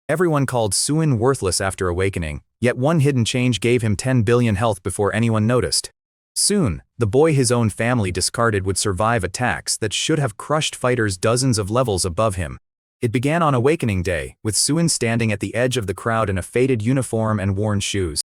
Everyone called Suin worthless after awakening, yet one hidden change gave him 10 billion health before anyone noticed. Soon, the boy his own family discarded would survive attacks that should have crushed fighters dozens of levels above him. It began on Awakening Day, with Suin standing at the edge of the crowd in a faded uniform and worn shoes.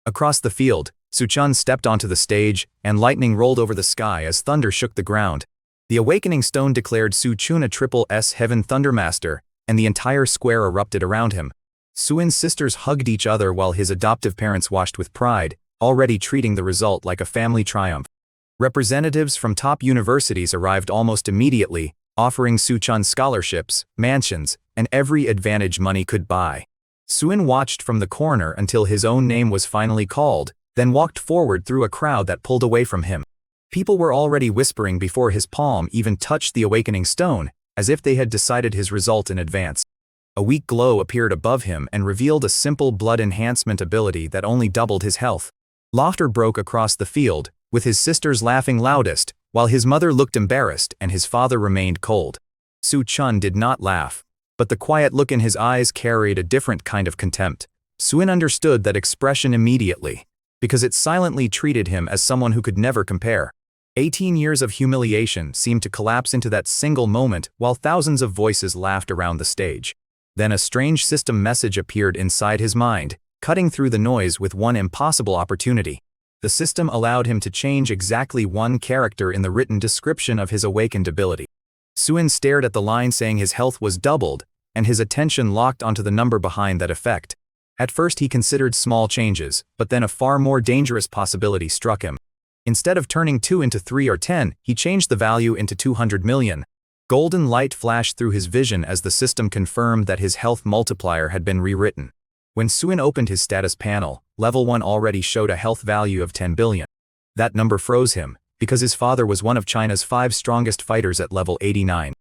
Across the field, Suchun stepped onto the stage, and lightning rolled over the sky as thunder shook the ground. The Awakening Stone declared Suchun a Triple S Heaven Thundermaster, and the entire square erupted around him. Suin's sisters hugged each other while his adoptive parents watched with pride, already treating the result like a family triumph. Representatives from top universities arrived almost immediately, offering Suchun scholarships, mansions, and every advantage money could buy. Suin watched from the corner until his own name was finally called, then walked forward through a crowd that pulled away from him. People were already whispering before his palm even touched the Awakening Stone, as if they had decided his result in advance. A weak glow appeared above him and revealed a simple blood enhancement ability that only doubled his health. Laughter broke across the field, with his sisters laughing loudest, while his mother looked embarrassed and his father remained cold. Suchun did not laugh, but the quiet look in his eyes carried a different kind of contempt. Suin understood that expression immediately, because it silently treated him as someone who could never compare. 18 years of humiliation seemed to collapse into that single moment while thousands of voices laughed around the stage. Then a strange system message appeared inside his mind, cutting through the noise with one impossible opportunity. The system allowed him to change exactly one character in the written description of his awakened ability. Suin stared at the line saying his health was doubled, and his attention locked onto the number behind that effect. At first he considered small changes, but then a far more dangerous possibility struck him. Instead of turning 2 into 3 or 10, he changed the value into 200 million. Golden light flashed through his vision as the system confirmed that his health multiplier had been rewritten. When Suin opened his status panel, level 1 already showed a health value of 10 billion. That number froze him, because his father was one of China's 5 strongest fighters at level 89.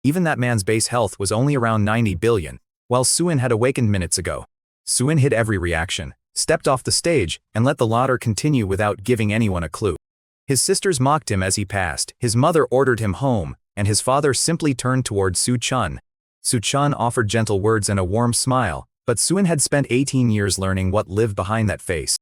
Even that man's base health was only around 90 billion, while Suin had awakened minutes ago. Suin hid every reaction, stepped off the stage, and let the laughter continue without giving anyone a clue. His sisters mocked him as he passed, his mother ordered him home, and his father simply turned toward Suchun. Suchun offered gentle words and a warm smile, but Suin had spent 18 years learning what lived behind that face.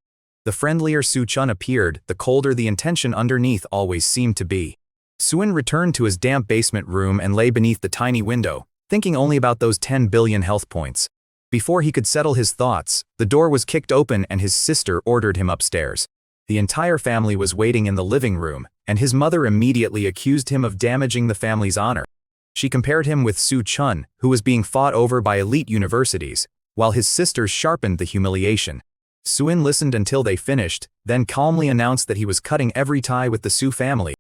The friendlier Suchun appeared, the colder the intention underneath always seemed to be. Suin returned to his damp basement room and lay beneath the tiny window, thinking only about those 10 billion health points. Before he could settle his thoughts, the door was kicked open and his sister ordered him upstairs. The entire family was waiting in the living room, and his mother immediately accused him of damaging the family's honor. She compared him with Suchun, who was being fought over by elite universities, while his sisters sharpened the humiliation. Suin listened until they finished, then calmly announced that he was cutting every tie with the Su family.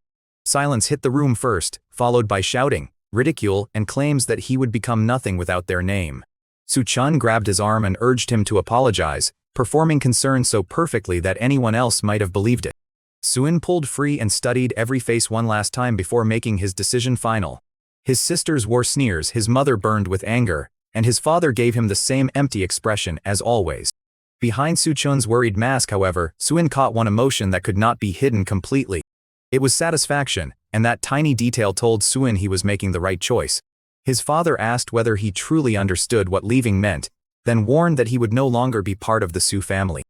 Silence hit the room first, followed by shouting, ridicule, and claims that he would become nothing without their name. Suchun grabbed his arm and urged him to apologize, performing concern so perfectly that anyone else might have believed it. Suin pulled free and studied every face one last time before making his decision final. His sisters wore sneers, his mother burned with anger, and his father gave him the same empty expression as always. Behind Suchun's worried mask, however, Suin caught one emotion that could not be hidden completely. It was satisfaction, and that tiny detail told Suin he was making the right choice. His father asked whether he truly understood what leaving meant, then warned that he would no longer be part of the Su family.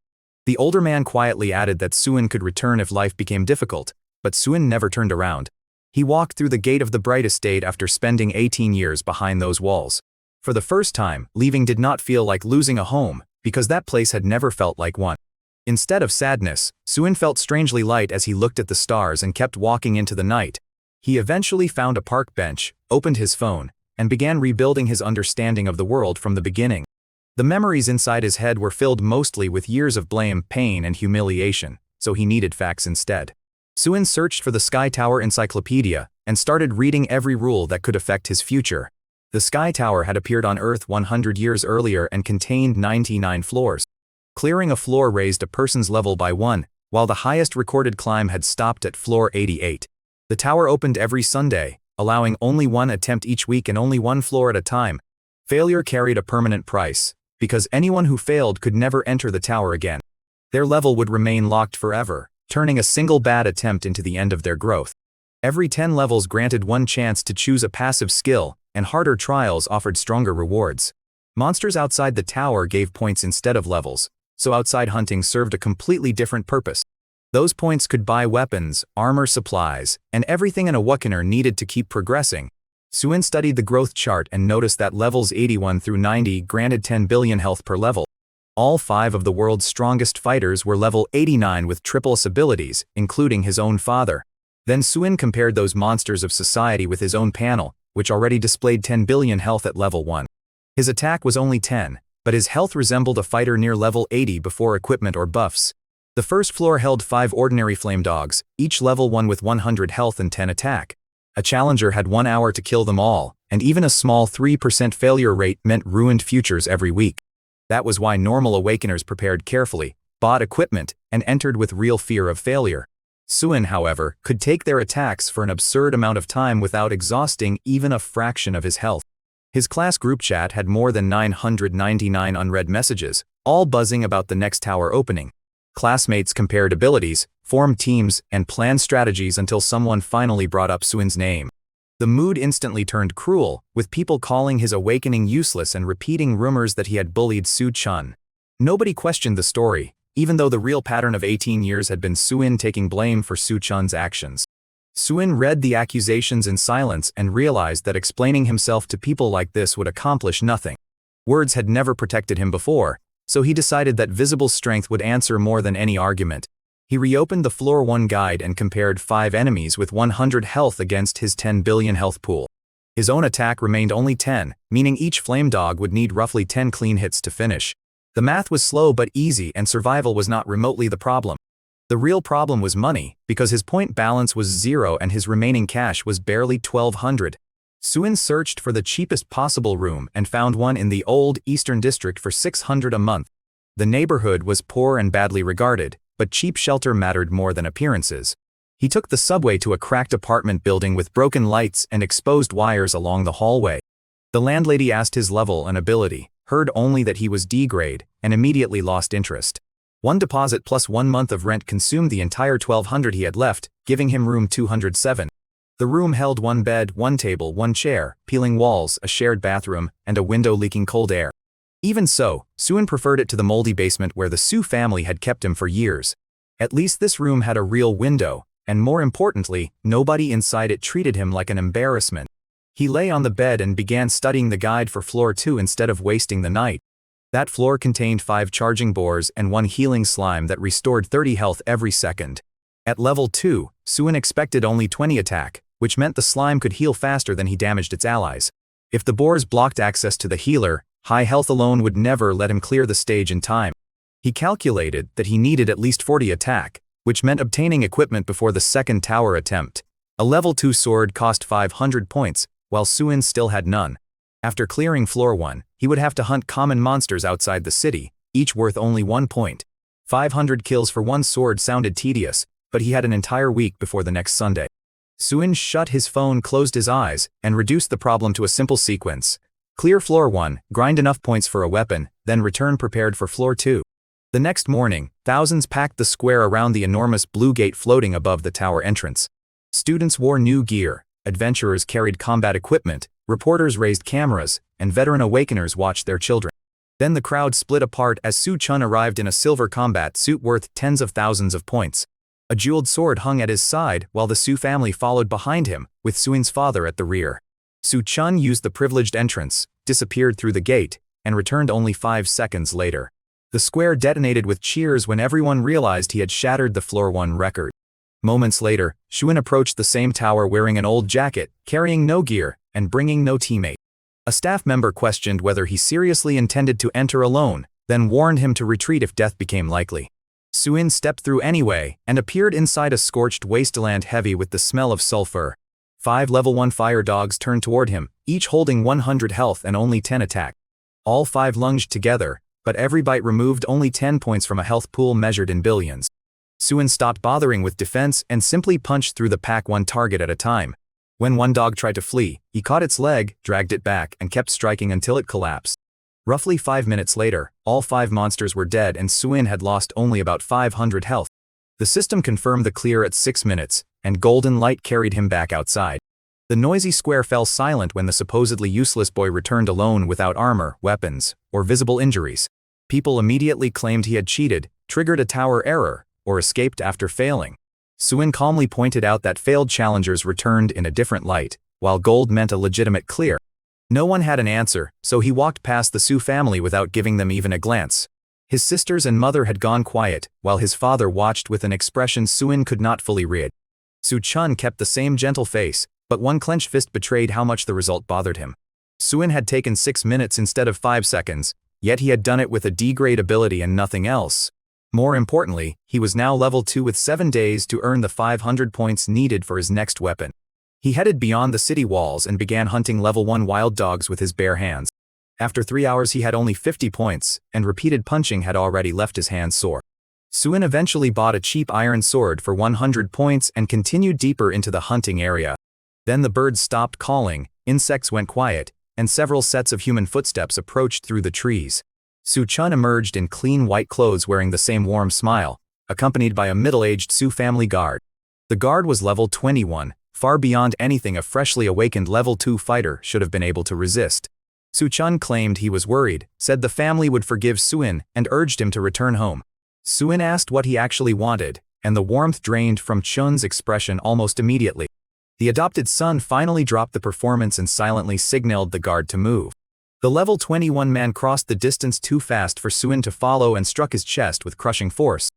The older man quietly added that Suin could return if life became difficult, but Suin never turned around. He walked through the gate of the bright estate after spending 18 years behind those walls. For the first time, leaving did not feel like losing a home, because that place had never felt like one. Instead of sadness, Suin felt strangely light as he looked at the stars and kept walking into the night. He eventually found a park bench, opened his phone, and began rebuilding his understanding of the world from the beginning. The memories inside his head were filled mostly with years of blame, pain, and humiliation, so he needed facts instead. Suin searched for the Sky Tower Encyclopedia and started reading every rule that could affect his future. The Sky Tower had appeared on Earth 100 years earlier and contained 99 floors. Clearing a floor raised a person's level by 1, while the highest recorded climb had stopped at floor 88. The tower opened every Sunday, allowing only one attempt each week and only one floor at a time. Failure carried a permanent price, because anyone who failed could never enter the tower again. Their level would remain locked forever, turning a single bad attempt into the end of their growth. Every 10 levels granted one chance to choose a passive skill, and harder trials offered stronger rewards. Monsters outside the tower gave points instead of levels, so outside hunting served a completely different purpose. Those points could buy weapons, armor supplies, and everything an awakener needed to keep progressing. Suin studied the growth chart and noticed that levels 81 through 90 granted 10 billion health per level. All 5 of the world's strongest fighters were level 89 with triple S abilities, including his own father. Then Suin compared those monsters of society with his own panel, which already displayed 10 billion health at level 1. His attack was only 10, but his health resembled a fighter near level 80 before equipment or buffs. The first floor held 5 ordinary flame dogs, each level 1 with 100 health and 10 attack. A challenger had 1 hour to kill them all, and even a small 3% failure rate meant ruined futures every week. That was why normal awakeners prepared carefully, bought equipment, and entered with real fear of failure. Suin, however, could take their attacks for an absurd amount of time without exhausting even a fraction of his health. His class group chat had more than 999 unread messages, all buzzing about the next tower opening. Classmates compared abilities, formed teams, and planned strategies until someone finally brought up Suin's name. The mood instantly turned cruel, with people calling his awakening useless and repeating rumors that he had bullied Su Chun. Nobody questioned the story, even though the real pattern of 18 years had been Suin taking blame for Su Chun's actions. Suin read the accusations in silence and realized that explaining himself to people like this would accomplish nothing. Words had never protected him before, so he decided that visible strength would answer more than any argument. He reopened the Floor 1 guide and compared 5 enemies with 100 health against his 10 billion health pool. His own attack remained only 10, meaning each flame dog would need roughly 10 clean hits to finish. The math was slow but easy, and survival was not remotely the problem. The real problem was money, because his point balance was 0 and his remaining cash was barely 1,200. Suin searched for the cheapest possible room and found one in the old Eastern District for 600 a month. The neighborhood was poor and badly regarded, but cheap shelter mattered more than appearances. He took the subway to a cracked apartment building with broken lights and exposed wires along the hallway. The landlady asked his level and ability, heard only that he was D-grade, and immediately lost interest. 1 deposit plus 1 month of rent consumed the entire 1,200 he had left, giving him room 207. The room held 1 bed, 1 table, 1 chair, peeling walls, a shared bathroom, and a window leaking cold air. Even so, Suin preferred it to the moldy basement where the Su family had kept him for years. At least this room had a real window, and more importantly, nobody inside it treated him like an embarrassment. He lay on the bed and began studying the guide for floor 2 instead of wasting the night. That floor contained 5 charging boars and 1 healing slime that restored 30 health every second. At level 2, Suin expected only 20 attack, which meant the slime could heal faster than he damaged its allies. If the boars blocked access to the healer, high health alone would never let him clear the stage in time. He calculated that he needed at least 40 attack, which meant obtaining equipment before the second tower attempt. A level 2 sword cost 500 points, while Suin still had none. After clearing floor 1, he would have to hunt common monsters outside the city, each worth only 1 point. 500 kills for 1 sword sounded tedious, but he had an entire week before the next Sunday. Suin shut his phone, closed his eyes, and reduced the problem to a simple sequence. Clear floor 1, grind enough points for a weapon, then return prepared for floor 2. The next morning, thousands packed the square around the enormous blue gate floating above the tower entrance. Students wore new gear, adventurers carried combat equipment, reporters raised cameras, and veteran awakeners watched their children. Then the crowd split apart as Su Chun arrived in a silver combat suit worth tens of thousands of points. A jeweled sword hung at his side while the Su family followed behind him, with Suin's father at the rear. Su Chun used the privileged entrance, disappeared through the gate, and returned only 5 seconds later. The square detonated with cheers when everyone realized he had shattered the floor 1 record. Moments later, Suin approached the same tower wearing an old jacket, carrying no gear, and bringing no teammate. A staff member questioned whether he seriously intended to enter alone, then warned him to retreat if death became likely. Suin stepped through anyway, and appeared inside a scorched wasteland heavy with the smell of sulfur. 5 level 1 fire dogs turned toward him, each holding 100 health and only 10 attack. All 5 lunged together, but every bite removed only 10 points from a health pool measured in billions. Suin stopped bothering with defense and simply punched through the pack 1 target at a time. When 1 dog tried to flee, he caught its leg, dragged it back, and kept striking until it collapsed. Roughly 5 minutes later, all 5 monsters were dead and Suin had lost only about 500 health. The system confirmed the clear at 6 minutes, and golden light carried him back outside. The noisy square fell silent when the supposedly useless boy returned alone without armor, weapons, or visible injuries. People immediately claimed he had cheated, triggered a tower error, or escaped after failing. Suin calmly pointed out that failed challengers returned in a different light, while gold meant a legitimate clear. No one had an answer, so he walked past the Su family without giving them even a glance. His sisters and mother had gone quiet, while his father watched with an expression Suin could not fully read. Su Chun kept the same gentle face, but one clenched fist betrayed how much the result bothered him. Suin had taken 6 minutes instead of 5 seconds, yet he had done it with a D-grade ability and nothing else. More importantly, he was now level 2 with 7 days to earn the 500 points needed for his next weapon. He headed beyond the city walls and began hunting level 1 wild dogs with his bare hands. After 3 hours he had only 50 points, and repeated punching had already left his hands sore. Suin eventually bought a cheap iron sword for 100 points and continued deeper into the hunting area. Then the birds stopped calling, insects went quiet, and several sets of human footsteps approached through the trees. Su Chun emerged in clean white clothes wearing the same warm smile, accompanied by a middle-aged Su family guard. The guard was level 21, far beyond anything a freshly awakened level 2 fighter should have been able to resist. Su Chun claimed he was worried, said the family would forgive Suin, and urged him to return home. Suin asked what he actually wanted, and the warmth drained from Chun's expression almost immediately. The adopted son finally dropped the performance and silently signaled the guard to move. The level 21 man crossed the distance too fast for Suin to follow and struck his chest with crushing force.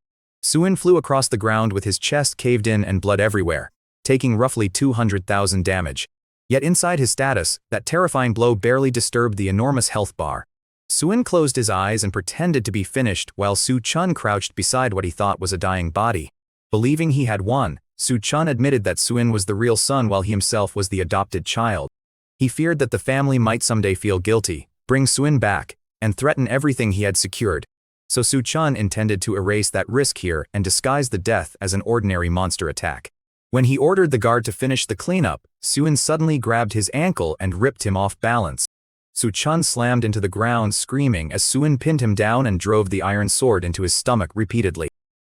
Suin flew across the ground with his chest caved in and blood everywhere, taking roughly 200,000 damage. Yet inside his status, that terrifying blow barely disturbed the enormous health bar. Suin closed his eyes and pretended to be finished while Su Chun crouched beside what he thought was a dying body. Believing he had won, Su Chun admitted that Suin was the real son while he himself was the adopted child. He feared that the family might someday feel guilty, bring Suin back, and threaten everything he had secured. So Su Chun intended to erase that risk here and disguise the death as an ordinary monster attack. When he ordered the guard to finish the cleanup, Suin suddenly grabbed his ankle and ripped him off balance. Su Chun slammed into the ground screaming as Suin pinned him down and drove the iron sword into his stomach repeatedly.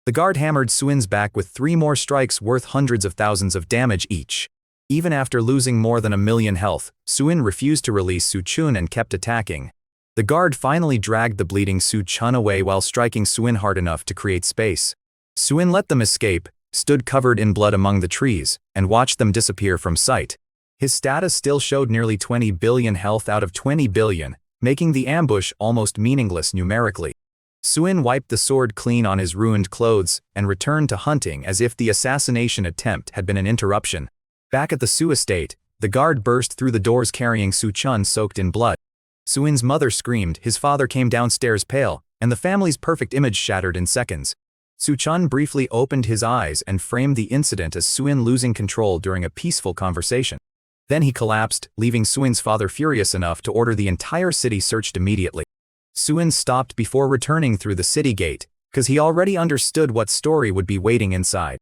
The guard hammered Suin's back with 3 more strikes worth hundreds of thousands of damage each. Even after losing more than 1,000,000 health, Suin refused to release Su Chun and kept attacking. The guard finally dragged the bleeding Su Chun away while striking Suin hard enough to create space. Suin let them escape, stood covered in blood among the trees, and watched them disappear from sight. His status still showed nearly 20 billion health out of 20 billion, making the ambush almost meaningless numerically. Suin wiped the sword clean on his ruined clothes and returned to hunting as if the assassination attempt had been an interruption. Back at the Su estate, the guard burst through the doors carrying Su Chun soaked in blood. Suin's mother screamed, his father came downstairs pale, and the family's perfect image shattered in seconds. Su Chun briefly opened his eyes and framed the incident as Suin losing control during a peaceful conversation. Then he collapsed, leaving Suin's father furious enough to order the entire city searched immediately. Suin stopped before returning through the city gate, because he already understood what story would be waiting inside.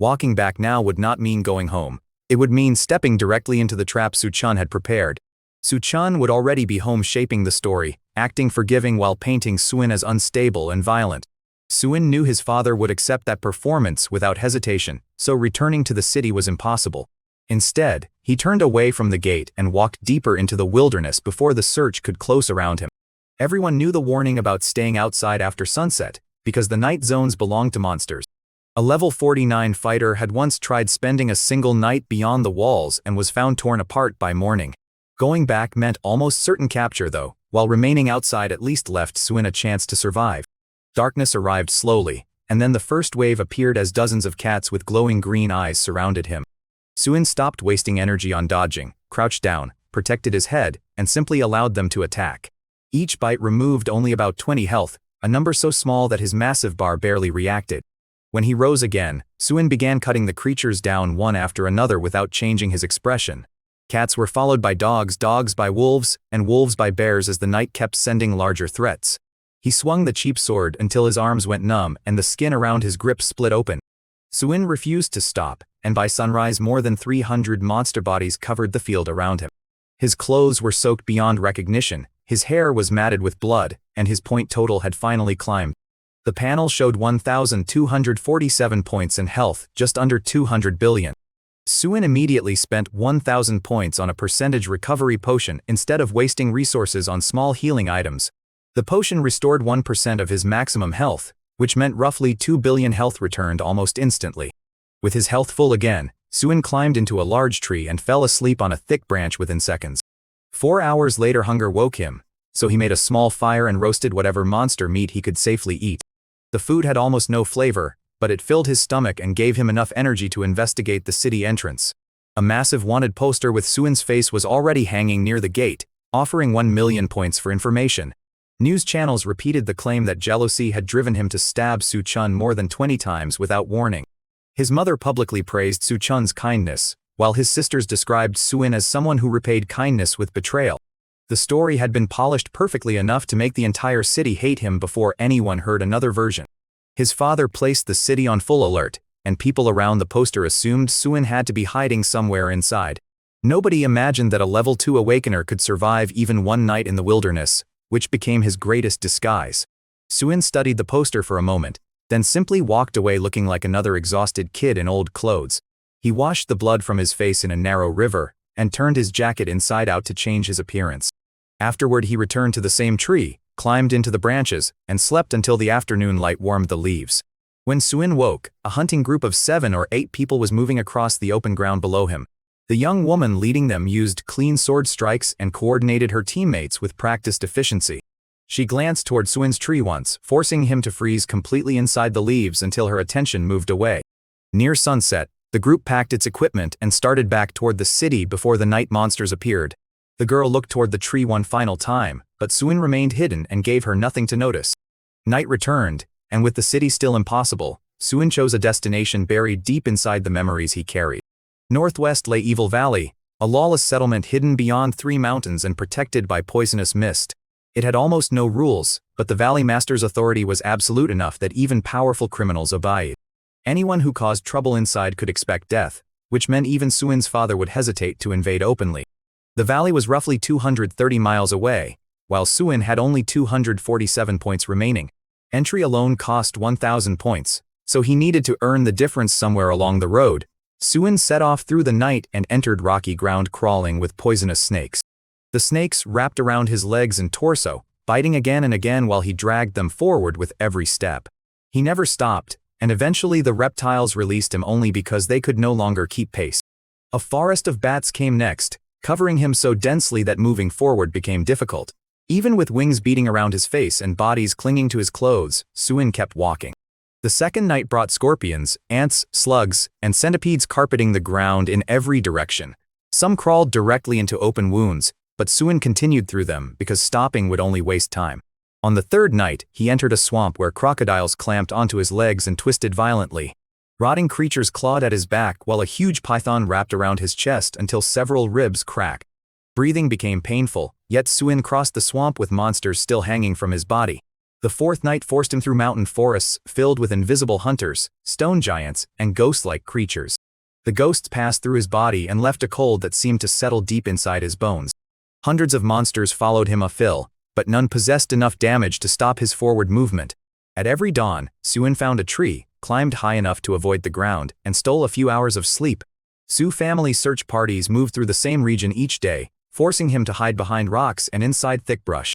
Walking back now would not mean going home. It would mean stepping directly into the trap Su Chun had prepared. Su Chun would already be home shaping the story, acting forgiving while painting Suin as unstable and violent. Suin knew his father would accept that performance without hesitation, so returning to the city was impossible. Instead, he turned away from the gate and walked deeper into the wilderness before the search could close around him. Everyone knew the warning about staying outside after sunset, because the night zones belonged to monsters. A level 49 fighter had once tried spending a single night beyond the walls and was found torn apart by morning. Going back meant almost certain capture though, while remaining outside at least left Suin a chance to survive. Darkness arrived slowly, and then the first wave appeared as dozens of cats with glowing green eyes surrounded him. Suin stopped wasting energy on dodging, crouched down, protected his head, and simply allowed them to attack. Each bite removed only about 20 health, a number so small that his massive bar barely reacted. When he rose again, Suin began cutting the creatures down one after another without changing his expression. Cats were followed by dogs, dogs by wolves, and wolves by bears as the night kept sending larger threats. He swung the cheap sword until his arms went numb and the skin around his grip split open. Suin refused to stop, and by sunrise more than 300 monster bodies covered the field around him. His clothes were soaked beyond recognition, his hair was matted with blood, and his point total had finally climbed. The panel showed 1,247 points in health, just under 200 billion. Suin immediately spent 1,000 points on a percentage recovery potion instead of wasting resources on small healing items. The potion restored 1% of his maximum health, which meant roughly 2 billion health returned almost instantly. With his health full again, Suin climbed into a large tree and fell asleep on a thick branch within seconds. 4 hours later hunger woke him, so he made a small fire and roasted whatever monster meat he could safely eat. The food had almost no flavor, but it filled his stomach and gave him enough energy to investigate the city entrance. A massive wanted poster with Suin's face was already hanging near the gate, offering 1 million points for information. News channels repeated the claim that jealousy had driven him to stab Su Chun more than 20 times without warning. His mother publicly praised Su Chun's kindness, while his sisters described Suin as someone who repaid kindness with betrayal. The story had been polished perfectly enough to make the entire city hate him before anyone heard another version. His father placed the city on full alert, and people around the poster assumed Suin had to be hiding somewhere inside. Nobody imagined that a level 2 awakener could survive even one night in the wilderness, which became his greatest disguise. Suin studied the poster for a moment, then simply walked away looking like another exhausted kid in old clothes. He washed the blood from his face in a narrow river, and turned his jacket inside out to change his appearance. Afterward he returned to the same tree, climbed into the branches, and slept until the afternoon light warmed the leaves. When Suin woke, a hunting group of 7 or 8 people was moving across the open ground below him. The young woman leading them used clean sword strikes and coordinated her teammates with practiced efficiency. She glanced toward Suin's tree once, forcing him to freeze completely inside the leaves until her attention moved away. Near sunset, the group packed its equipment and started back toward the city before the night monsters appeared. The girl looked toward the tree one final time, but Suin remained hidden and gave her nothing to notice. Night returned, and with the city still impossible, Suin chose a destination buried deep inside the memories he carried. Northwest lay Evil Valley, a lawless settlement hidden beyond 3 mountains and protected by poisonous mist. It had almost no rules, but the Valley Master's authority was absolute enough that even powerful criminals obeyed. Anyone who caused trouble inside could expect death, which meant even Suin's father would hesitate to invade openly. The valley was roughly 230 miles away, while Suin had only 247 points remaining. Entry alone cost 1,000 points, so he needed to earn the difference somewhere along the road. Suin set off through the night and entered rocky ground crawling with poisonous snakes. The snakes wrapped around his legs and torso, biting again and again while he dragged them forward with every step. He never stopped, and eventually the reptiles released him only because they could no longer keep pace. A forest of bats came next, covering him so densely that moving forward became difficult. Even with wings beating around his face and bodies clinging to his clothes, Suin kept walking. The second night brought scorpions, ants, slugs, and centipedes carpeting the ground in every direction. Some crawled directly into open wounds, but Suin continued through them because stopping would only waste time. On the third night, he entered a swamp where crocodiles clamped onto his legs and twisted violently. Rotting creatures clawed at his back while a huge python wrapped around his chest until several ribs cracked. Breathing became painful, yet Suin crossed the swamp with monsters still hanging from his body. The fourth night forced him through mountain forests filled with invisible hunters, stone giants, and ghost-like creatures. The ghosts passed through his body and left a cold that seemed to settle deep inside his bones. Hundreds of monsters followed him afill, but none possessed enough damage to stop his forward movement. At every dawn, Suin found a tree, climbed high enough to avoid the ground, and stole a few hours of sleep. Su family search parties moved through the same region each day, forcing him to hide behind rocks and inside thick brush.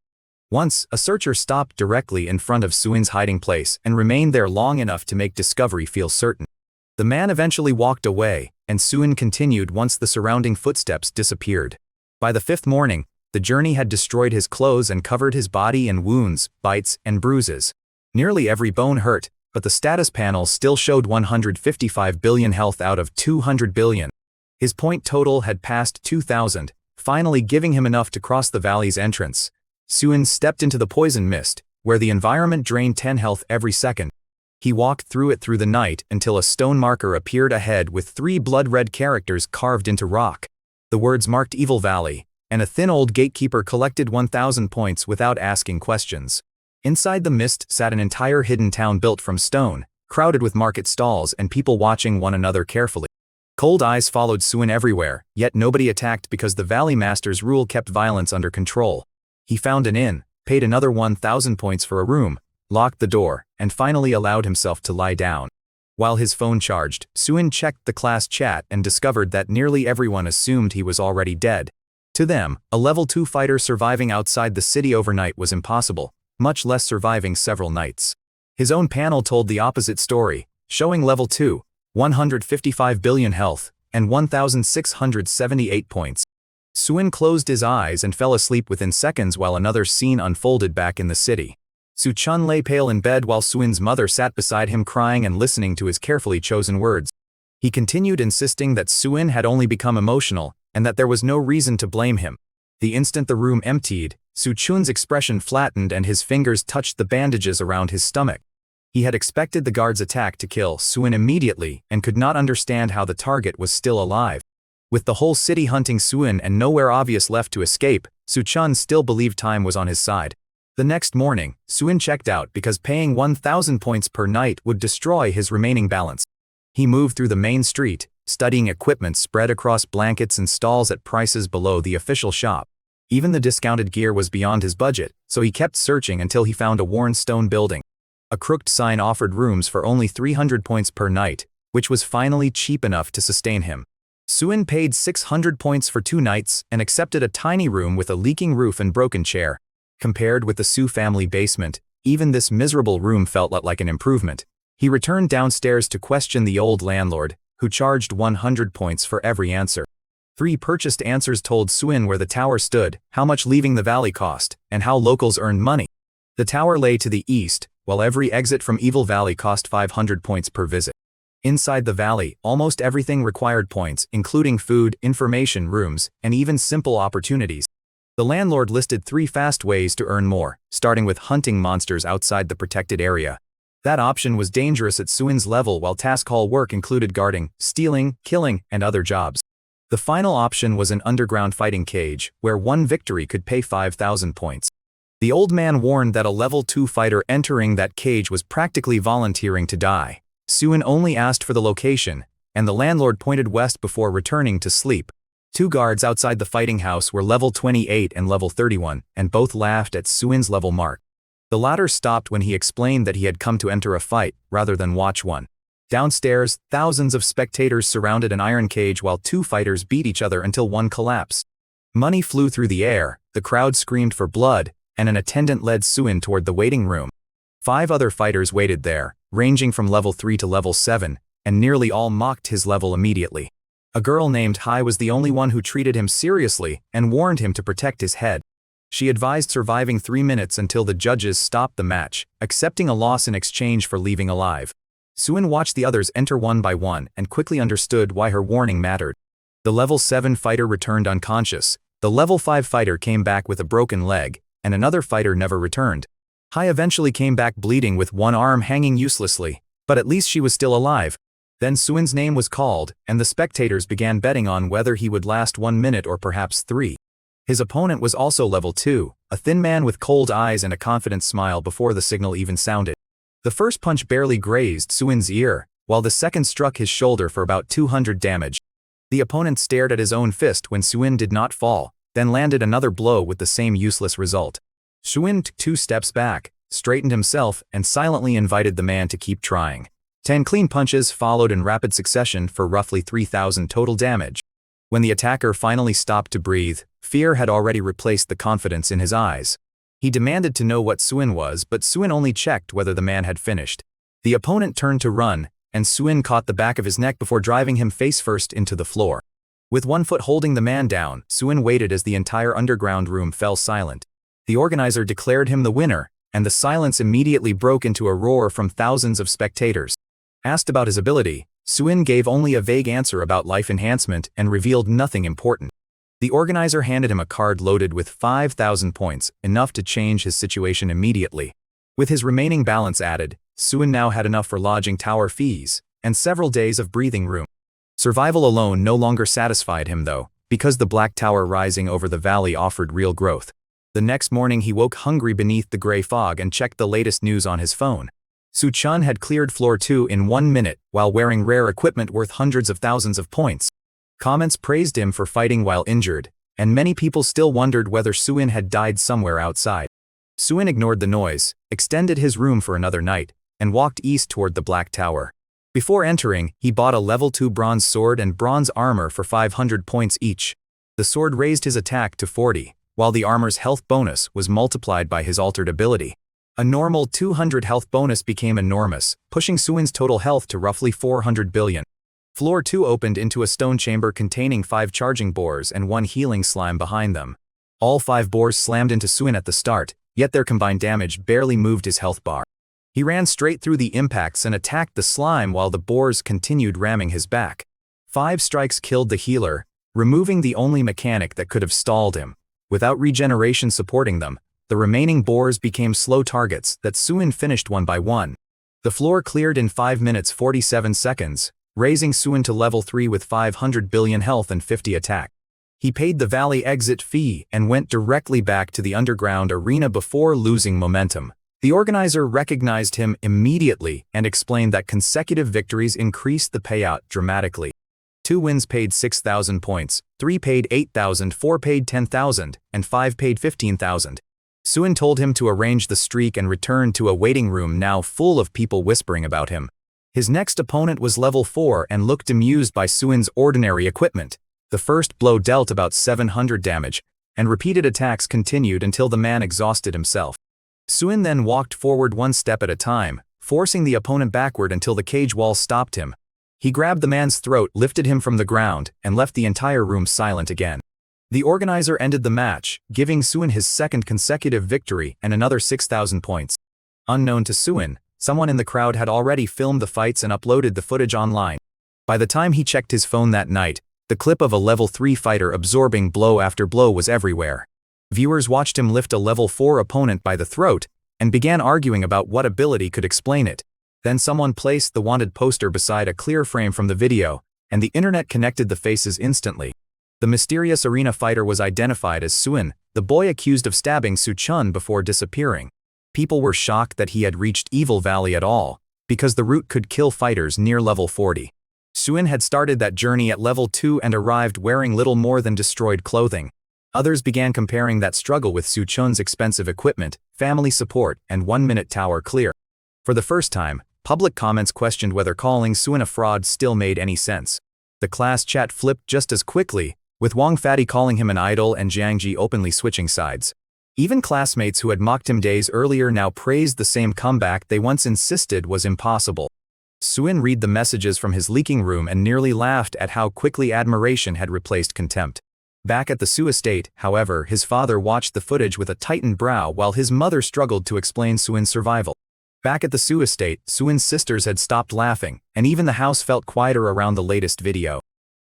Once, a searcher stopped directly in front of Suin's hiding place and remained there long enough to make discovery feel certain. The man eventually walked away, and Suin continued once the surrounding footsteps disappeared. By the 5th morning, the journey had destroyed his clothes and covered his body in wounds, bites, and bruises. Nearly every bone hurt, but the status panel still showed 155 billion health out of 200 billion. His point total had passed 2,000, finally giving him enough to cross the valley's entrance. Suin stepped into the poison mist, where the environment drained 10 health every second. He walked through it through the night until a stone marker appeared ahead with 3 blood-red characters carved into rock. The words marked Evil Valley, and a thin old gatekeeper collected 1,000 points without asking questions. Inside the mist sat an entire hidden town built from stone, crowded with market stalls and people watching one another carefully. Cold eyes followed Suin everywhere, yet nobody attacked because the Valley Master's rule kept violence under control. He found an inn, paid another 1,000 points for a room, locked the door, and finally allowed himself to lie down. While his phone charged, Suin checked the class chat and discovered that nearly everyone assumed he was already dead. To them, a level 2 fighter surviving outside the city overnight was impossible, much less surviving several nights. His own panel told the opposite story, showing level 2, 155 billion health, and 1,678 points. Suin closed his eyes and fell asleep within seconds while another scene unfolded back in the city. Su-chun lay pale in bed while Suin's mother sat beside him crying and listening to his carefully chosen words. He continued insisting that Suin had only become emotional, and that there was no reason to blame him. The instant the room emptied, Su-chun's expression flattened and his fingers touched the bandages around his stomach. He had expected the guard's attack to kill Suin immediately and could not understand how the target was still alive. With the whole city hunting Suin and nowhere obvious left to escape, Su-chun still believed time was on his side. The next morning, Suin checked out because paying 1,000 points per night would destroy his remaining balance. He moved through the main street, studying equipment spread across blankets and stalls at prices below the official shop. Even the discounted gear was beyond his budget, so he kept searching until he found a worn stone building. A crooked sign offered rooms for only 300 points per night, which was finally cheap enough to sustain him. Suin paid 600 points for 2 nights and accepted a tiny room with a leaking roof and broken chair. Compared with the Su family basement, even this miserable room felt like an improvement. He returned downstairs to question the old landlord, who charged 100 points for every answer. 3 purchased answers told Suin where the tower stood, how much leaving the valley cost, and how locals earned money. The tower lay to the east, while every exit from Evil Valley cost 500 points per visit. Inside the valley, almost everything required points, including food, information rooms, and even simple opportunities. The landlord listed 3 fast ways to earn more, starting with hunting monsters outside the protected area. That option was dangerous at Suin's level while task hall work included guarding, stealing, killing, and other jobs. The final option was an underground fighting cage, where one victory could pay 5,000 points. The old man warned that a level 2 fighter entering that cage was practically volunteering to die. Suin only asked for the location, and the landlord pointed west before returning to sleep. 2 guards outside the fighting house were level 28 and level 31, and both laughed at Suin's level mark. The latter stopped when he explained that he had come to enter a fight, rather than watch one. Downstairs, thousands of spectators surrounded an iron cage while 2 fighters beat each other until one collapsed. Money flew through the air, the crowd screamed for blood, and an attendant led Suin toward the waiting room. 5 other fighters waited there, ranging from level 3 to level 7, and nearly all mocked his level immediately. A girl named Hai was the only one who treated him seriously and warned him to protect his head. She advised surviving 3 minutes until the judges stopped the match, accepting a loss in exchange for leaving alive. Suin watched the others enter one by one and quickly understood why her warning mattered. The level 7 fighter returned unconscious, the level 5 fighter came back with a broken leg, and another fighter never returned. Hai eventually came back bleeding with one arm hanging uselessly, but at least she was still alive. Then Suin's name was called, and the spectators began betting on whether he would last 1 minute or perhaps 3. His opponent was also level 2, a thin man with cold eyes and a confident smile before the signal even sounded. The first punch barely grazed Suin's ear, while the second struck his shoulder for about 200 damage. The opponent stared at his own fist when Suin did not fall, then landed another blow with the same useless result. Suin took 2 steps back, straightened himself, and silently invited the man to keep trying. 10 clean punches followed in rapid succession for roughly 3,000 total damage. When the attacker finally stopped to breathe, fear had already replaced the confidence in his eyes. He demanded to know what Suin was, but Suin only checked whether the man had finished. The opponent turned to run, and Suin caught the back of his neck before driving him face-first into the floor. With one foot holding the man down, Suin waited as the entire underground room fell silent. The organizer declared him the winner, and the silence immediately broke into a roar from thousands of spectators. Asked about his ability, Suin gave only a vague answer about life enhancement and revealed nothing important. The organizer handed him a card loaded with 5,000 points, enough to change his situation immediately. With his remaining balance added, Suin now had enough for lodging tower fees, and several days of breathing room. Survival alone no longer satisfied him though, because the black tower rising over the valley offered real growth. The next morning he woke hungry beneath the gray fog and checked the latest news on his phone. Su-chun had cleared floor 2 in 1 minute while wearing rare equipment worth hundreds of thousands of points. Comments praised him for fighting while injured, and many people still wondered whether Suin had died somewhere outside. Suin ignored the noise, extended his room for another night, and walked east toward the Black Tower. Before entering, he bought a level 2 bronze sword and bronze armor for 500 points each. The sword raised his attack to 40, while the armor's health bonus was multiplied by his altered ability. A normal 200 health bonus became enormous, pushing Suin's total health to roughly 400 billion. Floor 2 opened into a stone chamber containing 5 charging boars and 1 healing slime behind them. All 5 boars slammed into Suin at the start, yet their combined damage barely moved his health bar. He ran straight through the impacts and attacked the slime while the boars continued ramming his back. 5 strikes killed the healer, removing the only mechanic that could have stalled him. Without regeneration supporting them, the remaining boars became slow targets that Suin finished one by one. The floor cleared in 5 minutes 47 seconds, raising Suin to level 3 with 500 billion health and 50 attack. He paid the valley exit fee and went directly back to the underground arena before losing momentum. The organizer recognized him immediately and explained that consecutive victories increased the payout dramatically. 2 wins paid 6,000 points, 3 paid 8,000, 4 paid 10,000, and 5 paid 15,000. Suin told him to arrange the streak and returned to a waiting room now full of people whispering about him. His next opponent was level 4 and looked amused by Suin's ordinary equipment. The first blow dealt about 700 damage, and repeated attacks continued until the man exhausted himself. Suin then walked forward 1 step at a time, forcing the opponent backward until the cage wall stopped him. He grabbed the man's throat, lifted him from the ground, and left the entire room silent again. The organizer ended the match, giving Suin his second consecutive victory and another 6,000 points. Unknown to Suin, someone in the crowd had already filmed the fights and uploaded the footage online. By the time he checked his phone that night, the clip of a level 3 fighter absorbing blow after blow was everywhere. Viewers watched him lift a level 4 opponent by the throat and began arguing about what ability could explain it. Then someone placed the wanted poster beside a clear frame from the video, and the internet connected the faces instantly. The mysterious arena fighter was identified as Suin, the boy accused of stabbing Su-chun before disappearing. People were shocked that he had reached Evil Valley at all, because the route could kill fighters near level 40. Suin had started that journey at level 2 and arrived wearing little more than destroyed clothing. Others began comparing that struggle with Su-chun's expensive equipment, family support, and 1-minute tower clear. For the first time, public comments questioned whether calling Suin a fraud still made any sense. The class chat flipped just as quickly, with Wang Fati calling him an idol and Jiang Ji openly switching sides. Even classmates who had mocked him days earlier now praised the same comeback they once insisted was impossible. Suin read the messages from his leaking room and nearly laughed at how quickly admiration had replaced contempt. Back at the Su estate, however, his father watched the footage with a tightened brow while his mother struggled to explain Suin's survival. Back at the Su estate, Suin's sisters had stopped laughing, and even the house felt quieter around the latest video.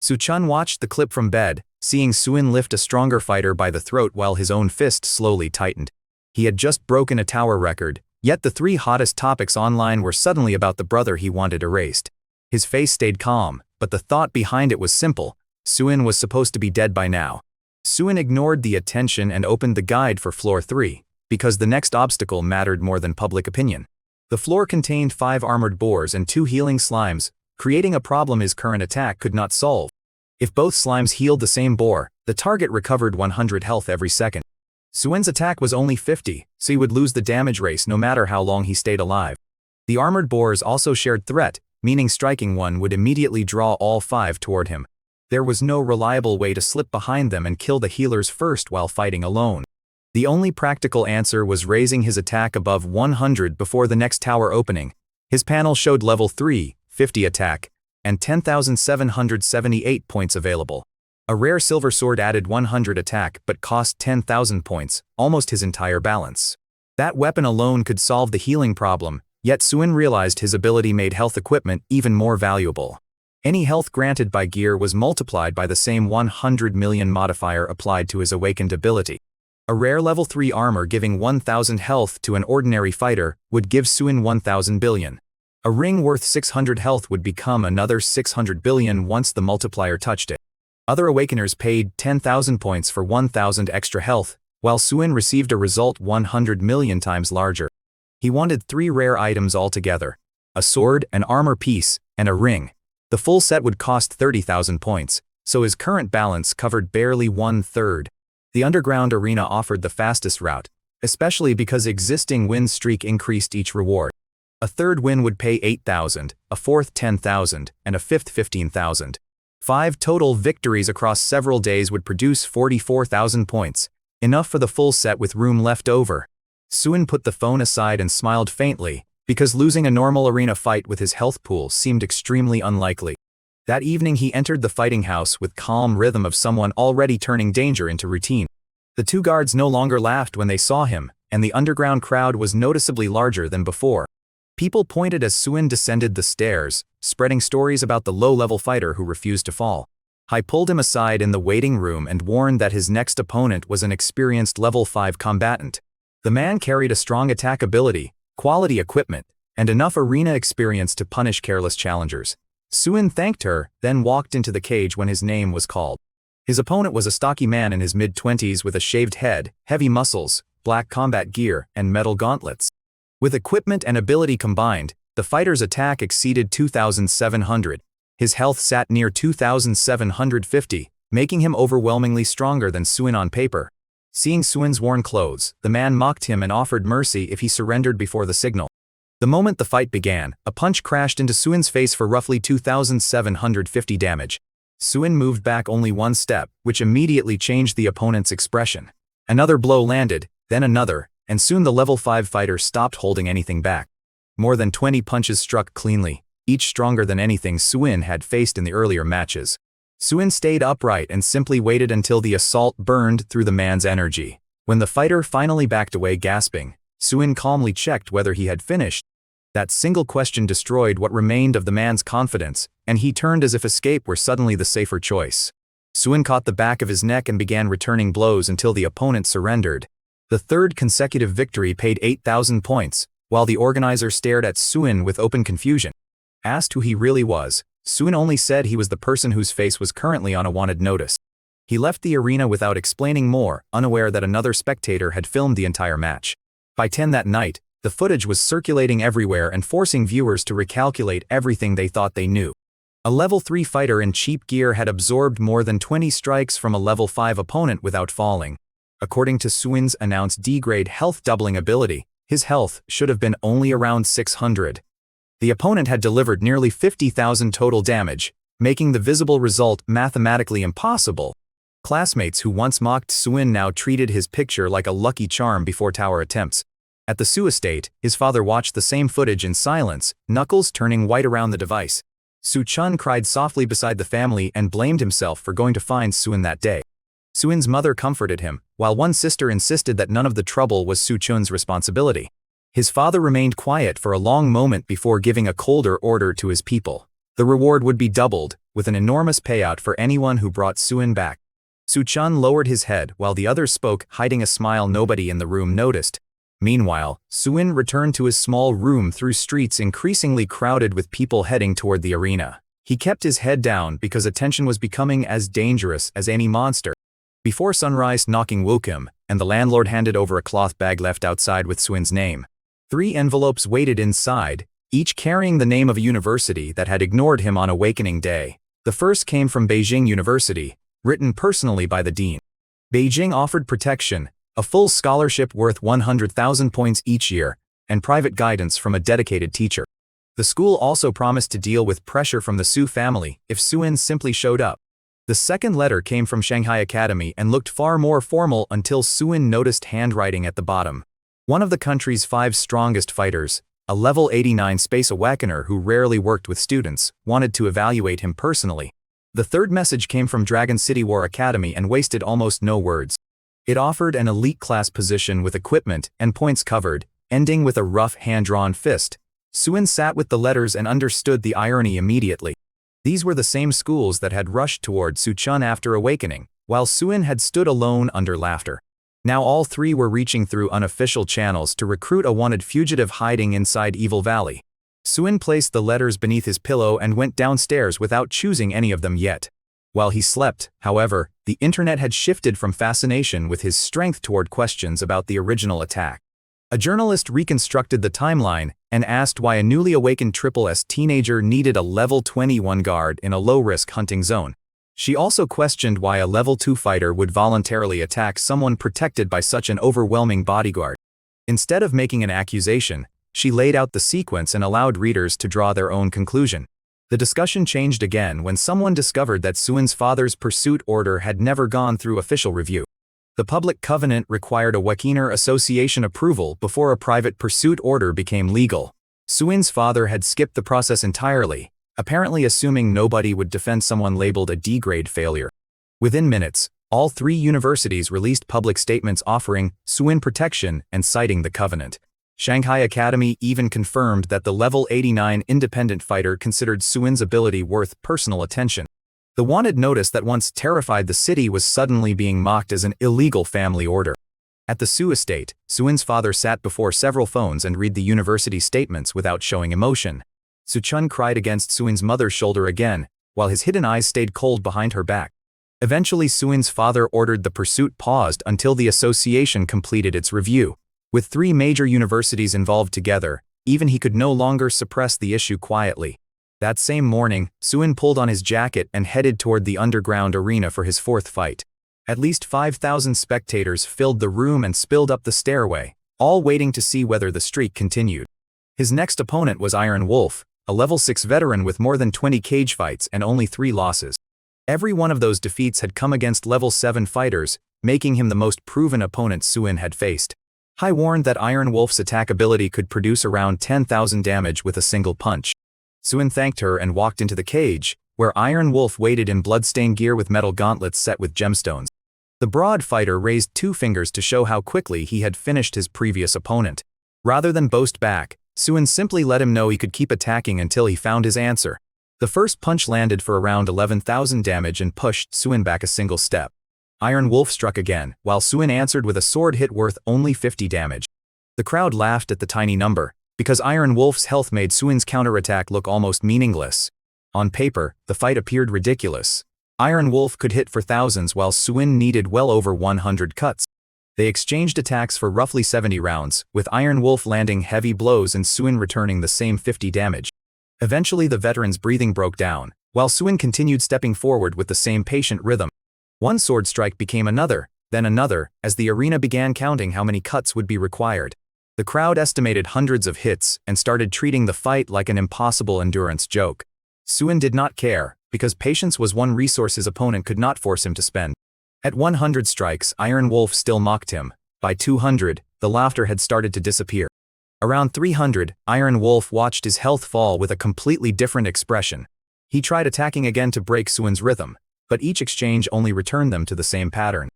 Su-chun watched the clip from bed, seeing Suin lift a stronger fighter by the throat while his own fist slowly tightened. He had just broken a tower record, yet the 3 hottest topics online were suddenly about the brother he wanted erased. His face stayed calm, but the thought behind it was simple. Suin was supposed to be dead by now. Suin ignored the attention and opened the guide for floor 3, because the next obstacle mattered more than public opinion. The floor contained 5 armored boars and 2 healing slimes, creating a problem his current attack could not solve. If both slimes healed the same boar, the target recovered 100 health every second. Suin's attack was only 50, so he would lose the damage race no matter how long he stayed alive. The armored boars also shared threat, meaning striking one would immediately draw all 5 toward him. There was no reliable way to slip behind them and kill the healers first while fighting alone. The only practical answer was raising his attack above 100 before the next tower opening. His panel showed level 3, 50 attack, and 10,778 points available. A rare silver sword added 100 attack but cost 10,000 points, almost his entire balance. That weapon alone could solve the healing problem, yet Suin realized his ability made health equipment even more valuable. Any health granted by gear was multiplied by the same 100 million modifier applied to his awakened ability. A rare level 3 armor giving 1,000 health to an ordinary fighter would give Suin 1,000 billion. A ring worth 600 health would become another 600 billion once the multiplier touched it. Other awakeners paid 10,000 points for 1,000 extra health, while Suin received a result 100 million times larger. He wanted 3 rare items altogether: a sword, an armor piece, and a ring. The full set would cost 30,000 points, so his current balance covered barely 1/3. The underground arena offered the fastest route, especially because existing win streak increased each reward. A third win would pay 8,000, a fourth 10,000, and a fifth 15,000. 5 total victories across several days would produce 44,000 points, enough for the full set with room left over. Suin put the phone aside and smiled faintly, because losing a normal arena fight with his health pool seemed extremely unlikely. That evening he entered the fighting house with calm rhythm of someone already turning danger into routine. The 2 guards no longer laughed when they saw him, and the underground crowd was noticeably larger than before. People pointed as Suin descended the stairs, spreading stories about the low-level fighter who refused to fall. Hai pulled him aside in the waiting room and warned that his next opponent was an experienced level 5 combatant. The man carried a strong attack ability, quality equipment, and enough arena experience to punish careless challengers. Suin thanked her, then walked into the cage when his name was called. His opponent was a stocky man in his mid-20s with a shaved head, heavy muscles, black combat gear, and metal gauntlets. With equipment and ability combined, the fighter's attack exceeded 2,700. His health sat near 2,750, making him overwhelmingly stronger than Suin on paper. Seeing Suin's worn clothes, the man mocked him and offered mercy if he surrendered before the signal. The moment the fight began, a punch crashed into Suin's face for roughly 2,750 damage. Suin moved back only one step, which immediately changed the opponent's expression. Another blow landed, then another, and soon the level 5 fighter stopped holding anything back. More than 20 punches struck cleanly, each stronger than anything Suin had faced in the earlier matches. Suin stayed upright and simply waited until the assault burned through the man's energy. When the fighter finally backed away gasping, Suin calmly checked whether he had finished. That single question destroyed what remained of the man's confidence, and he turned as if escape were suddenly the safer choice. Suin caught the back of his neck and began returning blows until the opponent surrendered. The third consecutive victory paid 8,000 points, while the organizer stared at Suin with open confusion. Asked who he really was, Suin only said he was the person whose face was currently on a wanted notice. He left the arena without explaining more, unaware that another spectator had filmed the entire match. By 10 that night, the footage was circulating everywhere and forcing viewers to recalculate everything they thought they knew. A level 3 fighter in cheap gear had absorbed more than 20 strikes from a level 5 opponent without falling. According to Suin's announced D-grade health doubling ability, his health should have been only around 600. The opponent had delivered nearly 50,000 total damage, making the visible result mathematically impossible. Classmates who once mocked Suin now treated his picture like a lucky charm before tower attempts. At the Su estate, his father watched the same footage in silence, knuckles turning white around the device. Su Chun cried softly beside the family and blamed himself for going to find Suin that day. Suin's mother comforted him, while one sister insisted that none of the trouble was Su Chun's responsibility. His father remained quiet for a long moment before giving a colder order to his people. The reward would be doubled, with an enormous payout for anyone who brought Suin back. Su Chun lowered his head while the others spoke, hiding a smile nobody in the room noticed. Meanwhile, Suin returned to his small room through streets increasingly crowded with people heading toward the arena. He kept his head down because attention was becoming as dangerous as any monster. Before sunrise, knocking woke him, and the landlord handed over a cloth bag left outside with Suin's name. 3 envelopes waited inside, each carrying the name of a university that had ignored him on awakening day. The first came from Beijing University, written personally by the dean. Beijing offered protection, a full scholarship worth 100,000 points each year, and private guidance from a dedicated teacher. The school also promised to deal with pressure from the Su family if Suin simply showed up. The second letter came from Shanghai Academy and looked far more formal until Suin noticed handwriting at the bottom. One of the country's 5 strongest fighters, a level 89 space awakener who rarely worked with students, wanted to evaluate him personally. The third message came from Dragon City War Academy and wasted almost no words. It offered an elite class position with equipment and points covered, ending with a rough hand-drawn fist. Suin sat with the letters and understood the irony immediately. These were the same schools that had rushed toward Su Chun after awakening, while Suin had stood alone under laughter. Now all 3 were reaching through unofficial channels to recruit a wanted fugitive hiding inside Evil Valley. Suin placed the letters beneath his pillow and went downstairs without choosing any of them yet. While he slept, however, the internet had shifted from fascination with his strength toward questions about the original attack. A journalist reconstructed the timeline and asked why a newly awakened S teenager needed a level 21 guard in a low-risk hunting zone. She also questioned why a level 2 fighter would voluntarily attack someone protected by such an overwhelming bodyguard. Instead of making an accusation, she laid out the sequence and allowed readers to draw their own conclusion. The discussion changed again when someone discovered that Suin's father's pursuit order had never gone through official review. The public covenant required a Webtoon association approval before a private pursuit order became legal. Suin's father had skipped the process entirely, apparently assuming nobody would defend someone labeled a D-grade failure. Within minutes, all 3 universities released public statements offering Suin protection and citing the covenant. Shanghai Academy even confirmed that the level 89 independent fighter considered Suin's ability worth personal attention. The wanted notice that once terrified the city was suddenly being mocked as an illegal family order. At the Su estate, Suin's father sat before several phones and read the university statements without showing emotion. Su-chun cried against Suin's mother's shoulder again, while his hidden eyes stayed cold behind her back. Eventually Suin's father ordered the pursuit paused until the association completed its review. With 3 major universities involved together, even he could no longer suppress the issue quietly. That same morning, Suin pulled on his jacket and headed toward the underground arena for his 4th fight. At least 5,000 spectators filled the room and spilled up the stairway, all waiting to see whether the streak continued. His next opponent was Iron Wolf, a level 6 veteran with more than 20 cage fights and only 3 losses. Every one of those defeats had come against level 7 fighters, making him the most proven opponent Suin had faced. Hai warned that Iron Wolf's attack ability could produce around 10,000 damage with a single punch. Suin thanked her and walked into the cage, where Iron Wolf waited in bloodstained gear with metal gauntlets set with gemstones. The broad fighter raised 2 fingers to show how quickly he had finished his previous opponent. Rather than boast back, Suin simply let him know he could keep attacking until he found his answer. The first punch landed for around 11,000 damage and pushed Suin back a single step. Iron Wolf struck again, while Suin answered with a sword hit worth only 50 damage. The crowd laughed at the tiny number, because Iron Wolf's health made Suin's counterattack look almost meaningless. On paper, the fight appeared ridiculous. Iron Wolf could hit for thousands while Suin needed well over 100 cuts. They exchanged attacks for roughly 70 rounds, with Iron Wolf landing heavy blows and Suin returning the same 50 damage. Eventually the veteran's breathing broke down, while Suin continued stepping forward with the same patient rhythm. One sword strike became another, then another, as the arena began counting how many cuts would be required. The crowd estimated hundreds of hits and started treating the fight like an impossible endurance joke. Suin did not care, because patience was one resource his opponent could not force him to spend. At 100 strikes, Iron Wolf still mocked him. By 200, the laughter had started to disappear. Around 300, Iron Wolf watched his health fall with a completely different expression. He tried attacking again to break Suin's rhythm, but each exchange only returned them to the same pattern.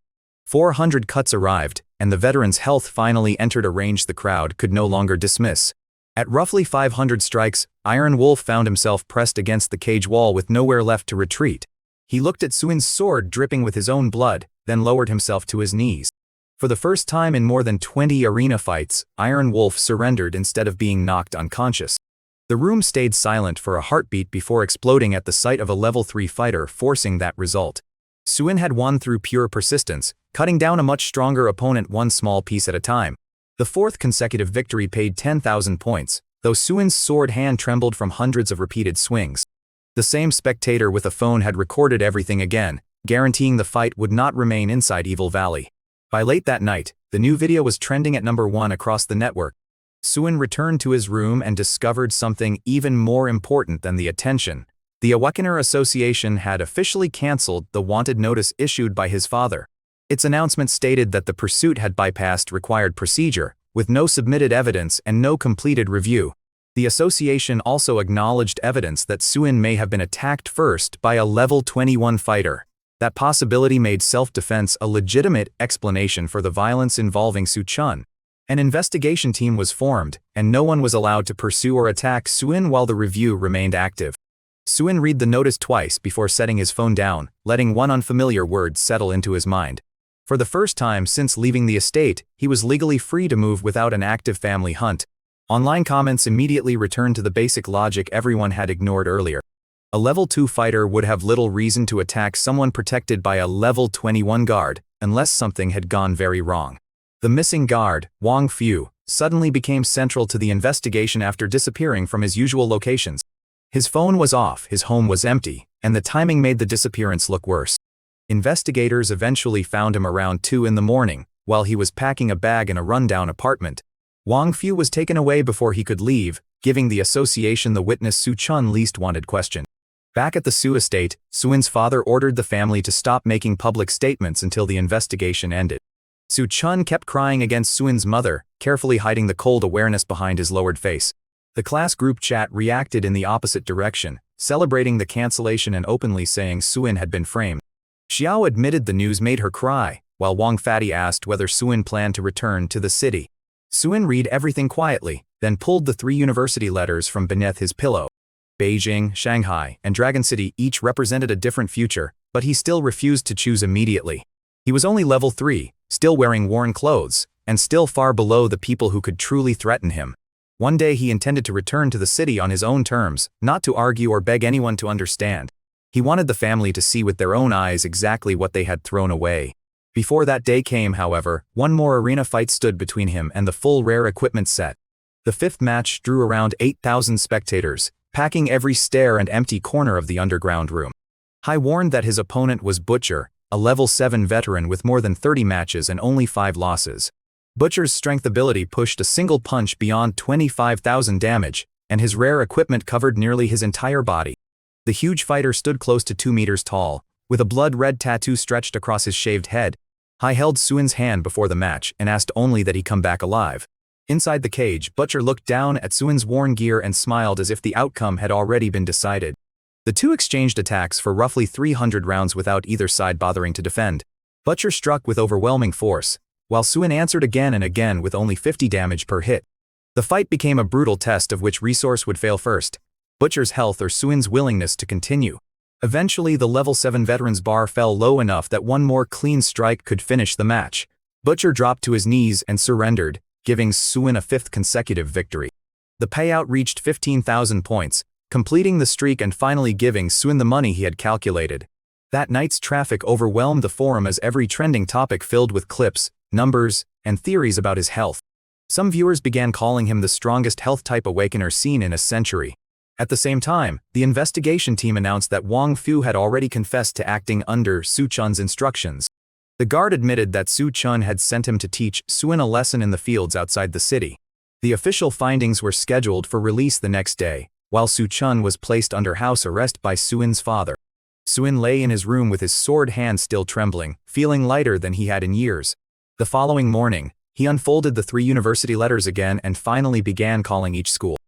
400 cuts arrived, and the veteran's health finally entered a range the crowd could no longer dismiss. At roughly 500 strikes, Iron Wolf found himself pressed against the cage wall with nowhere left to retreat. He looked at Suin's sword dripping with his own blood, then lowered himself to his knees. For the first time in more than 20 arena fights, Iron Wolf surrendered instead of being knocked unconscious. The room stayed silent for a heartbeat before exploding at the sight of a level 3 fighter forcing that result. Suin had won through pure persistence, cutting down a much stronger opponent one small piece at a time. The 4th consecutive victory paid 10,000 points, though Suin's sword hand trembled from hundreds of repeated swings. The same spectator with a phone had recorded everything again, guaranteeing the fight would not remain inside Evil Valley. By late that night, the new video was trending at #1 across the network. Suin returned to his room and discovered something even more important than the attention. The Awakener Association had officially cancelled the wanted notice issued by his father. Its announcement stated that the pursuit had bypassed required procedure, with no submitted evidence and no completed review. The association also acknowledged evidence that Suin may have been attacked first by a level 21 fighter. That possibility made self-defense a legitimate explanation for the violence involving Su-chun. An investigation team was formed, and no one was allowed to pursue or attack Suin while the review remained active. Suin read the notice twice before setting his phone down, letting one unfamiliar word settle into his mind. For the first time since leaving the estate, he was legally free to move without an active family hunt. Online comments immediately returned to the basic logic everyone had ignored earlier. A level 2 fighter would have little reason to attack someone protected by a level 21 guard, unless something had gone very wrong. The missing guard, Wang Fu, suddenly became central to the investigation after disappearing from his usual locations. His phone was off, his home was empty, and the timing made the disappearance look worse. Investigators eventually found him around 2 in the morning, while he was packing a bag in a rundown apartment. Wang Fu was taken away before he could leave, giving the association the witness Su Chun least wanted question. Back at the Su estate, Suin's father ordered the family to stop making public statements until the investigation ended. Su Chun kept crying against Suin's mother, carefully hiding the cold awareness behind his lowered face. The class group chat reacted in the opposite direction, celebrating the cancellation and openly saying Suin had been framed. Xiao admitted the news made her cry, while Wang Fatty asked whether Suin planned to return to the city. Suin read everything quietly, then pulled the 3 university letters from beneath his pillow. Beijing, Shanghai, and Dragon City each represented a different future, but he still refused to choose immediately. He was only level 3, still wearing worn clothes, and still far below the people who could truly threaten him. One day he intended to return to the city on his own terms, not to argue or beg anyone to understand. He wanted the family to see with their own eyes exactly what they had thrown away. Before that day came, however, one more arena fight stood between him and the full rare equipment set. The 5th match drew around 8,000 spectators, packing every stair and empty corner of the underground room. Hai warned that his opponent was Butcher, a level 7 veteran with more than 30 matches and only 5 losses. Butcher's strength ability pushed a single punch beyond 25,000 damage, and his rare equipment covered nearly his entire body. The huge fighter stood close to 2 meters tall, with a blood-red tattoo stretched across his shaved head. Hai held Suin's hand before the match and asked only that he come back alive. Inside the cage, Butcher looked down at Suin's worn gear and smiled as if the outcome had already been decided. The two exchanged attacks for roughly 300 rounds without either side bothering to defend. Butcher struck with overwhelming force, while Suin answered again and again with only 50 damage per hit. The fight became a brutal test of which resource would fail first: Butcher's health or Suin's willingness to continue. Eventually, the level 7 veteran's bar fell low enough that one more clean strike could finish the match. Butcher dropped to his knees and surrendered, giving Suin a 5th consecutive victory. The payout reached 15,000 points, completing the streak and finally giving Suin the money he had calculated. That night's traffic overwhelmed the forum as every trending topic filled with clips, numbers, and theories about his health. Some viewers began calling him the strongest health-type awakener seen in a century. At the same time, the investigation team announced that Wang Fu had already confessed to acting under Su Chun's instructions. The guard admitted that Su Chun had sent him to teach Suin a lesson in the fields outside the city. The official findings were scheduled for release the next day, while Su Chun was placed under house arrest by Suin's father. Suin lay in his room with his sword hand still trembling, feeling lighter than he had in years. The following morning, he unfolded the 3 university letters again and finally began calling each school.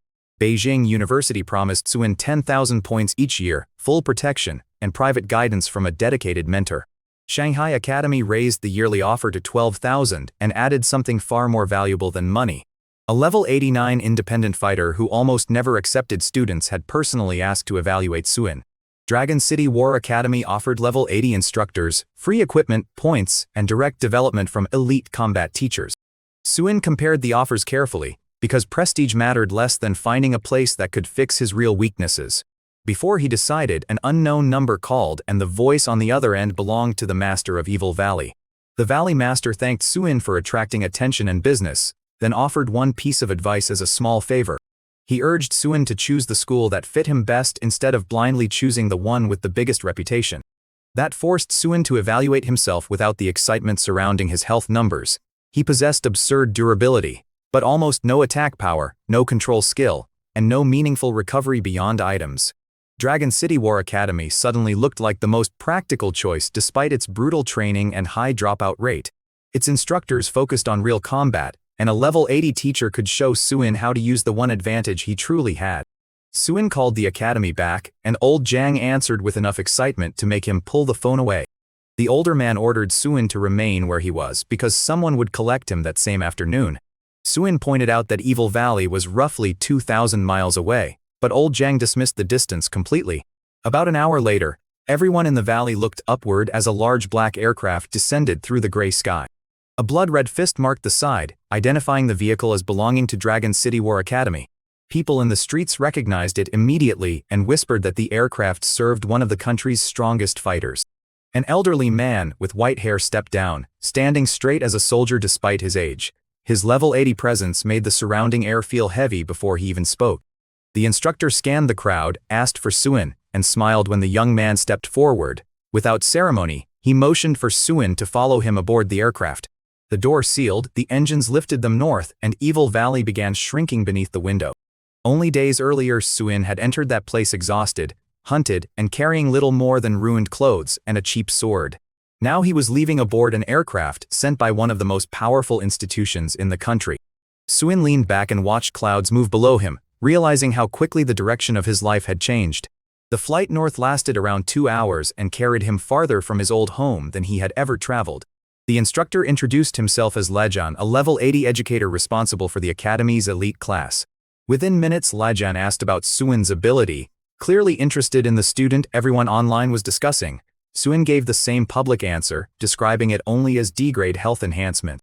Beijing University promised Suin 10,000 points each year, full protection, and private guidance from a dedicated mentor. Shanghai Academy raised the yearly offer to 12,000 and added something far more valuable than money. A level 89 independent fighter who almost never accepted students had personally asked to evaluate Suin. Dragon City War Academy offered level 80 instructors, free equipment, points, and direct development from elite combat teachers. Suin compared the offers carefully, because prestige mattered less than finding a place that could fix his real weaknesses. Before he decided, an unknown number called and the voice on the other end belonged to the master of Evil Valley. The Valley Master thanked Suin for attracting attention and business, then offered one piece of advice as a small favor. He urged Suin to choose the school that fit him best instead of blindly choosing the one with the biggest reputation. That forced Suin to evaluate himself without the excitement surrounding his health numbers. He possessed absurd durability, but almost no attack power, no control skill, and no meaningful recovery beyond items. Dragon City War Academy suddenly looked like the most practical choice despite its brutal training and high dropout rate. Its instructors focused on real combat, and a level 80 teacher could show Suin how to use the one advantage he truly had. Suin called the academy back, and old Jiang answered with enough excitement to make him pull the phone away. The older man ordered Suin to remain where he was because someone would collect him that same afternoon. Suin pointed out that Evil Valley was roughly 2,000 miles away, but old Jiang dismissed the distance completely. About an hour later, everyone in the valley looked upward as a large black aircraft descended through the gray sky. A blood-red fist marked the side, identifying the vehicle as belonging to Dragon City War Academy. People in the streets recognized it immediately and whispered that the aircraft served one of the country's strongest fighters. An elderly man with white hair stepped down, standing straight as a soldier despite his age. His level 80 presence made the surrounding air feel heavy before he even spoke. The instructor scanned the crowd, asked for Suin, and smiled when the young man stepped forward. Without ceremony, he motioned for Suin to follow him aboard the aircraft. The door sealed, the engines lifted them north, and Evil Valley began shrinking beneath the window. Only days earlier, Suin had entered that place exhausted, hunted, and carrying little more than ruined clothes and a cheap sword. Now he was leaving aboard an aircraft sent by one of the most powerful institutions in the country. Suin leaned back and watched clouds move below him, realizing how quickly the direction of his life had changed. The flight north lasted around 2 hours and carried him farther from his old home than he had ever traveled. The instructor introduced himself as Lejan, a level 80 educator responsible for the academy's elite class. Within minutes, Lejan asked about Suin's ability. Clearly interested in the student everyone online was discussing, Suin gave the same public answer, describing it only as D-grade health enhancement.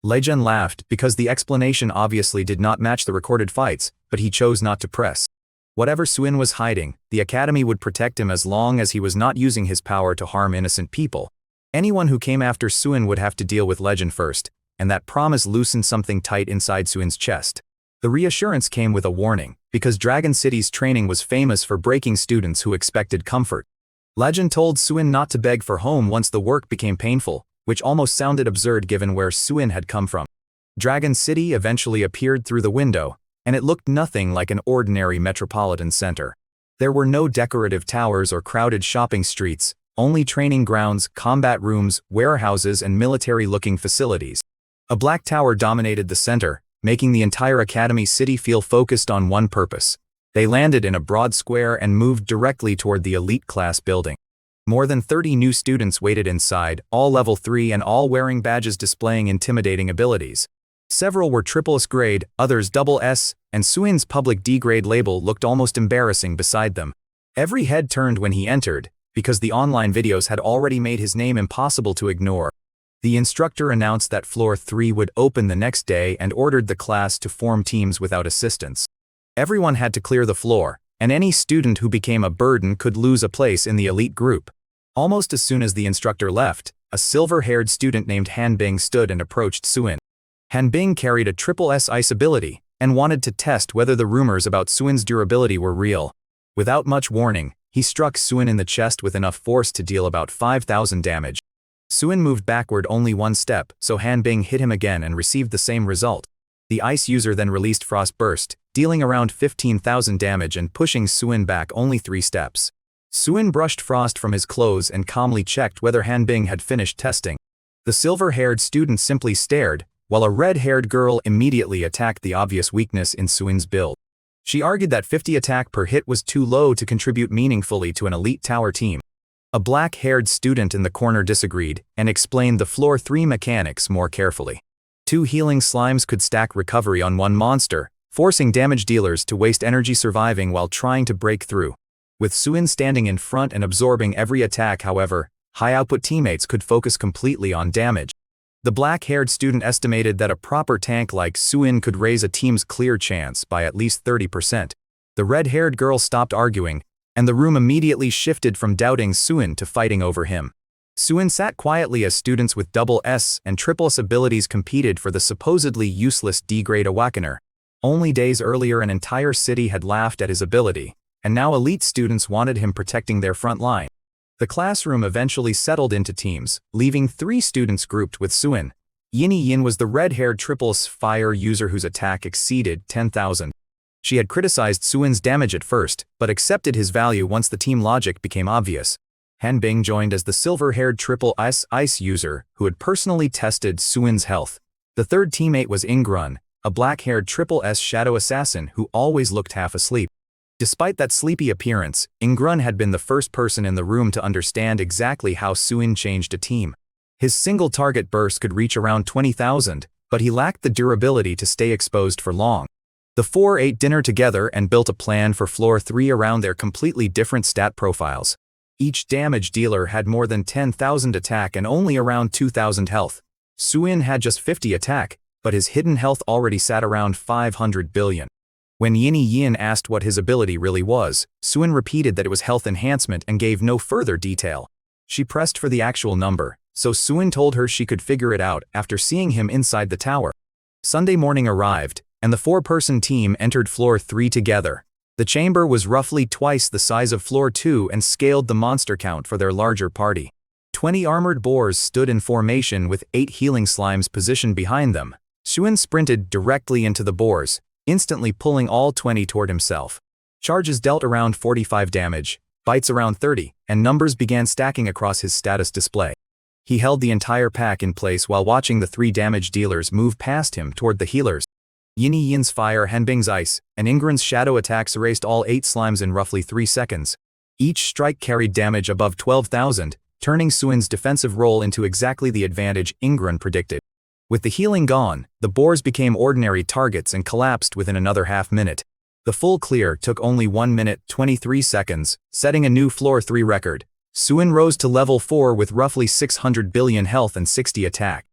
Lejan laughed because the explanation obviously did not match the recorded fights, but he chose not to press. Whatever Suin was hiding, the academy would protect him as long as he was not using his power to harm innocent people. Anyone who came after Suin would have to deal with Lejan first, and that promise loosened something tight inside Suin's chest. The reassurance came with a warning, because Dragon City's training was famous for breaking students who expected comfort. Lejan told Suin not to beg for home once the work became painful, which almost sounded absurd given where Suin had come from. Dragon City eventually appeared through the window, and it looked nothing like an ordinary metropolitan center. There were no decorative towers or crowded shopping streets, only training grounds, combat rooms, warehouses, and military-looking facilities. A black tower dominated the center, making the entire academy city feel focused on one purpose. They landed in a broad square and moved directly toward the elite class building. More than 30 new students waited inside, all level 3 and all wearing badges displaying intimidating abilities. Several were triple-S grade, others double S, and Suin's public D-grade label looked almost embarrassing beside them. Every head turned when he entered, because the online videos had already made his name impossible to ignore. The instructor announced that Floor 3 would open the next day and ordered the class to form teams without assistance. Everyone had to clear the floor, and any student who became a burden could lose a place in the elite group. Almost as soon as the instructor left, a silver-haired student named Hanbing stood and approached Suin. Hanbing carried a triple-S ice ability, and wanted to test whether the rumors about Suin's durability were real. Without much warning, he struck Suin in the chest with enough force to deal about 5,000 damage. Suin moved backward only one step, so Hanbing hit him again and received the same result. The ice user then released Frost Burst, dealing around 15,000 damage and pushing Suin back only 3 steps. Suin brushed frost from his clothes and calmly checked whether Hanbing had finished testing. The silver-haired student simply stared, while a red-haired girl immediately attacked the obvious weakness in Suin's build. She argued that 50 attack per hit was too low to contribute meaningfully to an elite tower team. A black-haired student in the corner disagreed and explained the Floor 3 mechanics more carefully. 2 healing slimes could stack recovery on one monster, forcing damage dealers to waste energy surviving while trying to break through. With Suin standing in front and absorbing every attack, however, high-output teammates could focus completely on damage. The black-haired student estimated that a proper tank like Suin could raise a team's clear chance by at least 30%. The red-haired girl stopped arguing, and the room immediately shifted from doubting Suin to fighting over him. Suin sat quietly as students with double S and triple S abilities competed for the supposedly useless D-grade Awakener. Only days earlier an entire city had laughed at his ability, and now elite students wanted him protecting their front line. The classroom eventually settled into teams, leaving 3 students grouped with Suin. Yini Yin was the red-haired triple-S fire user whose attack exceeded 10,000. She had criticized Suin's damage at first, but accepted his value once the team logic became obvious. Hanbing joined as the silver-haired triple-S ice user who had personally tested Suin's health. The third teammate was Ingrun, a black-haired triple-S shadow assassin who always looked half asleep. Despite that sleepy appearance, Ingrun had been the first person in the room to understand exactly how Suin changed a team. His single target burst could reach around 20,000, but he lacked the durability to stay exposed for long. The 4 ate dinner together and built a plan for Floor 3 around their completely different stat profiles. Each damage dealer had more than 10,000 attack and only around 2,000 health. Suin had just 50 attack, but his hidden health already sat around 500 billion. When Yini Yin asked what his ability really was, Suin repeated that it was health enhancement and gave no further detail. She pressed for the actual number, so Suin told her she could figure it out after seeing him inside the tower. Sunday morning arrived, and the 4-person team entered Floor 3 together. The chamber was roughly twice the size of Floor 2 and scaled the monster count for their larger party. 20 armored boars stood in formation with 8 healing slimes positioned behind them. Suin sprinted directly into the boars, instantly pulling all 20 toward himself. Charges dealt around 45 damage, bites around 30, and numbers began stacking across his status display. He held the entire pack in place while watching the 3 damage dealers move past him toward the healers. Yin's fire, Hanbing's ice, and Ingran's shadow attacks erased all 8 slimes in roughly 3 seconds. Each strike carried damage above 12,000, turning Suin's defensive role into exactly the advantage Ingran predicted. With the healing gone, the boars became ordinary targets and collapsed within another half-minute. The full clear took only 1 minute 23 seconds, setting a new floor 3 record. Suin rose to level 4 with roughly 600 billion health and 60 attack.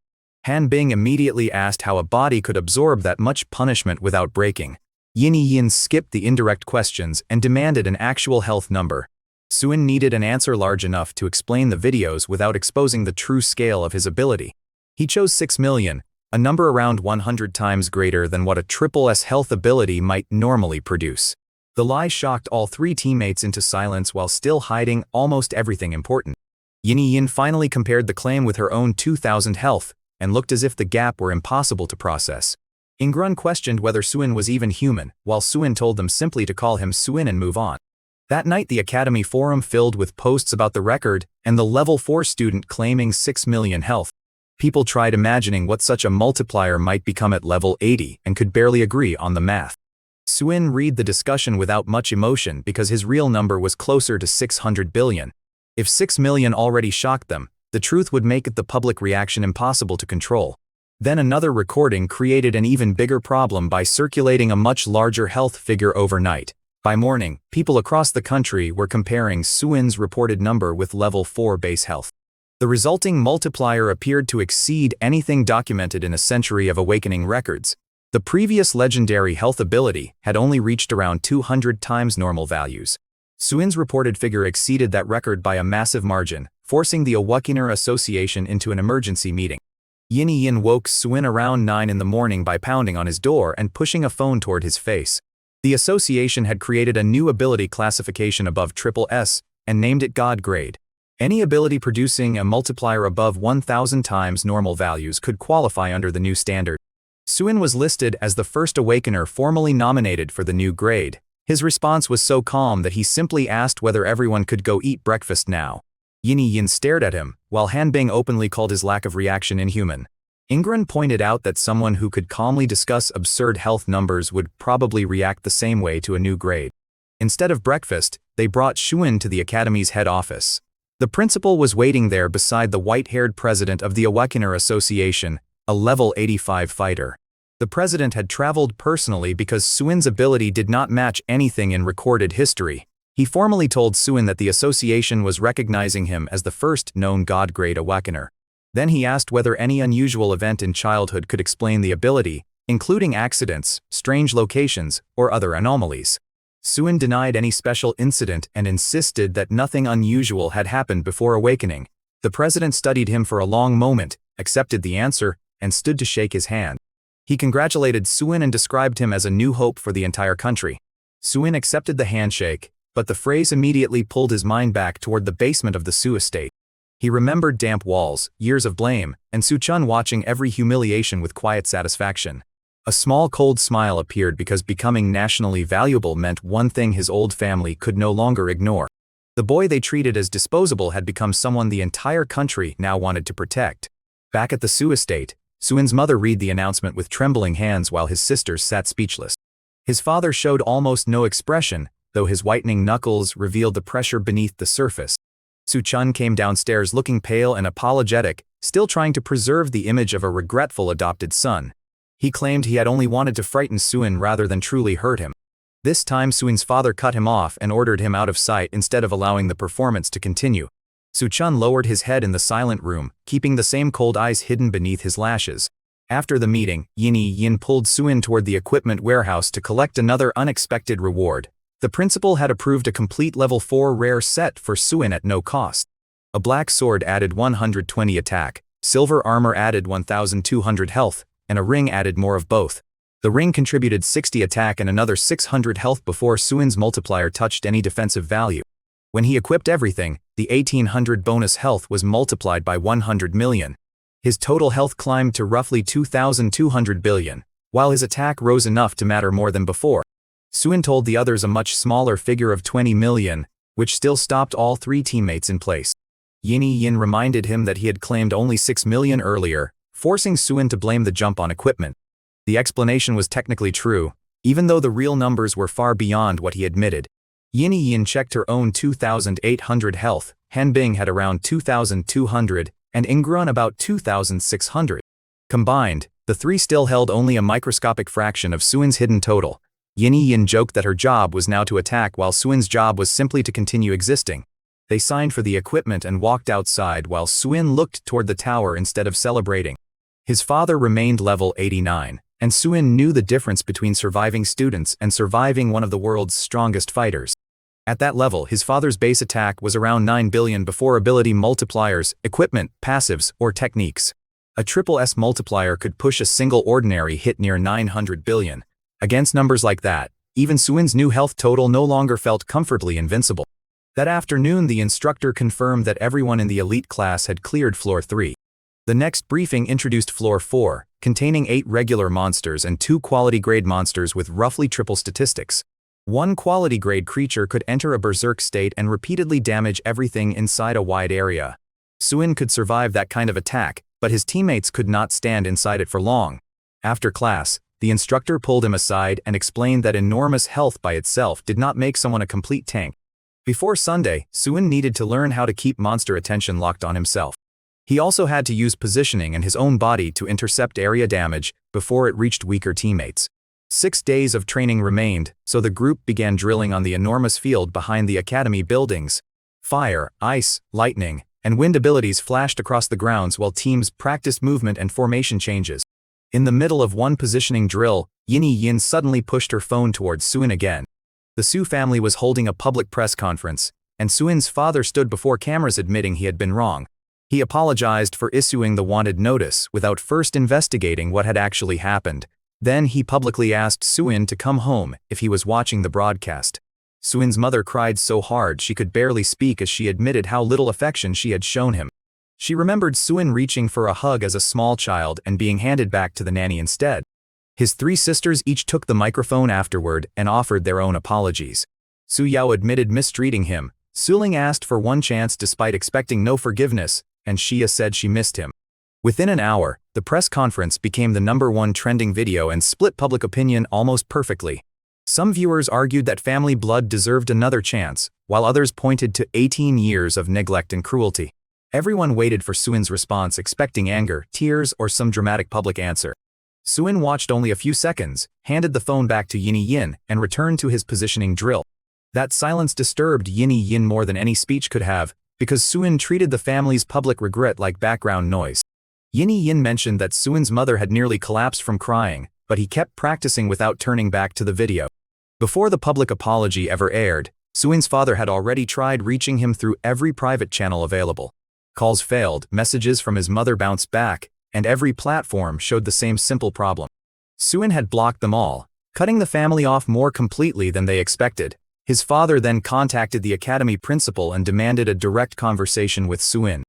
Hanbing immediately asked how a body could absorb that much punishment without breaking. Yin skipped the indirect questions and demanded an actual health number. Suin needed an answer large enough to explain the videos without exposing the true scale of his ability. He chose 6 million, a number around 100 times greater than what a triple S health ability might normally produce. The lie shocked all 3 teammates into silence while still hiding almost everything important. Yin finally compared the claim with her own 2,000 health, and looked as if the gap were impossible to process. Ingran questioned whether Suin was even human, while Suin told them simply to call him Suin and move on. That night the Academy forum filled with posts about the record and the level 4 student claiming 6 million health. People tried imagining what such a multiplier might become at level 80 and could barely agree on the math. Suin read the discussion without much emotion because his real number was closer to 600 billion. If 6 million already shocked them, the truth would make the public reaction impossible to control. Then another recording created an even bigger problem by circulating a much larger health figure overnight. By morning, people across the country were comparing Suin's reported number with level 4 base health. The resulting multiplier appeared to exceed anything documented in a century of awakening records. The previous legendary health ability had only reached around 200 times normal values. Suin's reported figure exceeded that record by a massive margin, forcing the Awakener Association into an emergency meeting. Yin woke Suin around 9 in the morning by pounding on his door and pushing a phone toward his face. The association had created a new ability classification above triple S and named it God Grade. Any ability producing a multiplier above 1,000 times normal values could qualify under the new standard. Suin was listed as the first Awakener formally nominated for the new grade. His response was so calm that he simply asked whether everyone could go eat breakfast now. Yin stared at him, while Hanbing openly called his lack of reaction inhuman. Ingran pointed out that someone who could calmly discuss absurd health numbers would probably react the same way to a new grade. Instead of breakfast, they brought Suin to the Academy's head office. The principal was waiting there beside the white-haired president of the Awakener Association, a level 85 fighter. The president had traveled personally because Suin's ability did not match anything in recorded history. He formally told Suin that the association was recognizing him as the first known God-grade Awakener. Then he asked whether any unusual event in childhood could explain the ability, including accidents, strange locations, or other anomalies. Suin denied any special incident and insisted that nothing unusual had happened before awakening. The president studied him for a long moment, accepted the answer, and stood to shake his hand. He congratulated Suin and described him as a new hope for the entire country. Suin accepted the handshake, but the phrase immediately pulled his mind back toward the basement of the Su estate. He remembered damp walls, years of blame, and Suchun watching every humiliation with quiet satisfaction. A small cold smile appeared because becoming nationally valuable meant one thing his old family could no longer ignore. The boy they treated as disposable had become someone the entire country now wanted to protect. Back at the Su estate, Suin's mother read the announcement with trembling hands while his sisters sat speechless. His father showed almost no expression, though his whitening knuckles revealed the pressure beneath the surface. Suchun came downstairs looking pale and apologetic, still trying to preserve the image of a regretful adopted son. He claimed he had only wanted to frighten Suin rather than truly hurt him. This time Suin's father cut him off and ordered him out of sight instead of allowing the performance to continue. Suchun lowered his head in the silent room, keeping the same cold eyes hidden beneath his lashes. After the meeting, Yin pulled Suin toward the equipment warehouse to collect another unexpected reward. The principal had approved a complete level 4 rare set for Suin at no cost. A black sword added 120 attack, silver armor added 1,200 health, and a ring added more of both. The ring contributed 60 attack and another 600 health before Suin's multiplier touched any defensive value. When he equipped everything, the 1800 bonus health was multiplied by 100 million. His total health climbed to roughly 2,200 billion, while his attack rose enough to matter more than before. Suin told the others a much smaller figure of 20 million, which still stopped all three teammates in place. Yin reminded him that he had claimed only 6 million earlier, forcing Suin to blame the jump on equipment. The explanation was technically true, even though the real numbers were far beyond what he admitted. Yin checked her own 2,800 health, Hanbing had around 2,200, and Ingruan about 2,600. Combined, the three still held only a microscopic fraction of Suin's hidden total. Yin joked that her job was now to attack while Suin's job was simply to continue existing. They signed for the equipment and walked outside while Suin looked toward the tower instead of celebrating. His father remained level 89, and Suin knew the difference between surviving students and surviving one of the world's strongest fighters. At that level, his father's base attack was around 9 billion before ability multipliers, equipment, passives, or techniques. A triple S multiplier could push a single ordinary hit near 900 billion. Against numbers like that, even Suin's new health total no longer felt comfortably invincible. That afternoon, the instructor confirmed that everyone in the elite class had cleared Floor 3. The next briefing introduced Floor 4, containing 8 regular monsters and 2 quality grade monsters with roughly triple statistics. One quality grade creature could enter a berserk state and repeatedly damage everything inside a wide area. Suin could survive that kind of attack, but his teammates could not stand inside it for long. After class, the instructor pulled him aside and explained that enormous health by itself did not make someone a complete tank. Before Sunday, Suin needed to learn how to keep monster attention locked on himself. He also had to use positioning and his own body to intercept area damage before it reached weaker teammates. 6 days of training remained, so the group began drilling on the enormous field behind the academy buildings. Fire, ice, lightning, and wind abilities flashed across the grounds while teams practiced movement and formation changes. In the middle of one positioning drill, Yin suddenly pushed her phone towards Suin again. The Su family was holding a public press conference, and Suin's father stood before cameras admitting he had been wrong. He apologized for issuing the wanted notice without first investigating what had actually happened. Then he publicly asked Suin to come home if he was watching the broadcast. Suin's mother cried so hard she could barely speak as she admitted how little affection she had shown him. She remembered Suin reaching for a hug as a small child and being handed back to the nanny instead. His 3 sisters each took the microphone afterward and offered their own apologies. Su Yao admitted mistreating him, Su Ling asked for one chance despite expecting no forgiveness, and Xia said she missed him. Within an hour, the press conference became the #1 trending video and split public opinion almost perfectly. Some viewers argued that family blood deserved another chance, while others pointed to 18 years of neglect and cruelty. Everyone waited for Suin's response expecting anger, tears, or some dramatic public answer. Suin watched only a few seconds, handed the phone back to Yin, and returned to his positioning drill. That silence disturbed Yin more than any speech could have, because Suin treated the family's public regret like background noise. Yin mentioned that Suin's mother had nearly collapsed from crying, but he kept practicing without turning back to the video. Before the public apology ever aired, Suin's father had already tried reaching him through every private channel available. Calls failed, messages from his mother bounced back, and every platform showed the same simple problem. Suin had blocked them all, cutting the family off more completely than they expected. His father then contacted the academy principal and demanded a direct conversation with Suin.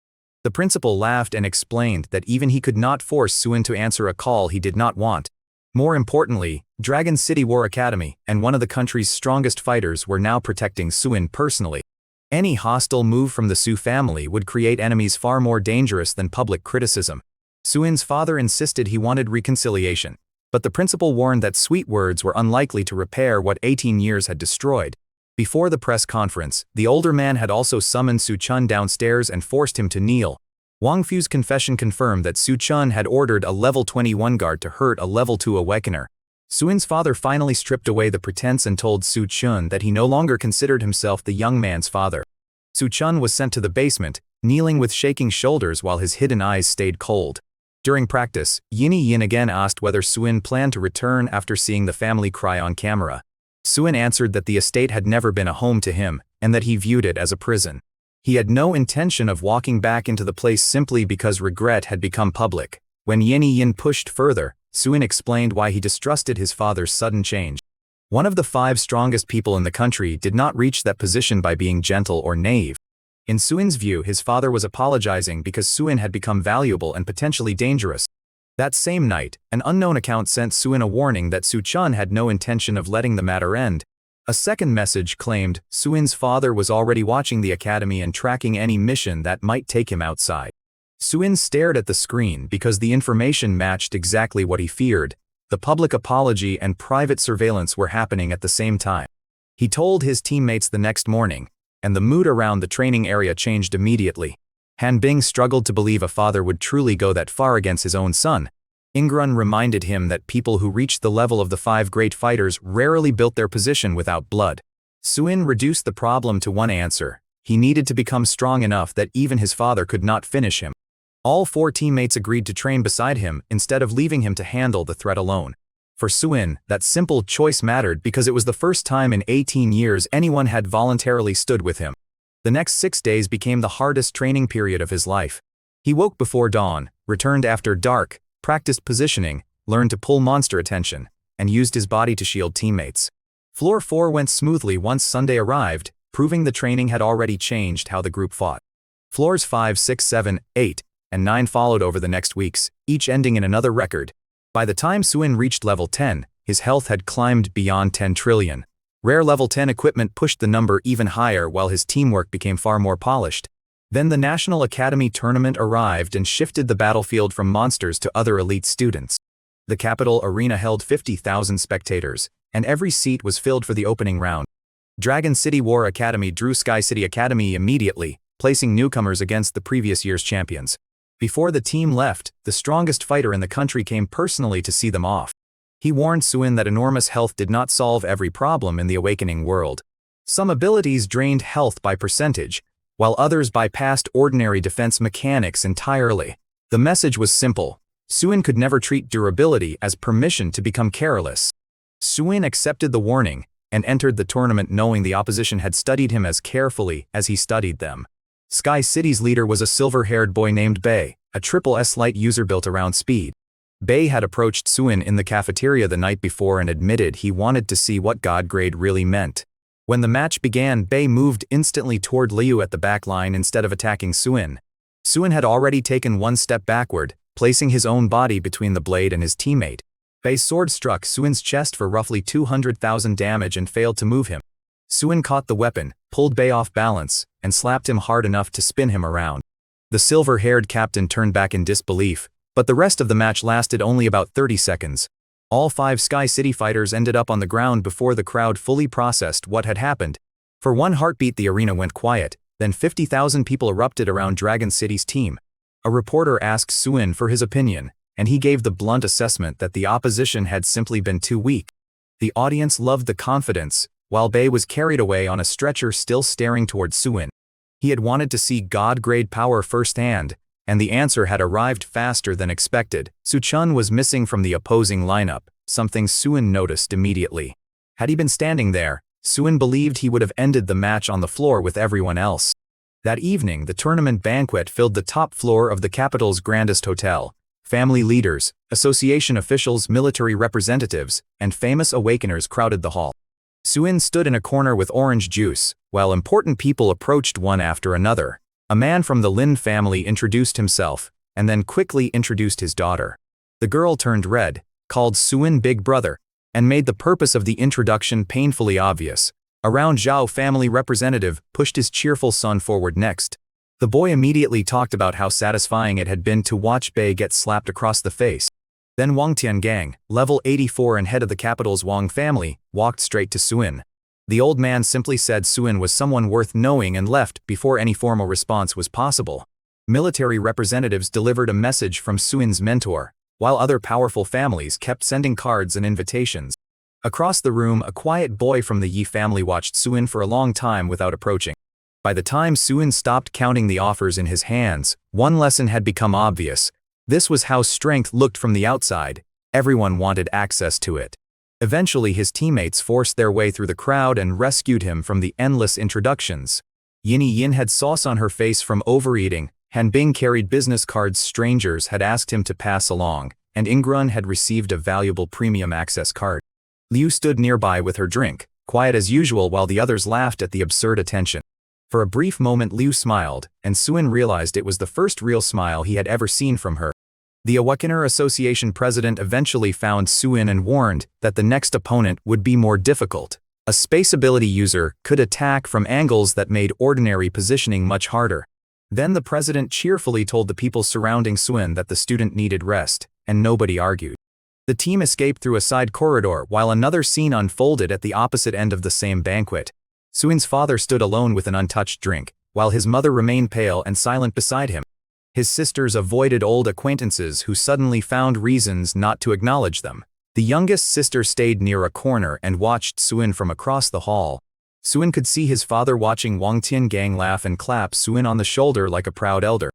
The principal laughed and explained that even he could not force Suin to answer a call he did not want. More importantly, Dragon City War Academy and one of the country's strongest fighters were now protecting Suin personally. Any hostile move from the Su family would create enemies far more dangerous than public criticism. Suin's father insisted he wanted reconciliation, but the principal warned that sweet words were unlikely to repair what 18 years had destroyed. Before the press conference, the older man had also summoned Su Chun downstairs and forced him to kneel. Wang Fu's confession confirmed that Su Chun had ordered a level 21 guard to hurt a level 2 awakener. Suin's father finally stripped away the pretense and told Su Chun that he no longer considered himself the young man's father. Su Chun was sent to the basement, kneeling with shaking shoulders while his hidden eyes stayed cold. During practice, Yin again asked whether Suin planned to return after seeing the family cry on camera. Suin answered that the estate had never been a home to him, and that he viewed it as a prison. He had no intention of walking back into the place simply because regret had become public. When Yin pushed further, Suin explained why he distrusted his father's sudden change. One of the 5 strongest people in the country did not reach that position by being gentle or naive. In Suin's view, his father was apologizing because Suin had become valuable and potentially dangerous. That same night, an unknown account sent Suin a warning that Su-chun had no intention of letting the matter end. A second message claimed Suin's father was already watching the academy and tracking any mission that might take him outside. Suin stared at the screen because the information matched exactly what he feared. The public apology and private surveillance were happening at the same time. He told his teammates the next morning, and the mood around the training area changed immediately. Han Bing struggled to believe a father would truly go that far against his own son. Ingrun reminded him that people who reached the level of the 5 great fighters rarely built their position without blood. Suin reduced the problem to one answer. He needed to become strong enough that even his father could not finish him. All 4 teammates agreed to train beside him instead of leaving him to handle the threat alone. For Suin, that simple choice mattered because it was the first time in 18 years anyone had voluntarily stood with him. The next 6 days became the hardest training period of his life. He woke before dawn, returned after dark, practiced positioning, learned to pull monster attention, and used his body to shield teammates. Floor 4 went smoothly once Sunday arrived, proving the training had already changed how the group fought. Floors 5, 6, 7, 8, and 9 followed over the next weeks, each ending in another record. By the time Suin reached level 10, his health had climbed beyond 10 trillion. Rare level 10 equipment pushed the number even higher while his teamwork became far more polished. Then the National Academy tournament arrived and shifted the battlefield from monsters to other elite students. The capital arena held 50,000 spectators, and every seat was filled for the opening round. Dragon City War Academy drew Sky City Academy immediately, placing newcomers against the previous year's champions. Before the team left, the strongest fighter in the country came personally to see them off. He warned Suin that enormous health did not solve every problem in the awakening world. Some abilities drained health by percentage, while others bypassed ordinary defense mechanics entirely. The message was simple. Suin could never treat durability as permission to become careless. Suin accepted the warning and entered the tournament knowing the opposition had studied him as carefully as he studied them. Sky City's leader was a silver-haired boy named Bei, a triple-S light user built around speed. Bei had approached Suin in the cafeteria the night before and admitted he wanted to see what God grade really meant. When the match began, Bei moved instantly toward Liu at the back line instead of attacking Suin. Suin had already taken one step backward, placing his own body between the blade and his teammate. Bei's sword struck Suin's chest for roughly 200,000 damage and failed to move him. Suin caught the weapon, pulled Bei off balance, and slapped him hard enough to spin him around. The silver-haired captain turned back in disbelief, but the rest of the match lasted only about 30 seconds. All 5 Sky City fighters ended up on the ground before the crowd fully processed what had happened. For one heartbeat the arena went quiet, then 50,000 people erupted around Dragon City's team. A reporter asked Suin for his opinion, and he gave the blunt assessment that the opposition had simply been too weak. The audience loved the confidence, while Bei was carried away on a stretcher still staring toward Suin. He had wanted to see God-grade power firsthand, and the answer had arrived faster than expected. Su-chun was missing from the opposing lineup, something Suin noticed immediately. Had he been standing there, Suin believed he would have ended the match on the floor with everyone else. That evening, the tournament banquet filled the top floor of the capital's grandest hotel. Family leaders, association officials, military representatives, and famous awakeners crowded the hall. Suin stood in a corner with orange juice, while important people approached one after another. A man from the Lin family introduced himself, and then quickly introduced his daughter. The girl turned red, called Suin Big Brother, and made the purpose of the introduction painfully obvious. A Round Zhao family representative pushed his cheerful son forward next. The boy immediately talked about how satisfying it had been to watch Bei get slapped across the face. Then Wang Tiangang, level 84 and head of the capital's Wang family, walked straight to Suin. The old man simply said Suin was someone worth knowing and left before any formal response was possible. Military representatives delivered a message from Suin's mentor, while other powerful families kept sending cards and invitations. Across the room, a quiet boy from the Yi family watched Suin for a long time without approaching. By the time Suin stopped counting the offers in his hands, one lesson had become obvious. This was how strength looked from the outside. Everyone wanted access to it. Eventually his teammates forced their way through the crowd and rescued him from the endless introductions. Yinny Yin had sauce on her face from overeating, Han Bing carried business cards strangers had asked him to pass along, and Ingrun had received a valuable premium access card. Liu stood nearby with her drink, quiet as usual while the others laughed at the absurd attention. For a brief moment Liu smiled, and Suin realized it was the first real smile he had ever seen from her. The Awakener Association president eventually found Suin and warned that the next opponent would be more difficult. A space ability user could attack from angles that made ordinary positioning much harder. Then the president cheerfully told the people surrounding Suin that the student needed rest, and nobody argued. The team escaped through a side corridor while another scene unfolded at the opposite end of the same banquet. Suin's father stood alone with an untouched drink, while his mother remained pale and silent beside him. His sisters avoided old acquaintances who suddenly found reasons not to acknowledge them. The youngest sister stayed near a corner and watched Suin from across the hall. Suin could see his father watching Wang Tiangang laugh and clap Suin on the shoulder like a proud elder.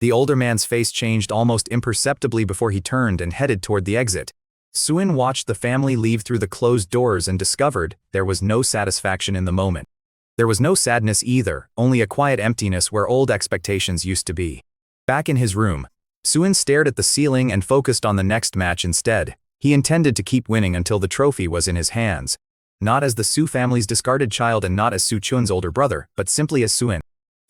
The older man's face changed almost imperceptibly before he turned and headed toward the exit. Suin watched the family leave through the closed doors and discovered there was no satisfaction in the moment. There was no sadness either, only a quiet emptiness where old expectations used to be. Back in his room, Suin stared at the ceiling and focused on the next match instead. He intended to keep winning until the trophy was in his hands. Not as the Su family's discarded child and not as Su Chun's older brother, but simply as Suin.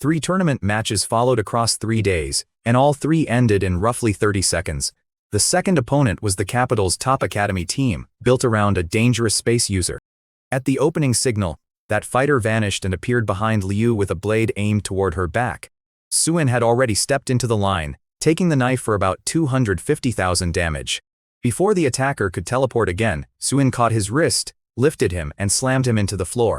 3 tournament matches followed across 3 days, and all 3 ended in roughly 30 seconds. The second opponent was the capital's top academy team, built around a dangerous space user. At the opening signal, that fighter vanished and appeared behind Liu with a blade aimed toward her back. Suin had already stepped into the line, taking the knife for about 250,000 damage. Before the attacker could teleport again, Suin caught his wrist, lifted him and slammed him into the floor.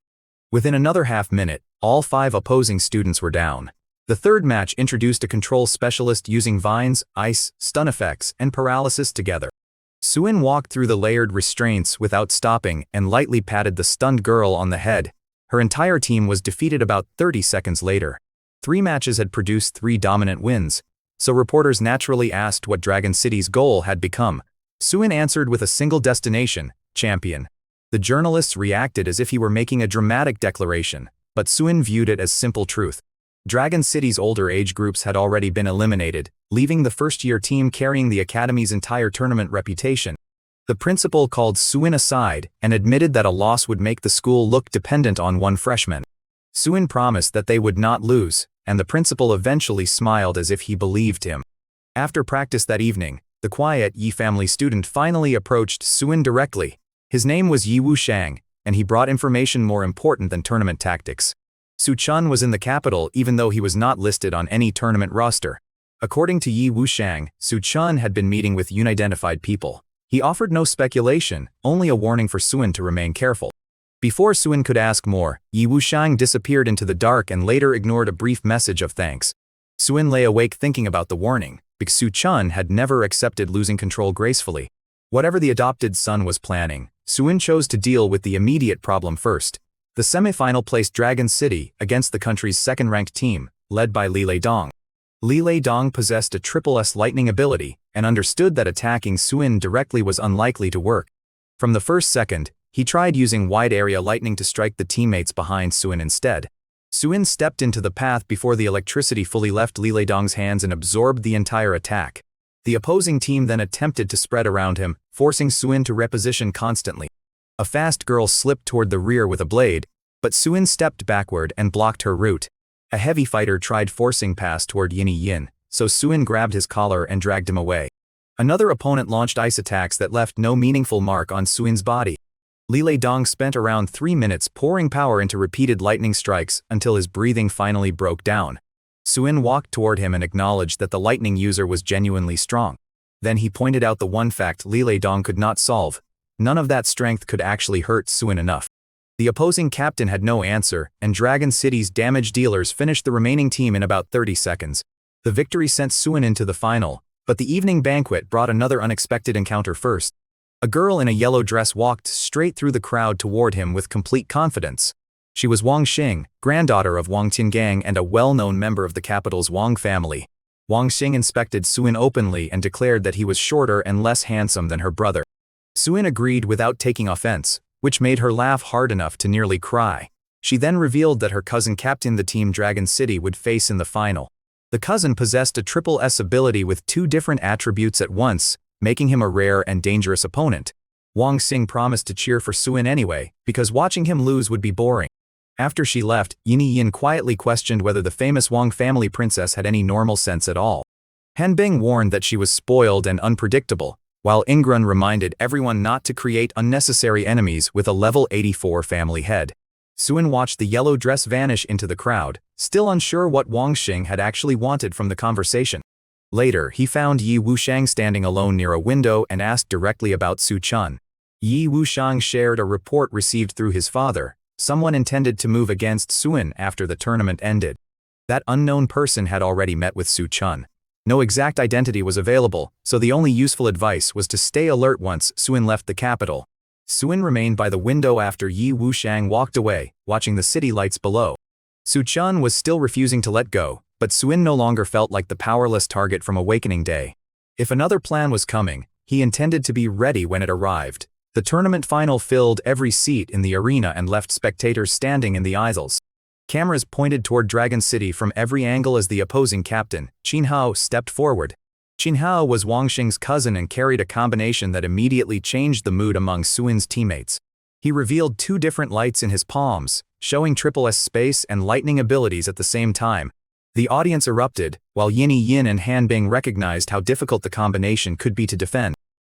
Within another half-minute, all 5 opposing students were down. The third match introduced a control specialist using vines, ice, stun effects, and paralysis together. Suin walked through the layered restraints without stopping and lightly patted the stunned girl on the head. Her entire team was defeated about 30 seconds later. 3 matches had produced 3 dominant wins, so reporters naturally asked what Dragon City's goal had become. Suin answered with a single destination: champion. The journalists reacted as if he were making a dramatic declaration, but Suin viewed it as simple truth. Dragon City's older age groups had already been eliminated, leaving the first-year team carrying the academy's entire tournament reputation. The principal called Suin aside and admitted that a loss would make the school look dependent on one freshman. Suin promised that they would not lose, and the principal eventually smiled as if he believed him. After practice that evening, the quiet Yi family student finally approached Suin directly. His name was Yi Wushang, and he brought information more important than tournament tactics. Su Chun was in the capital even though he was not listed on any tournament roster. According to Yi Wushang, Su Chun had been meeting with unidentified people. He offered no speculation, only a warning for Suin to remain careful. Before Suin could ask more, Yi Wushang disappeared into the dark and later ignored a brief message of thanks. Suin lay awake thinking about the warning, because Su Chun had never accepted losing control gracefully. Whatever the adopted son was planning, Suin chose to deal with the immediate problem first. The semi-final placed Dragon City against the country's second-ranked team, led by Li Dong. Li Dong possessed a triple S lightning ability and understood that attacking Suin directly was unlikely to work. From the first second, he tried using wide-area lightning to strike the teammates behind Suin instead. Suin stepped into the path before the electricity fully left Li Dong's hands and absorbed the entire attack. The opposing team then attempted to spread around him, forcing Suin to reposition constantly. A fast girl slipped toward the rear with a blade, but Suin stepped backward and blocked her route. A heavy fighter tried forcing past toward Yin Yin, so Suin grabbed his collar and dragged him away. Another opponent launched ice attacks that left no meaningful mark on Suin's body. Li Dong spent around 3 minutes pouring power into repeated lightning strikes until his breathing finally broke down. Suin walked toward him and acknowledged that the lightning user was genuinely strong. Then he pointed out the one fact Li Dong could not solve: none of that strength could actually hurt Suin enough. The opposing captain had no answer, and Dragon City's damage dealers finished the remaining team in about 30 seconds. The victory sent Suin into the final, but the evening banquet brought another unexpected encounter first. A girl in a yellow dress walked straight through the crowd toward him with complete confidence. She was Wang Xing, granddaughter of Wang Tiangang and a well-known member of the capital's Wang family. Wang Xing inspected Suin openly and declared that he was shorter and less handsome than her brother. Suin agreed without taking offense, which made her laugh hard enough to nearly cry. She then revealed that her cousin captained the team Dragon City would face in the final. The cousin possessed a triple S ability with 2 different attributes at once, making him a rare and dangerous opponent. Wang Xing promised to cheer for Suin anyway, because watching him lose would be boring. After she left, Yin quietly questioned whether the famous Wang family princess had any normal sense at all. Hanbing warned that she was spoiled and unpredictable, while Ingrun reminded everyone not to create unnecessary enemies with a level 84 family head. Suin watched the yellow dress vanish into the crowd, still unsure what Wang Xing had actually wanted from the conversation. Later, he found Yi Wushang standing alone near a window and asked directly about Su Chun. Yi Wushang shared a report received through his father. Someone intended to move against Suin after the tournament ended. That unknown person had already met with Su Chun. No exact identity was available, so the only useful advice was to stay alert once Suin left the capital. Suin remained by the window after Yi Wushang walked away, watching the city lights below. Su Chun was still refusing to let go, but Suin no longer felt like the powerless target from Awakening Day. If another plan was coming, he intended to be ready when it arrived. The tournament final filled every seat in the arena and left spectators standing in the aisles. Cameras pointed toward Dragon City from every angle as the opposing captain, Qin Hao, stepped forward. Qin Hao was Wang Xing's cousin and carried a combination that immediately changed the mood among Suin's teammates. He revealed two different lights in his palms, showing triple S space and lightning abilities at the same time. The audience erupted, while Yin and Hanbing recognized how difficult the combination could be to defend.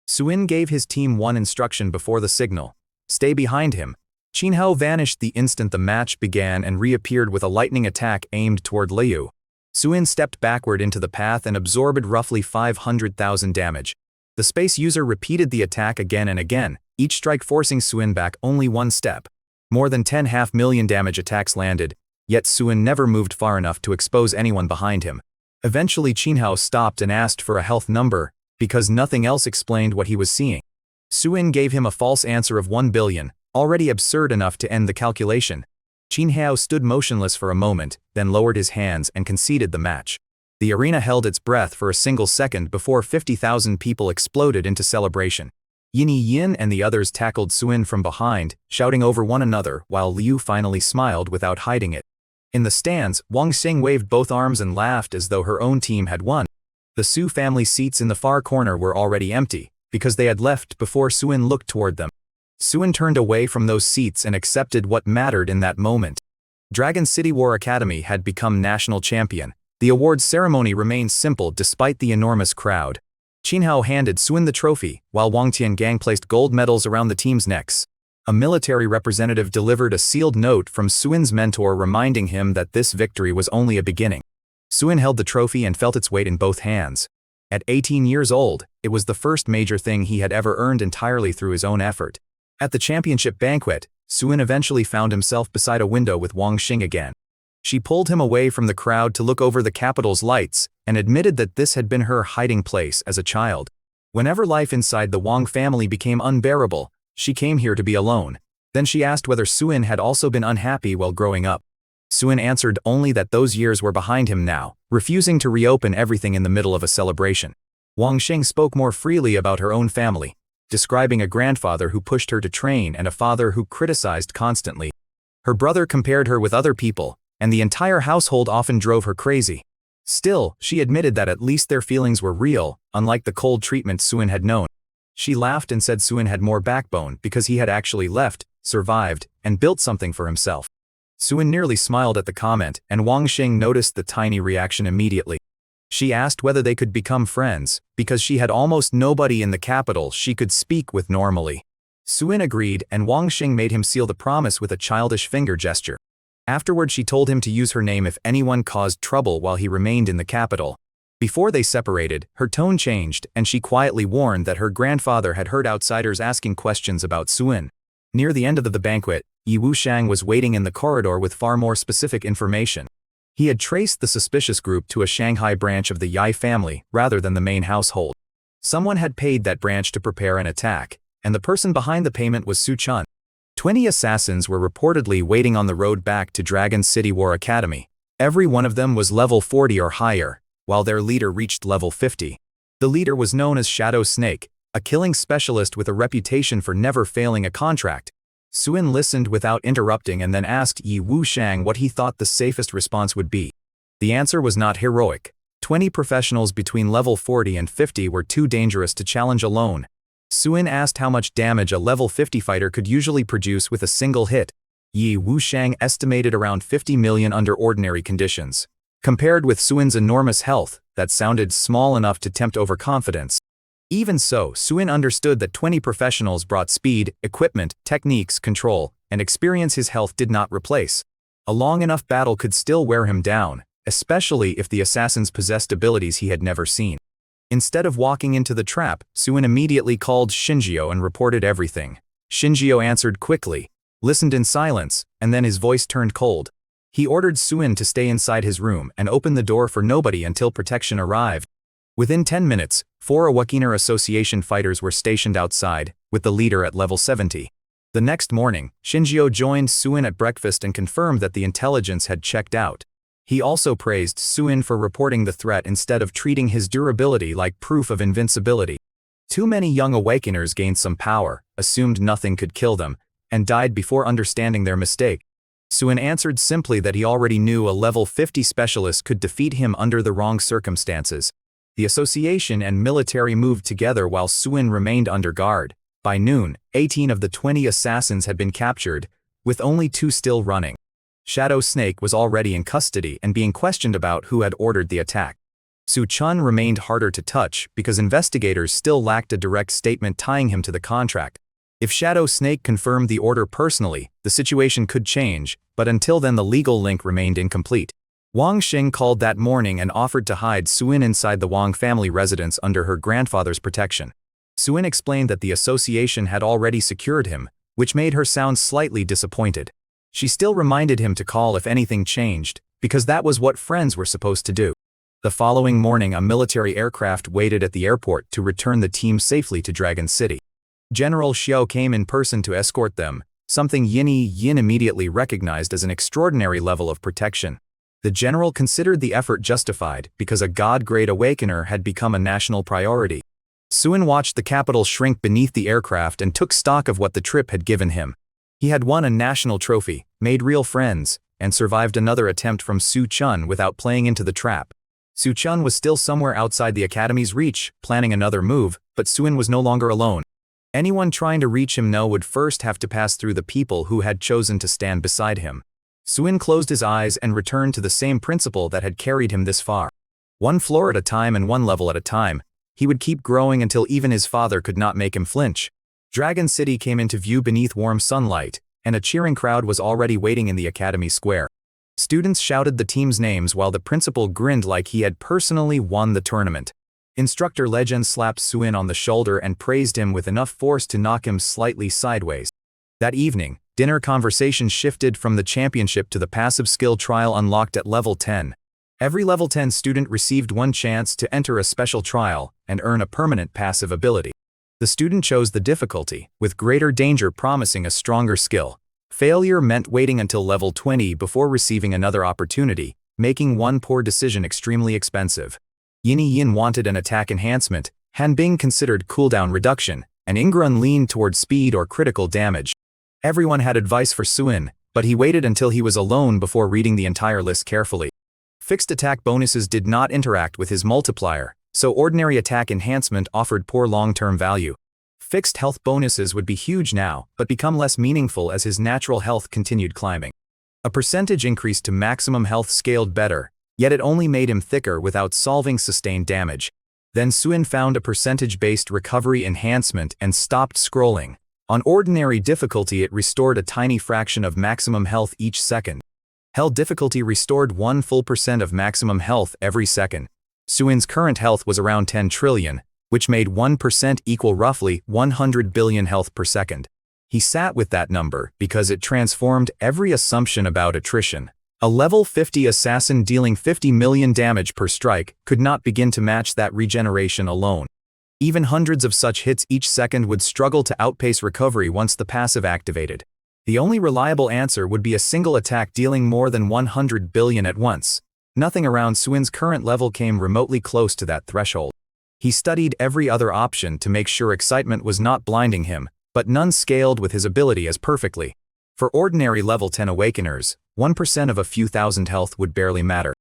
Suin gave his team one instruction before the signal: stay behind him. Qin Hao vanished the instant the match began and reappeared with a lightning attack aimed toward Liu. Suin stepped backward into the path and absorbed roughly 500,000 damage. The space user repeated the attack again and again, each strike forcing Suin back only one step. More than 10 half-million damage attacks landed, yet Suin never moved far enough to expose anyone behind him. Eventually Qin Hao stopped and asked for a health number, because nothing else explained what he was seeing. Suin gave him a false answer of 1 billion, already absurd enough to end the calculation. Qin Hao stood motionless for a moment, then lowered his hands and conceded the match. The arena held its breath for a single second before 50,000 people exploded into celebration. Yin and the others tackled Suin from behind, shouting over one another while Liu finally smiled without hiding it. In the stands, Wang Xing waved both arms and laughed as though her own team had won. The Su family seats in the far corner were already empty, because they had left before Suin looked toward them. Suin turned away from those seats and accepted what mattered in that moment. Dragon City War Academy had become national champion. The awards ceremony remained simple despite the enormous crowd. Qin Hao handed Suin the trophy, while Wang Tiangang placed gold medals around the team's necks. A military representative delivered a sealed note from Suin's mentor reminding him that this victory was only a beginning. Suin held the trophy and felt its weight in both hands. At 18 years old, it was the first major thing he had ever earned entirely through his own effort. At the championship banquet, Suin eventually found himself beside a window with Wang Xing again. She pulled him away from the crowd to look over the capital's lights and admitted that this had been her hiding place as a child. Whenever life inside the Wang family became unbearable, she came here to be alone. Then she asked whether Suin had also been unhappy while growing up. Suin answered only that those years were behind him now, refusing to reopen everything in the middle of a celebration. Wang Xing spoke more freely about her own family, describing a grandfather who pushed her to train and a father who criticized constantly. Her brother compared her with other people, and the entire household often drove her crazy. Still, she admitted that at least their feelings were real, unlike the cold treatment Suin had known. She laughed and said Suin had more backbone because he had actually left, survived, and built something for himself. Suin nearly smiled at the comment, and Wang Xing noticed the tiny reaction immediately. She asked whether they could become friends, because she had almost nobody in the capital she could speak with normally. Suin agreed, and Wang Xing made him seal the promise with a childish finger gesture. Afterward she told him to use her name if anyone caused trouble while he remained in the capital. Before they separated, her tone changed, and she quietly warned that her grandfather had heard outsiders asking questions about Suin. Near the end of the banquet, Yi Wushang was waiting in the corridor with far more specific information. He had traced the suspicious group to a Shanghai branch of the Yai family rather than the main household. Someone had paid that branch to prepare an attack, and the person behind the payment was Su Chun. 20 assassins were reportedly waiting on the road back to Dragon City War Academy. Every one of them was level 40 or higher, while their leader reached level 50. The leader was known as Shadow Snake, a killing specialist with a reputation for never failing a contract. Suin listened without interrupting and then asked Yi Wushang what he thought the safest response would be. The answer was not heroic. 20 professionals between level 40 and 50 were too dangerous to challenge alone. Suin asked how much damage a level 50 fighter could usually produce with a single hit. Yi Wushang estimated around 50 million under ordinary conditions. Compared with Suin's enormous health, that sounded small enough to tempt overconfidence. Even so, Suin understood that 20 professionals brought speed, equipment, techniques, control, and experience his health did not replace. A long enough battle could still wear him down, especially if the assassins possessed abilities he had never seen. Instead of walking into the trap, Suin immediately called Shinjio and reported everything. Shinjio answered quickly, listened in silence, and then his voice turned cold. He ordered Suin to stay inside his room and open the door for nobody until protection arrived. Within 10 minutes, 4 Awakener Association fighters were stationed outside, with the leader at level 70. The next morning, Shinjio joined Suin at breakfast and confirmed that the intelligence had checked out. He also praised Suin for reporting the threat instead of treating his durability like proof of invincibility. Too many young Awakeners gained some power, assumed nothing could kill them, and died before understanding their mistake. Suin answered simply that he already knew a level 50 specialist could defeat him under the wrong circumstances. The association and military moved together while Suin remained under guard. By noon, 18 of the 20 assassins had been captured, with only 2 still running. Shadow Snake was already in custody and being questioned about who had ordered the attack. Su Chun remained harder to touch because investigators still lacked a direct statement tying him to the contract. If Shadow Snake confirmed the order personally, the situation could change, but until then the legal link remained incomplete. Wang Xing called that morning and offered to hide Suin inside the Wang family residence under her grandfather's protection. Suin explained that the association had already secured him, which made her sound slightly disappointed. She still reminded him to call if anything changed, because that was what friends were supposed to do. The following morning, a military aircraft waited at the airport to return the team safely to Dragon City. General Xiao came in person to escort them, something Yin immediately recognized as an extraordinary level of protection. The general considered the effort justified because a god-grade awakener had become a national priority. Suin watched the capital shrink beneath the aircraft and took stock of what the trip had given him. He had won a national trophy, made real friends, and survived another attempt from Su Chun without playing into the trap. Su Chun was still somewhere outside the academy's reach, planning another move, but Suin was no longer alone. Anyone trying to reach him would first have to pass through the people who had chosen to stand beside him. Suin closed his eyes and returned to the same principle that had carried him this far. One floor at a time and one level at a time, he would keep growing until even his father could not make him flinch. Dragon City came into view beneath warm sunlight, and a cheering crowd was already waiting in the academy square. Students shouted the team's names while the principal grinned like he had personally won the tournament. Instructor Legend slapped Suin on the shoulder and praised him with enough force to knock him slightly sideways. That evening, dinner conversation shifted from the championship to the passive skill trial unlocked at level 10. Every level 10 student received one chance to enter a special trial and earn a permanent passive ability. The student chose the difficulty, with greater danger promising a stronger skill. Failure meant waiting until level 20 before receiving another opportunity, making one poor decision extremely expensive. Yin wanted an attack enhancement, Hanbing considered cooldown reduction, and Ingrun leaned toward speed or critical damage. Everyone had advice for Suin, but he waited until he was alone before reading the entire list carefully. Fixed attack bonuses did not interact with his multiplier, so ordinary attack enhancement offered poor long-term value. Fixed health bonuses would be huge now, but become less meaningful as his natural health continued climbing. A percentage increase to maximum health scaled better, yet it only made him thicker without solving sustained damage. Then Suin found a percentage-based recovery enhancement and stopped scrolling. On ordinary difficulty it restored a tiny fraction of maximum health each second. Hell difficulty restored 1 full % of maximum health every second. Suin's current health was around 10 trillion, which made 1% equal roughly 100 billion health per second. He sat with that number because it transformed every assumption about attrition. A level 50 assassin dealing 50 million damage per strike could not begin to match that regeneration alone. Even hundreds of such hits each second would struggle to outpace recovery once the passive activated. The only reliable answer would be a single attack dealing more than 100 billion at once. Nothing around Suin's current level came remotely close to that threshold. He studied every other option to make sure excitement was not blinding him, but none scaled with his ability as perfectly. For ordinary level 10 awakeners, 1% of a few thousand health would barely matter.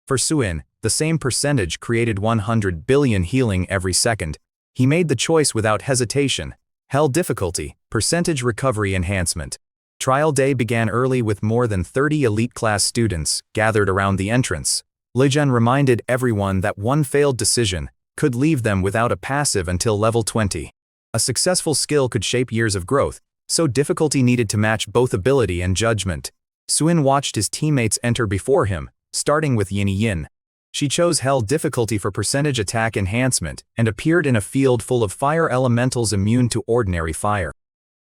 For Suin, the same percentage created 100 billion healing every second. He made the choice without hesitation. Hell difficulty, percentage recovery enhancement. Trial day began early with more than 30 elite class students gathered around the entrance. Lijian reminded everyone that one failed decision could leave them without a passive until level 20. A successful skill could shape years of growth, so difficulty needed to match both ability and judgment. Suin watched his teammates enter before him, starting with Yin. She chose Hell difficulty for percentage attack enhancement and appeared in a field full of fire elementals immune to ordinary fire.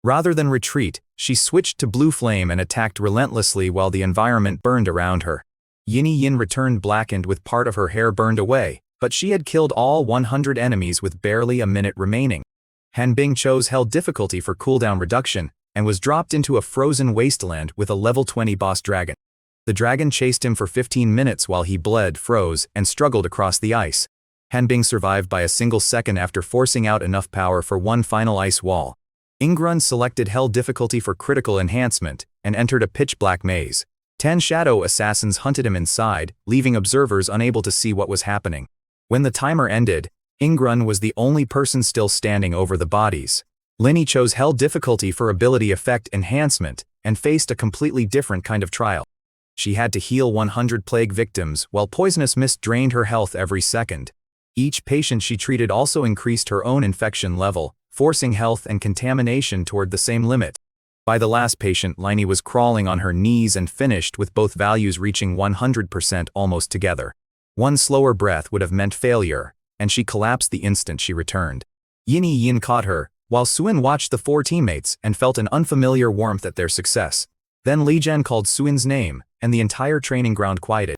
Rather than retreat, she switched to Blue Flame and attacked relentlessly while the environment burned around her. Yin returned blackened with part of her hair burned away, but she had killed all 100 enemies with barely a minute remaining. Hanbing chose Hell difficulty for cooldown reduction and was dropped into a frozen wasteland with a level 20 boss dragon. The dragon chased him for 15 minutes while he bled, froze, and struggled across the ice. Hanbing survived by a single second after forcing out enough power for one final ice wall. Ingrun selected Hell difficulty for critical enhancement and entered a pitch-black maze. 10 shadow assassins hunted him inside, leaving observers unable to see what was happening. When the timer ended, Ingrun was the only person still standing over the bodies. Linny chose Hell difficulty for ability effect enhancement and faced a completely different kind of trial. She had to heal 100 plague victims while poisonous mist drained her health every second. Each patient she treated also increased her own infection level, forcing health and contamination toward the same limit. By the last patient, Linny was crawling on her knees and finished with both values reaching 100% almost together. One slower breath would have meant failure, and she collapsed the instant she returned. Yin caught her, while Suin watched the 4 teammates and felt an unfamiliar warmth at their success. Then Lijian called Suin's name, and the entire training ground quieted.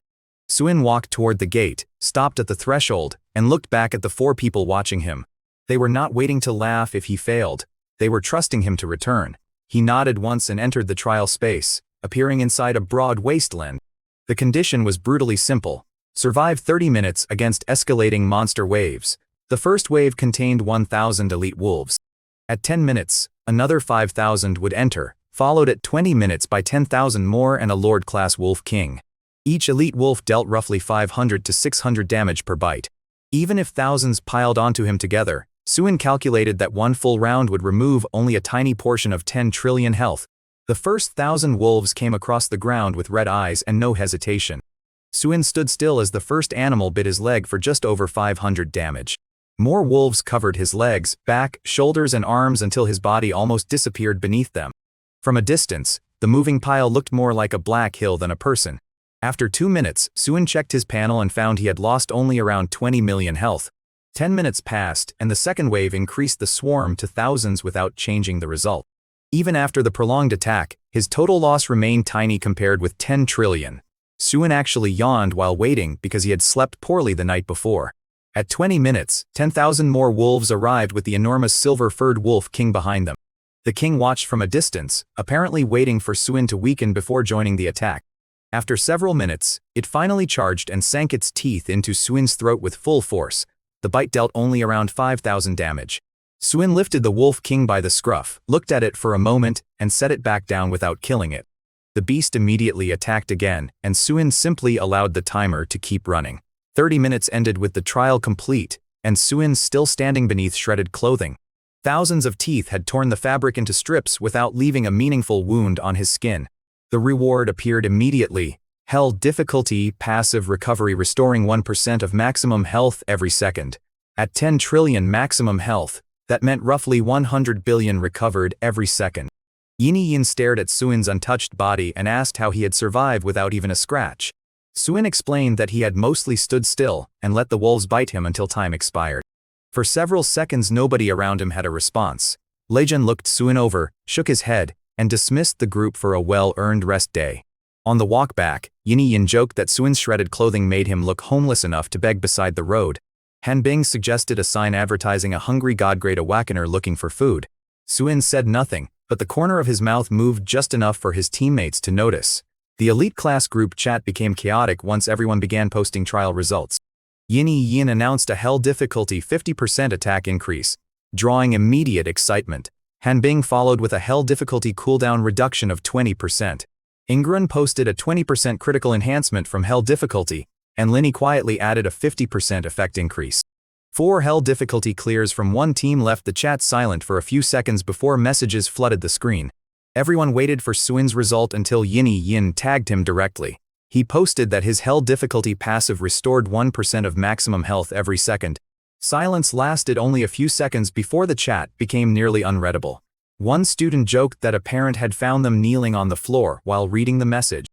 Suin walked toward the gate, stopped at the threshold, and looked back at the 4 people watching him. They were not waiting to laugh if he failed. They were trusting him to return. He nodded once and entered the trial space, appearing inside a broad wasteland. The condition was brutally simple. Survive 30 minutes against escalating monster waves. The first wave contained 1,000 elite wolves. At 10 minutes, another 5,000 would enter, followed at 20 minutes by 10,000 more and a Lord-class Wolf King. Each elite wolf dealt roughly 500 to 600 damage per bite. Even if thousands piled onto him together, Suin calculated that one full round would remove only a tiny portion of 10 trillion health. The first 1,000 wolves came across the ground with red eyes and no hesitation. Suin stood still as the first animal bit his leg for just over 500 damage. More wolves covered his legs, back, shoulders and arms until his body almost disappeared beneath them. From a distance, the moving pile looked more like a black hill than a person. After 2 minutes, Suin checked his panel and found he had lost only around 20 million health. 10 minutes passed, and the second wave increased the swarm to thousands without changing the result. Even after the prolonged attack, his total loss remained tiny compared with 10 trillion. Suin actually yawned while waiting because he had slept poorly the night before. At 20 minutes, 10,000 more wolves arrived with the enormous silver-furred wolf king behind them. The king watched from a distance, apparently waiting for Suin to weaken before joining the attack. After several minutes, it finally charged and sank its teeth into Suin's throat with full force. The bite dealt only around 5,000 damage. Suin lifted the Wolf King by the scruff, looked at it for a moment, and set it back down without killing it. The beast immediately attacked again, and Suin simply allowed the timer to keep running. 30 minutes ended with the trial complete, and Suin still standing beneath shredded clothing. Thousands of teeth had torn the fabric into strips without leaving a meaningful wound on his skin. The reward appeared immediately. Hell difficulty, passive recovery restoring 1% of maximum health every second. At 10 trillion maximum health, that meant roughly 100 billion recovered every second. Yin stared at Suin's untouched body and asked how he had survived without even a scratch. Suin explained that he had mostly stood still and let the wolves bite him until time expired. For several seconds nobody around him had a response. Lijian looked Suin over, shook his head, and dismissed the group for a well-earned rest day. On the walk back, Yin joked that Suin's shredded clothing made him look homeless enough to beg beside the road. Hanbing suggested a sign advertising a hungry god-grade awakener looking for food. Suin said nothing, but the corner of his mouth moved just enough for his teammates to notice. The elite class group chat became chaotic once everyone began posting trial results. Yin announced a Hell difficulty 50% attack increase, drawing immediate excitement. Hanbing followed with a Hell difficulty cooldown reduction of 20%. Ingrun posted a 20% critical enhancement from Hell difficulty, and Linny quietly added a 50% effect increase. 4 Hell difficulty clears from one team left the chat silent for a few seconds before messages flooded the screen. Everyone waited for Suin's result until Yin tagged him directly. He posted that his hell difficulty passive restored 1% of maximum health every second. Silence lasted only a few seconds before the chat became nearly unreadable. One student joked that a parent had found them kneeling on the floor while reading the message.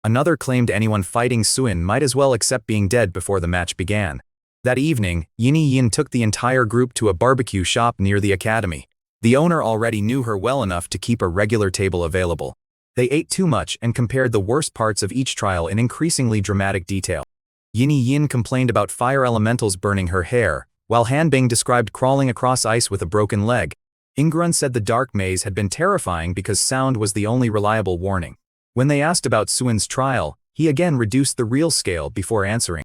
Another claimed anyone fighting Suin might as well accept being dead before the match began. That evening, Yin took the entire group to a barbecue shop near the academy. The owner already knew her well enough to keep a regular table available. They ate too much and compared the worst parts of each trial in increasingly dramatic detail. Yin complained about fire elementals burning her hair, while Hanbing described crawling across ice with a broken leg. Ingrun said the dark maze had been terrifying because sound was the only reliable warning. When they asked about Suin's trial, he again reduced the real scale before answering.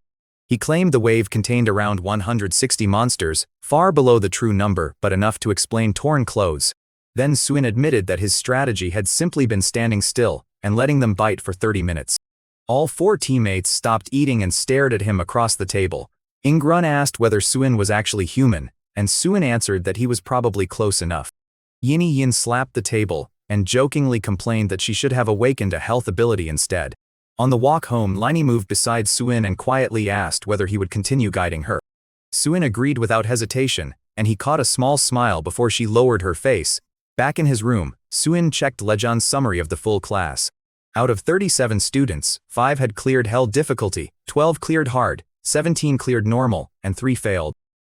He claimed the wave contained around 160 monsters, far below the true number but enough to explain torn clothes. Then Suin admitted that his strategy had simply been standing still and letting them bite for 30 minutes. All 4 teammates stopped eating and stared at him across the table. Ingrun asked whether Suin was actually human, and Suin answered that he was probably close enough. Yin slapped the table and jokingly complained that she should have awakened a health ability instead. On the walk home, Liney moved beside Suin and quietly asked whether he would continue guiding her. Suin agreed without hesitation, and he caught a small smile before she lowered her face. Back in his room, Suin checked Lejon's summary of the full class. Out of 37 students, 5 had cleared hell difficulty, 12 cleared hard, 17 cleared normal, and 3 failed.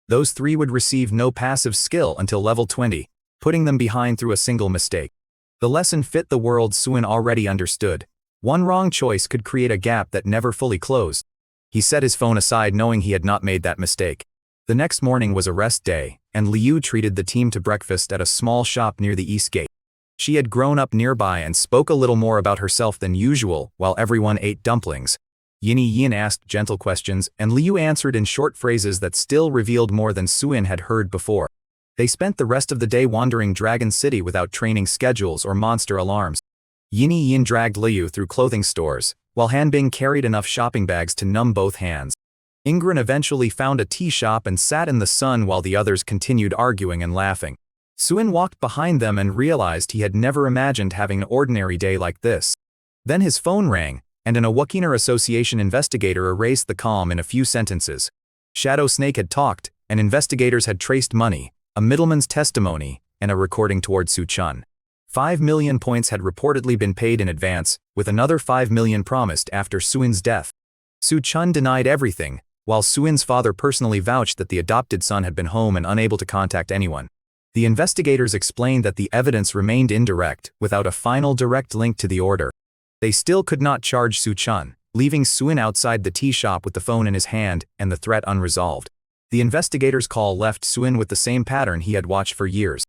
Those 3 would receive no passive skill until level 20, putting them behind through a single mistake. The lesson fit the world Suin already understood. One wrong choice could create a gap that never fully closed. He set his phone aside knowing he had not made that mistake. The next morning was a rest day, and Liu treated the team to breakfast at a small shop near the east gate. She had grown up nearby and spoke a little more about herself than usual while everyone ate dumplings. Yin asked gentle questions, and Liu answered in short phrases that still revealed more than Suin had heard before. They spent the rest of the day wandering Dragon City without training schedules or monster alarms. Yin dragged Liu through clothing stores, while Hanbing carried enough shopping bags to numb both hands. Ingrid eventually found a tea shop and sat in the sun while the others continued arguing and laughing. Suin walked behind them and realized he had never imagined having an ordinary day like this. Then his phone rang, and an Awakener Association investigator erased the calm in a few sentences. Shadow Snake had talked, and investigators had traced money, a middleman's testimony, and a recording toward Su Chun. 5 million points had reportedly been paid in advance, with another 5 million promised after Suin's death. Su Chun denied everything, while Suin's father personally vouched that the adopted son had been home and unable to contact anyone. The investigators explained that the evidence remained indirect, without a final direct link to the order. They still could not charge Su Chun, leaving Suin outside the tea shop with the phone in his hand and the threat unresolved. The investigators' call left Suin with the same pattern he had watched for years.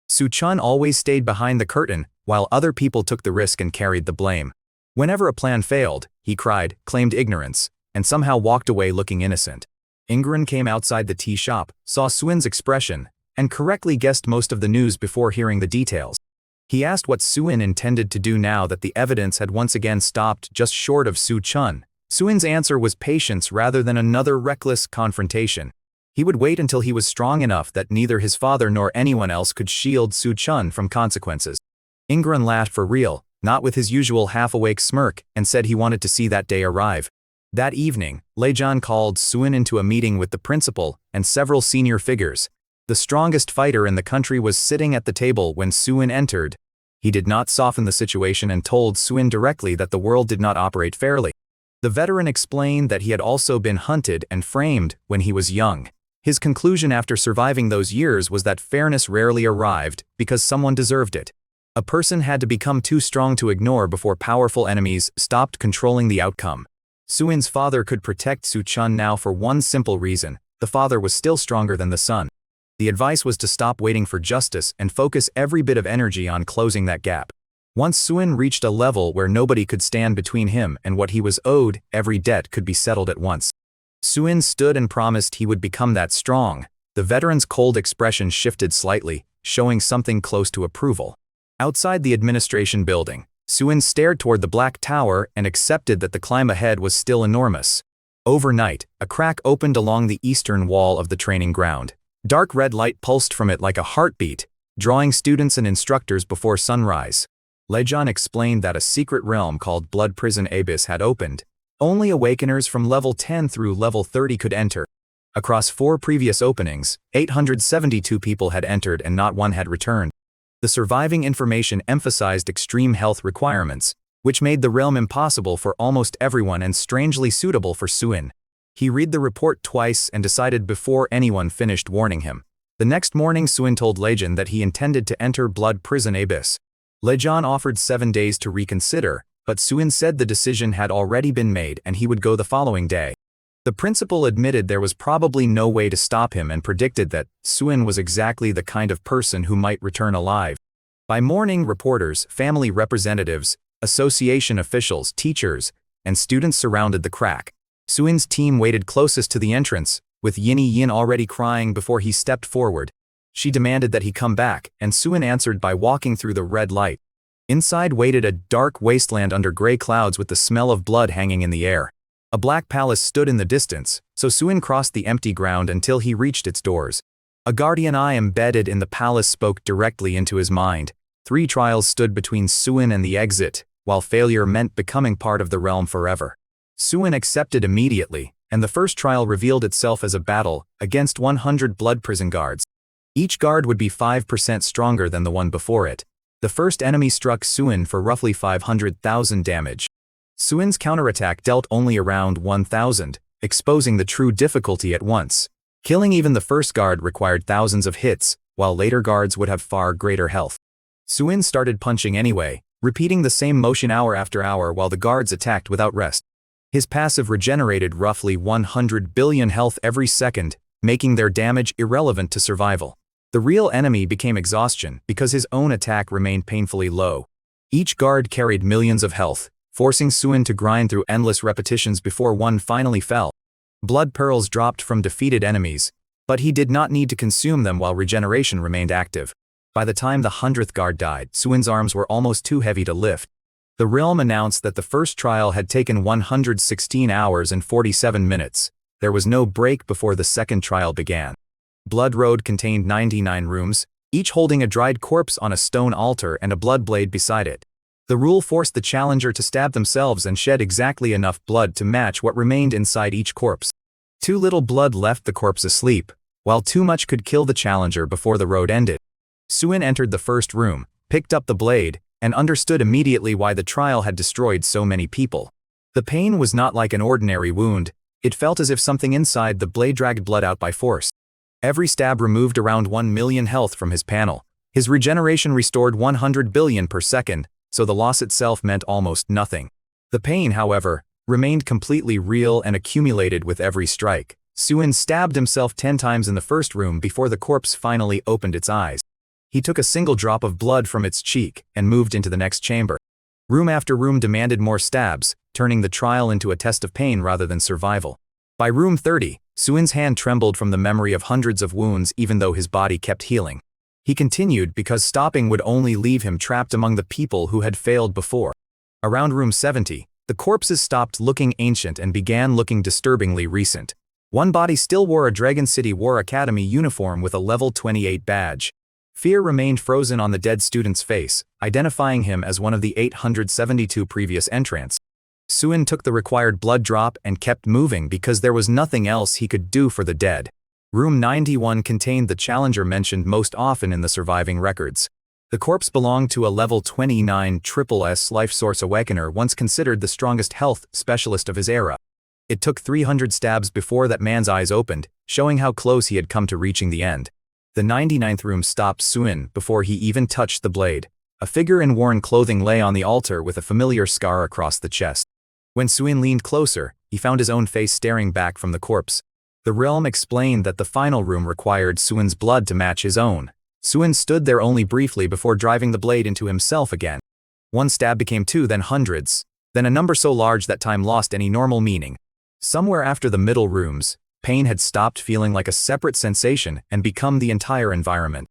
Su Chun always stayed behind the curtain, while other people took the risk and carried the blame. Whenever a plan failed, he cried, claimed ignorance, and somehow walked away looking innocent. Ingrid came outside the tea shop, saw Suin's expression, and correctly guessed most of the news before hearing the details. He asked what Suin intended to do now that the evidence had once again stopped just short of Su Chun. Suin's answer was patience rather than another reckless confrontation. He would wait until he was strong enough that neither his father nor anyone else could shield Su Chun from consequences. Ingrid laughed for real, not with his usual half-awake smirk, and said he wanted to see that day arrive. That evening, Lejon called Suin into a meeting with the principal and several senior figures. The strongest fighter in the country was sitting at the table when Suin entered. He did not soften the situation and told Suin directly that the world did not operate fairly. The veteran explained that he had also been hunted and framed when he was young. His conclusion after surviving those years was that fairness rarely arrived because someone deserved it. A person had to become too strong to ignore before powerful enemies stopped controlling the outcome. Suin's father could protect Su Chun now for one simple reason: the father was still stronger than the son. The advice was to stop waiting for justice and focus every bit of energy on closing that gap. Once Suin reached a level where nobody could stand between him and what he was owed, every debt could be settled at once. Suin stood and promised he would become that strong. The veteran's cold expression shifted slightly, showing something close to approval. Outside the administration building, Suin stared toward the black tower and accepted that the climb ahead was still enormous. Overnight, a crack opened along the eastern wall of the training ground. Dark red light pulsed from it like a heartbeat, drawing students and instructors before sunrise. Lejon explained that a secret realm called Blood Prison Abyss had opened. Only awakeners from level 10 through level 30 could enter. Across 4 previous openings, 872 people had entered and not one had returned. The surviving information emphasized extreme health requirements, which made the realm impossible for almost everyone and strangely suitable for Suin. He read the report twice and decided before anyone finished warning him. The next morning Suin told Lejon that he intended to enter Blood Prison Abyss. Lejon offered 7 days to reconsider, but Suin said the decision had already been made and he would go the following day. The principal admitted there was probably no way to stop him and predicted that Suin was exactly the kind of person who might return alive. By morning, reporters, family representatives, association officials, teachers, and students surrounded the crack. Suin's team waited closest to the entrance, with Yinny Yin already crying before he stepped forward. She demanded that he come back, and Suin answered by walking through the red light. Inside waited a dark wasteland under gray clouds with the smell of blood hanging in the air. A black palace stood in the distance, so Suin crossed the empty ground until he reached its doors. A guardian eye embedded in the palace spoke directly into his mind. 3 trials stood between Suin and the exit, while failure meant becoming part of the realm forever. Suin accepted immediately, and the first trial revealed itself as a battle against 100 blood prison guards. Each guard would be 5% stronger than the one before it. The first enemy struck Suin for roughly 500,000 damage. Suin's counterattack dealt only around 1,000, exposing the true difficulty at once. Killing even the first guard required thousands of hits, while later guards would have far greater health. Suin started punching anyway, repeating the same motion hour after hour while the guards attacked without rest. His passive regenerated roughly 100 billion health every second, making their damage irrelevant to survival. The real enemy became exhaustion because his own attack remained painfully low. Each guard carried millions of health, forcing Suin to grind through endless repetitions before one finally fell. Blood pearls dropped from defeated enemies, but he did not need to consume them while regeneration remained active. By the time the 100th guard died, Suin's arms were almost too heavy to lift. The realm announced that the first trial had taken 116 hours and 47 minutes. There was no break before the second trial began. Blood Road contained 99 rooms, each holding a dried corpse on a stone altar and a blood blade beside it. The rule forced the challenger to stab themselves and shed exactly enough blood to match what remained inside each corpse. Too little blood left the corpse asleep, while too much could kill the challenger before the road ended. Suin entered the first room, picked up the blade, and understood immediately why the trial had destroyed so many people. The pain was not like an ordinary wound, it felt as if something inside the blade dragged blood out by force. Every stab removed around 1 million health from his panel. His regeneration restored 100 billion per second, so the loss itself meant almost nothing. The pain, however, remained completely real and accumulated with every strike. Suin stabbed himself 10 times in the first room before the corpse finally opened its eyes. He took a single drop of blood from its cheek and moved into the next chamber. Room after room demanded more stabs, turning the trial into a test of pain rather than survival. By room 30, Suin's hand trembled from the memory of hundreds of wounds even though his body kept healing. He continued because stopping would only leave him trapped among the people who had failed before. Around room 70, the corpses stopped looking ancient and began looking disturbingly recent. One body still wore a Dragon City War Academy uniform with a level 28 badge. Fear remained frozen on the dead student's face, identifying him as one of the 872 previous entrants. Suin took the required blood drop and kept moving because there was nothing else he could do for the dead. Room 91 contained the challenger mentioned most often in the surviving records. The corpse belonged to a level 29 SSS life source awakener once considered the strongest health specialist of his era. It took 300 stabs before that man's eyes opened, showing how close he had come to reaching the end. The 99th room stopped Suin before he even touched the blade. A figure in worn clothing lay on the altar with a familiar scar across the chest. When Suin leaned closer, he found his own face staring back from the corpse. The realm explained that the final room required Suin's blood to match his own. Suin stood there only briefly before driving the blade into himself again. One stab became 2, then hundreds, then a number so large that time lost any normal meaning. Somewhere after the middle rooms, pain had stopped feeling like a separate sensation and become the entire environment.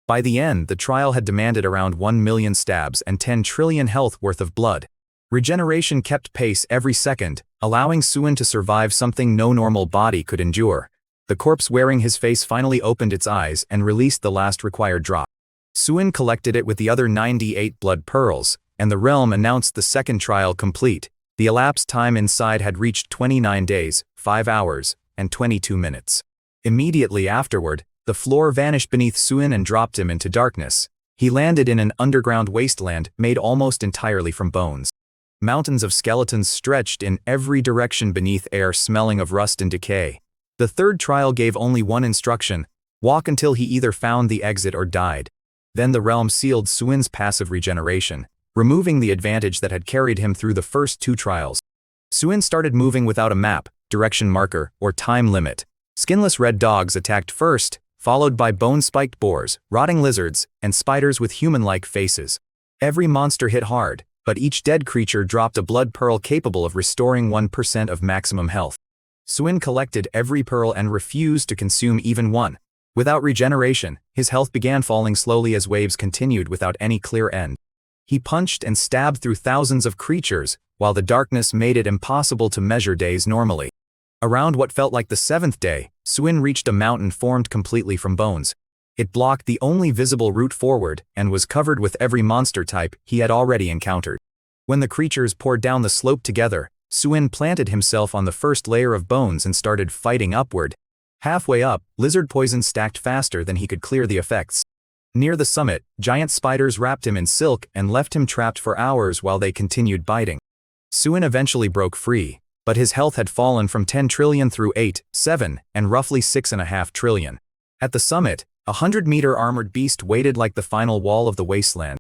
By the end, the trial had demanded around 1 million stabs and 10 trillion health worth of blood. Regeneration kept pace every second, allowing Suin to survive something no normal body could endure. The corpse wearing his face finally opened its eyes and released the last required drop. Suin collected it with the other 98 blood pearls, and the realm announced the second trial complete. The elapsed time inside had reached 29 days, 5 hours, and 22 minutes. Immediately afterward, the floor vanished beneath Suin and dropped him into darkness. He landed in an underground wasteland made almost entirely from bones. Mountains of skeletons stretched in every direction beneath air smelling of rust and decay. The third trial gave only one instruction: walk until he either found the exit or died. Then the realm sealed Suin's passive regeneration, removing the advantage that had carried him through the first 2 trials. Suin started moving without a map, direction marker, or time limit. Skinless red dogs attacked first, followed by bone-spiked boars, rotting lizards, and spiders with human-like faces. Every monster hit hard, but each dead creature dropped a blood pearl capable of restoring 1% of maximum health. Suin collected every pearl and refused to consume even one. Without regeneration, his health began falling slowly as waves continued without any clear end. He punched and stabbed through thousands of creatures, while the darkness made it impossible to measure days normally. Around what felt like the 7th day, Suin reached a mountain formed completely from bones. It blocked the only visible route forward and was covered with every monster type he had already encountered. When the creatures poured down the slope together, Suin planted himself on the first layer of bones and started fighting upward. Halfway up, lizard poison stacked faster than he could clear the effects. Near the summit, giant spiders wrapped him in silk and left him trapped for hours while they continued biting. Suin eventually broke free, but his health had fallen from 10 trillion through 8, 7, and roughly 6.5 trillion. At the summit, a 100-meter armored beast waited like the final wall of the wasteland.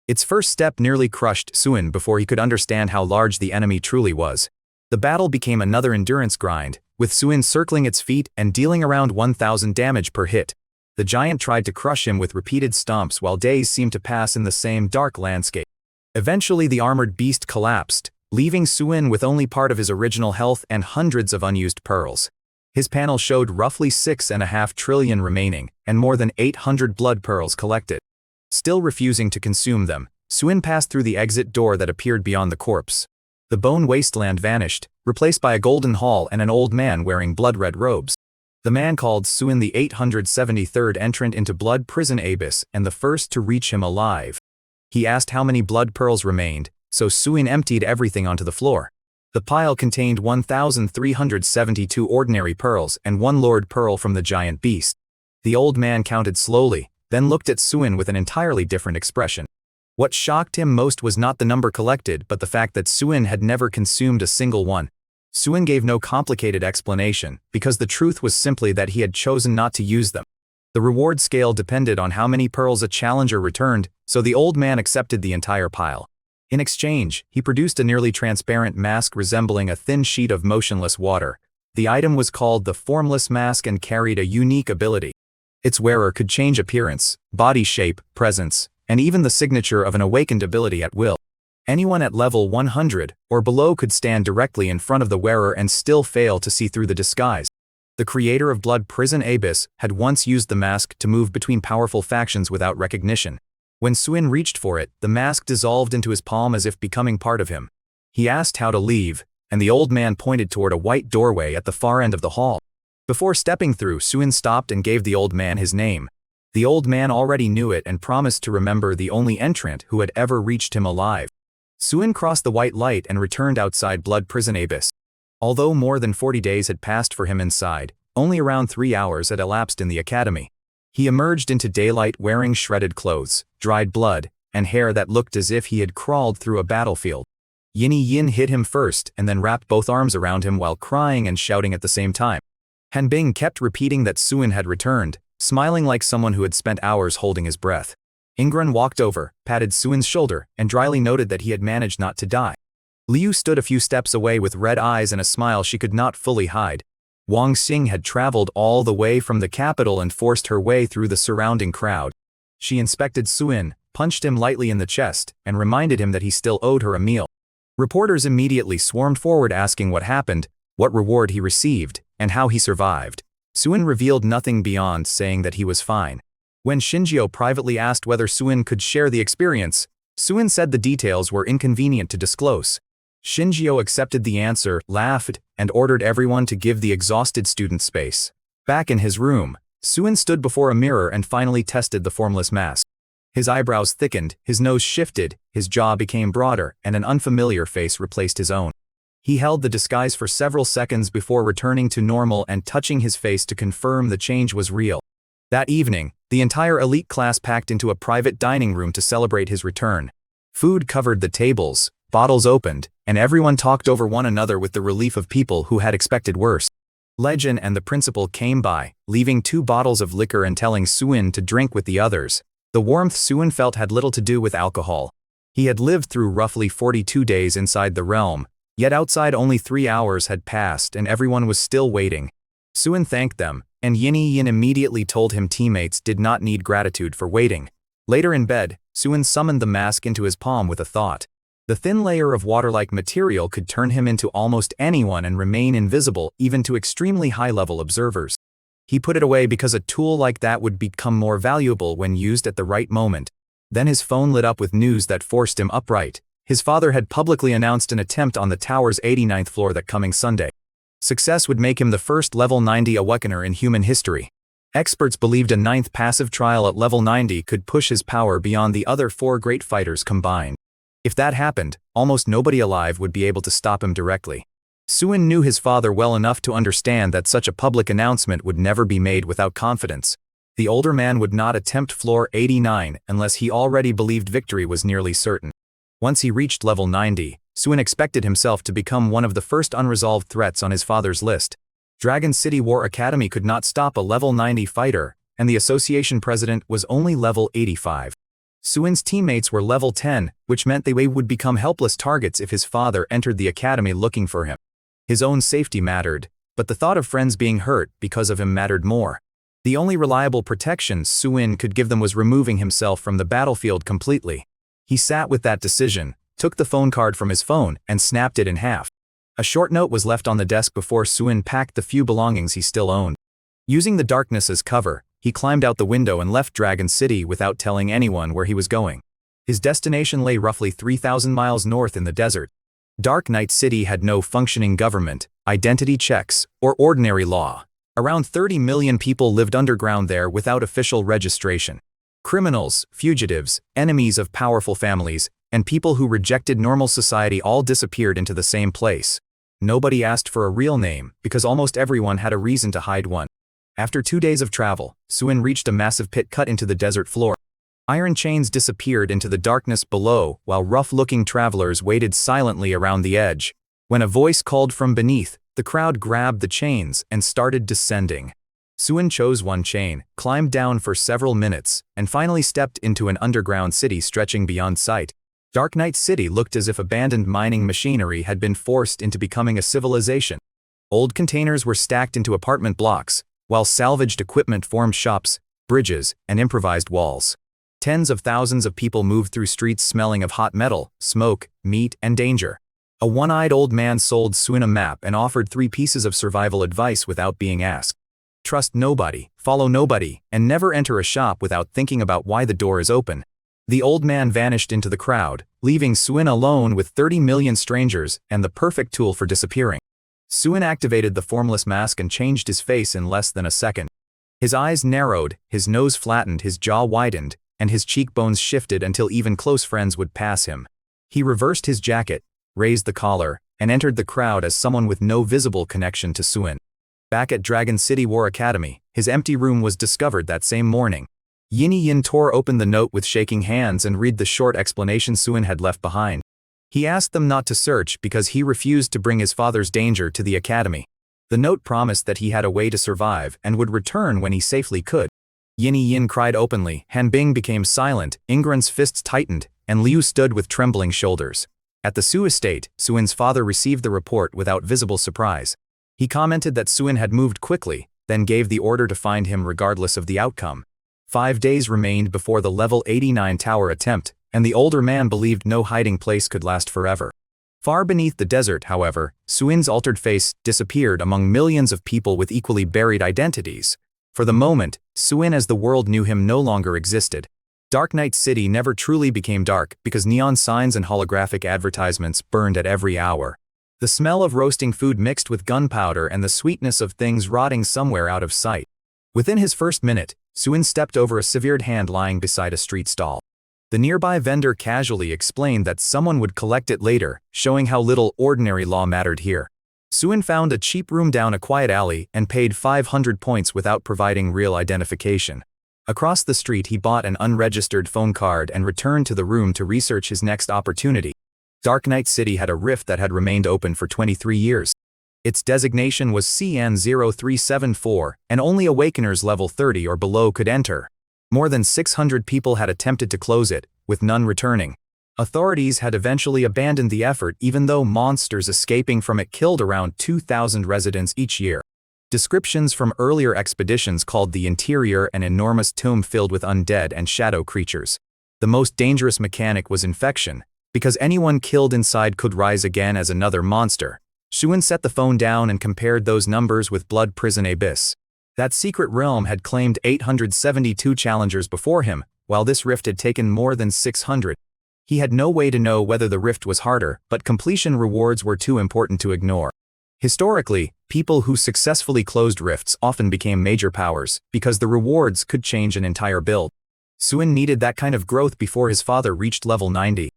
Its first step nearly crushed Suin before he could understand how large the enemy truly was. The battle became another endurance grind, with Suin circling its feet and dealing around 1,000 damage per hit. The giant tried to crush him with repeated stomps while days seemed to pass in the same dark landscape. Eventually the armored beast collapsed, leaving Suin with only part of his original health and hundreds of unused pearls. His panel showed roughly 6.5 trillion remaining, and more than 800 blood pearls collected. Still refusing to consume them, Suin passed through the exit door that appeared beyond the corpse. The bone wasteland vanished, replaced by a golden hall and an old man wearing blood-red robes. The man called Suin the 873rd entrant into Blood Prison Abyss and the first to reach him alive. He asked how many blood pearls remained, so Suin emptied everything onto the floor. The pile contained 1,372 ordinary pearls and 1 lord pearl from the giant beast. The old man counted slowly, then looked at Suin with an entirely different expression. What shocked him most was not the number collected but the fact that Suin had never consumed a single one. Suin gave no complicated explanation, because the truth was simply that he had chosen not to use them. The reward scale depended on how many pearls a challenger returned, so the old man accepted the entire pile. In exchange, he produced a nearly transparent mask resembling a thin sheet of motionless water. The item was called the Formless Mask and carried a unique ability. Its wearer could change appearance, body shape, presence, and even the signature of an awakened ability at will. Anyone at level 100 or below could stand directly in front of the wearer and still fail to see through the disguise. The creator of Blood Prison Abyss had once used the mask to move between powerful factions without recognition. When Suin reached for it, the mask dissolved into his palm as if becoming part of him. He asked how to leave, and the old man pointed toward a white doorway at the far end of the hall. Before stepping through, Suin stopped and gave the old man his name. The old man already knew it and promised to remember the only entrant who had ever reached him alive. Suin crossed the white light and returned outside Blood Prison Abyss. Although more than 40 days had passed for him inside, only around 3 hours had elapsed in the academy. He emerged into daylight wearing shredded clothes, dried blood, and hair that looked as if he had crawled through a battlefield. Yinny Yin hit him first and then wrapped both arms around him while crying and shouting at the same time. Hanbing kept repeating that Suin had returned, smiling like someone who had spent hours holding his breath. Ingren walked over, patted Suin's shoulder, and dryly noted that he had managed not to die. Liu stood a few steps away with red eyes and a smile she could not fully hide. Wang Xing had traveled all the way from the capital and forced her way through the surrounding crowd. She inspected Suin, punched him lightly in the chest, and reminded him that he still owed her a meal. Reporters immediately swarmed forward asking what happened, what reward he received, and how he survived. Suin revealed nothing beyond saying that he was fine. When Shinjio privately asked whether Suin could share the experience, Suin said the details were inconvenient to disclose. Shinjio accepted the answer, laughed, and ordered everyone to give the exhausted student space. Back in his room, Suin stood before a mirror and finally tested the formless mask. His eyebrows thickened, his nose shifted, his jaw became broader, and an unfamiliar face replaced his own. He held the disguise for several seconds before returning to normal and touching his face to confirm the change was real. That evening, the entire elite class packed into a private dining room to celebrate his return. Food covered the tables, bottles opened, and everyone talked over one another with the relief of people who had expected worse. Legend and the principal came by, leaving 2 bottles of liquor and telling Suin to drink with the others. The warmth Suin felt had little to do with alcohol. He had lived through roughly 42 days inside the realm, yet outside only 3 hours had passed and everyone was still waiting. Suin thanked them, and Yin immediately told him teammates did not need gratitude for waiting. Later in bed, Suin summoned the mask into his palm with a thought. The thin layer of water-like material could turn him into almost anyone and remain invisible even to extremely high-level observers. He put it away because a tool like that would become more valuable when used at the right moment. Then his phone lit up with news that forced him upright. His father had publicly announced an attempt on the tower's 89th floor that coming Sunday. Success would make him the first level 90 awakener in human history. Experts believed a 9th passive trial at level 90 could push his power beyond the other 4 great fighters combined. If that happened, almost nobody alive would be able to stop him directly. Suin knew his father well enough to understand that such a public announcement would never be made without confidence. The older man would not attempt floor 89 unless he already believed victory was nearly certain. Once he reached level 90, Suin expected himself to become one of the first unresolved threats on his father's list. Dragon City War Academy could not stop a level 90 fighter, and the association president was only level 85. Suin's teammates were level 10, which meant they would become helpless targets if his father entered the academy looking for him. His own safety mattered, but the thought of friends being hurt because of him mattered more. The only reliable protection Suin could give them was removing himself from the battlefield completely. He sat with that decision, took the phone card from his phone, and snapped it in half. A short note was left on the desk before Suin packed the few belongings he still owned. Using the darkness as cover, he climbed out the window and left Dragon City without telling anyone where he was going. His destination lay roughly 3,000 miles north in the desert. Dark Night City had no functioning government, identity checks, or ordinary law. Around 30 million people lived underground there without official registration. Criminals, fugitives, enemies of powerful families, and people who rejected normal society all disappeared into the same place. Nobody asked for a real name because almost everyone had a reason to hide one. After 2 days of travel, Suin reached a massive pit cut into the desert floor. Iron chains disappeared into the darkness below while rough-looking travelers waited silently around the edge. When a voice called from beneath, the crowd grabbed the chains and started descending. Suin chose one chain, climbed down for several minutes, and finally stepped into an underground city stretching beyond sight. Dark Night City looked as if abandoned mining machinery had been forced into becoming a civilization. Old containers were stacked into apartment blocks, while salvaged equipment formed shops, bridges, and improvised walls. Tens of thousands of people moved through streets smelling of hot metal, smoke, meat, and danger. A one-eyed old man sold Suin a map and offered 3 pieces of survival advice without being asked. Trust nobody, follow nobody, and never enter a shop without thinking about why the door is open. The old man vanished into the crowd, leaving Suin alone with 30 million strangers and the perfect tool for disappearing. Suin activated the formless mask and changed his face in less than a second. His eyes narrowed, his nose flattened, his jaw widened, and his cheekbones shifted until even close friends would pass him. He reversed his jacket, raised the collar, and entered the crowd as someone with no visible connection to Suin. Back at Dragon City War Academy, his empty room was discovered that same morning. Yin tore open the note with shaking hands and read the short explanation Suin had left behind. He asked them not to search because he refused to bring his father's danger to the academy. The note promised that he had a way to survive and would return when he safely could. Yin cried openly, Hanbing became silent, Ingran's fists tightened, and Liu stood with trembling shoulders. At the Su estate, Suin's father received the report without visible surprise. He commented that Suin had moved quickly, then gave the order to find him regardless of the outcome. 5 days remained before the level 89 tower attempt, and the older man believed no hiding place could last forever. Far beneath the desert, however, Suin's altered face disappeared among millions of people with equally buried identities. For the moment, Suin as the world knew him no longer existed. Dark Night City never truly became dark because neon signs and holographic advertisements burned at every hour. The smell of roasting food mixed with gunpowder and the sweetness of things rotting somewhere out of sight. Within his first minute, Suin stepped over a severed hand lying beside a street stall. The nearby vendor casually explained that someone would collect it later, showing how little ordinary law mattered here. Suin found a cheap room down a quiet alley and paid 500 points without providing real identification. Across the street he bought an unregistered phone card and returned to the room to research his next opportunity. Dark Knight City had a rift that had remained open for 23 years. Its designation was CN0374, and only Awakeners level 30 or below could enter. More than 600 people had attempted to close it, with none returning. Authorities had eventually abandoned the effort even though monsters escaping from it killed around 2,000 residents each year. Descriptions from earlier expeditions called the interior an enormous tomb filled with undead and shadow creatures. The most dangerous mechanic was infection, because anyone killed inside could rise again as another monster. Suin set the phone down and compared those numbers with Blood Prison Abyss. That secret realm had claimed 872 challengers before him, while this rift had taken more than 600. He had no way to know whether the rift was harder, but completion rewards were too important to ignore. Historically, people who successfully closed rifts often became major powers, because the rewards could change an entire build. Suin needed that kind of growth before his father reached level 90.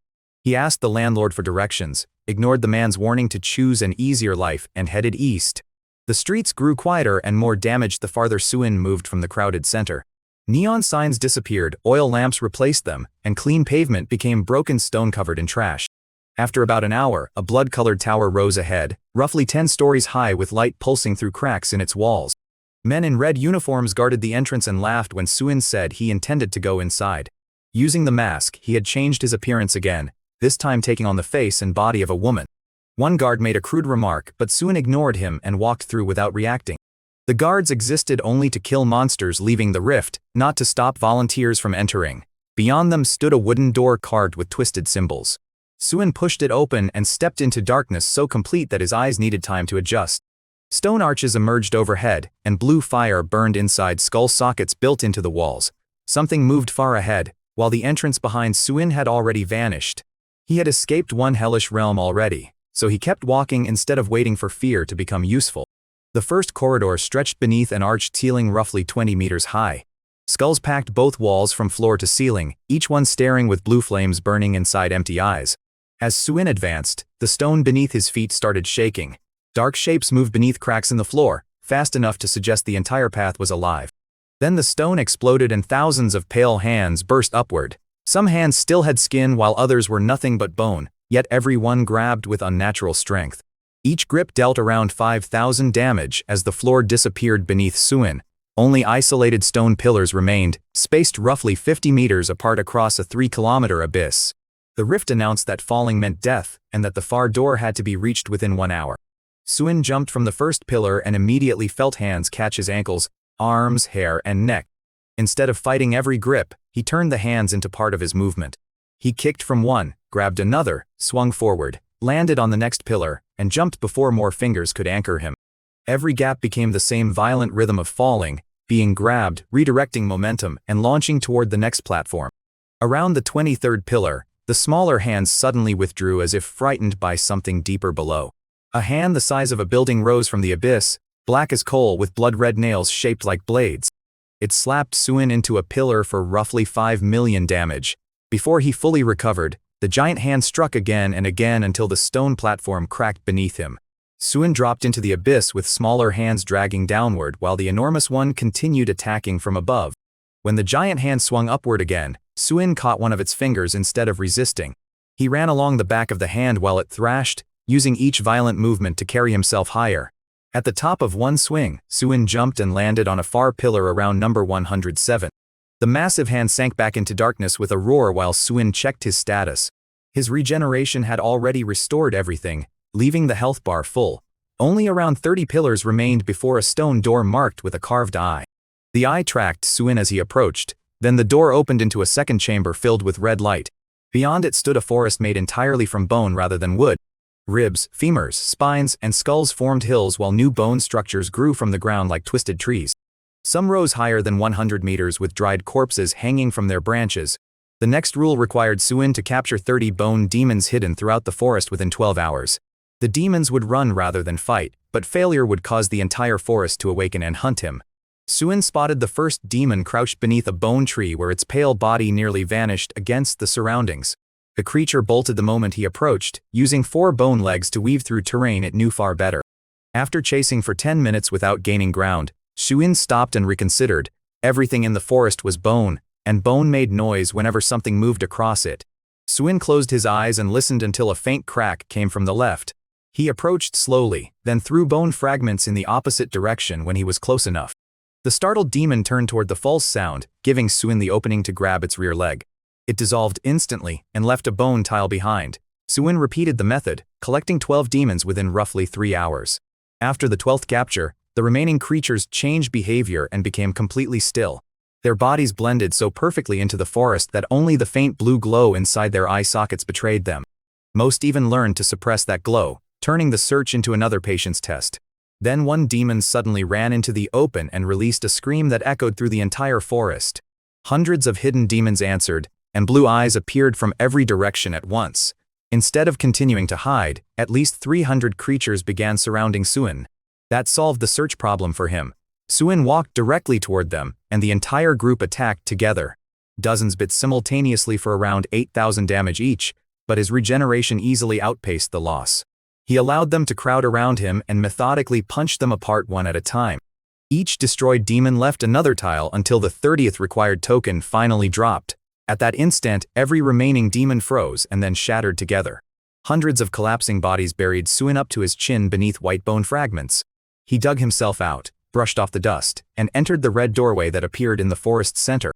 He asked the landlord for directions, ignored the man's warning to choose an easier life, and headed east. The streets grew quieter and more damaged the farther Suin moved from the crowded center. Neon signs disappeared, oil lamps replaced them, and clean pavement became broken stone covered in trash. After about an hour, a blood-colored tower rose ahead, roughly 10 stories high with light pulsing through cracks in its walls. Men in red uniforms guarded the entrance and laughed when Suin said he intended to go inside. Using the mask, he had changed his appearance again, this time taking on the face and body of a woman. One guard made a crude remark, but Suin ignored him and walked through without reacting. The guards existed only to kill monsters leaving the rift, not to stop volunteers from entering. Beyond them stood a wooden door carved with twisted symbols. Suin pushed it open and stepped into darkness so complete that his eyes needed time to adjust. Stone arches emerged overhead, and blue fire burned inside skull sockets built into the walls. Something moved far ahead, while the entrance behind Suin had already vanished. He had escaped one hellish realm already, so he kept walking instead of waiting for fear to become useful. The first corridor stretched beneath an arched ceiling roughly 20 meters high. Skulls packed both walls from floor to ceiling, each one staring with blue flames burning inside empty eyes. As Suin advanced, the stone beneath his feet started shaking. Dark shapes moved beneath cracks in the floor, fast enough to suggest the entire path was alive. Then the stone exploded and thousands of pale hands burst upward. Some hands still had skin while others were nothing but bone, yet every one grabbed with unnatural strength. Each grip dealt around 5,000 damage as the floor disappeared beneath Suin. Only isolated stone pillars remained, spaced roughly 50 meters apart across a 3-kilometer abyss. The rift announced that falling meant death, and that the far door had to be reached within 1 hour. Suin jumped from the first pillar and immediately felt hands catch his ankles, arms, hair, and neck. Instead of fighting every grip, he turned the hands into part of his movement. He kicked from one, grabbed another, swung forward, landed on the next pillar, and jumped before more fingers could anchor him. Every gap became the same violent rhythm of falling, being grabbed, redirecting momentum, and launching toward the next platform. Around the 23rd pillar, the smaller hands suddenly withdrew as if frightened by something deeper below. A hand the size of a building rose from the abyss, black as coal with blood-red nails shaped like blades. It slapped Suin into a pillar for roughly 5 million damage. Before he fully recovered, the giant hand struck again and again until the stone platform cracked beneath him. Suin dropped into the abyss with smaller hands dragging downward while the enormous one continued attacking from above. When the giant hand swung upward again, Suin caught one of its fingers instead of resisting. He ran along the back of the hand while it thrashed, using each violent movement to carry himself higher. At the top of one swing, Suin jumped and landed on a far pillar around number 107. The massive hand sank back into darkness with a roar while Suin checked his status. His regeneration had already restored everything, leaving the health bar full. Only around 30 pillars remained before a stone door marked with a carved eye. The eye tracked Suin as he approached, then the door opened into a second chamber filled with red light. Beyond it stood a forest made entirely from bone rather than wood. Ribs, femurs, spines, and skulls formed hills while new bone structures grew from the ground like twisted trees. Some rose higher than 100 meters with dried corpses hanging from their branches. The next rule required Suin to capture 30 bone demons hidden throughout the forest within 12 hours. The demons would run rather than fight, but failure would cause the entire forest to awaken and hunt him. Suin spotted the first demon crouched beneath a bone tree where its pale body nearly vanished against the surroundings. The creature bolted the moment he approached, using 4 bone legs to weave through terrain it knew far better. After chasing for 10 minutes without gaining ground, Suin stopped and reconsidered. Everything in the forest was bone, and bone made noise whenever something moved across it. Suin closed his eyes and listened until a faint crack came from the left. He approached slowly, then threw bone fragments in the opposite direction when he was close enough. The startled demon turned toward the false sound, giving Suin the opening to grab its rear leg. It dissolved instantly and left a bone tile behind. Suin repeated the method, collecting 12 demons within roughly 3 hours. After the 12th capture, the remaining creatures changed behavior and became completely still. Their bodies blended so perfectly into the forest that only the faint blue glow inside their eye sockets betrayed them. Most even learned to suppress that glow, turning the search into another patience test. Then one demon suddenly ran into the open and released a scream that echoed through the entire forest. Hundreds of hidden demons answered, and blue eyes appeared from every direction at once. Instead of continuing to hide, at least 300 creatures began surrounding Suin. That solved the search problem for him. Suin walked directly toward them, and the entire group attacked together. Dozens bit simultaneously for around 8,000 damage each, but his regeneration easily outpaced the loss. He allowed them to crowd around him and methodically punched them apart one at a time. Each destroyed demon left another tile until the 30th required token finally dropped. At that instant, every remaining demon froze and then shattered together. Hundreds of collapsing bodies buried Suin up to his chin beneath white bone fragments. He dug himself out, brushed off the dust, and entered the red doorway that appeared in the forest's center.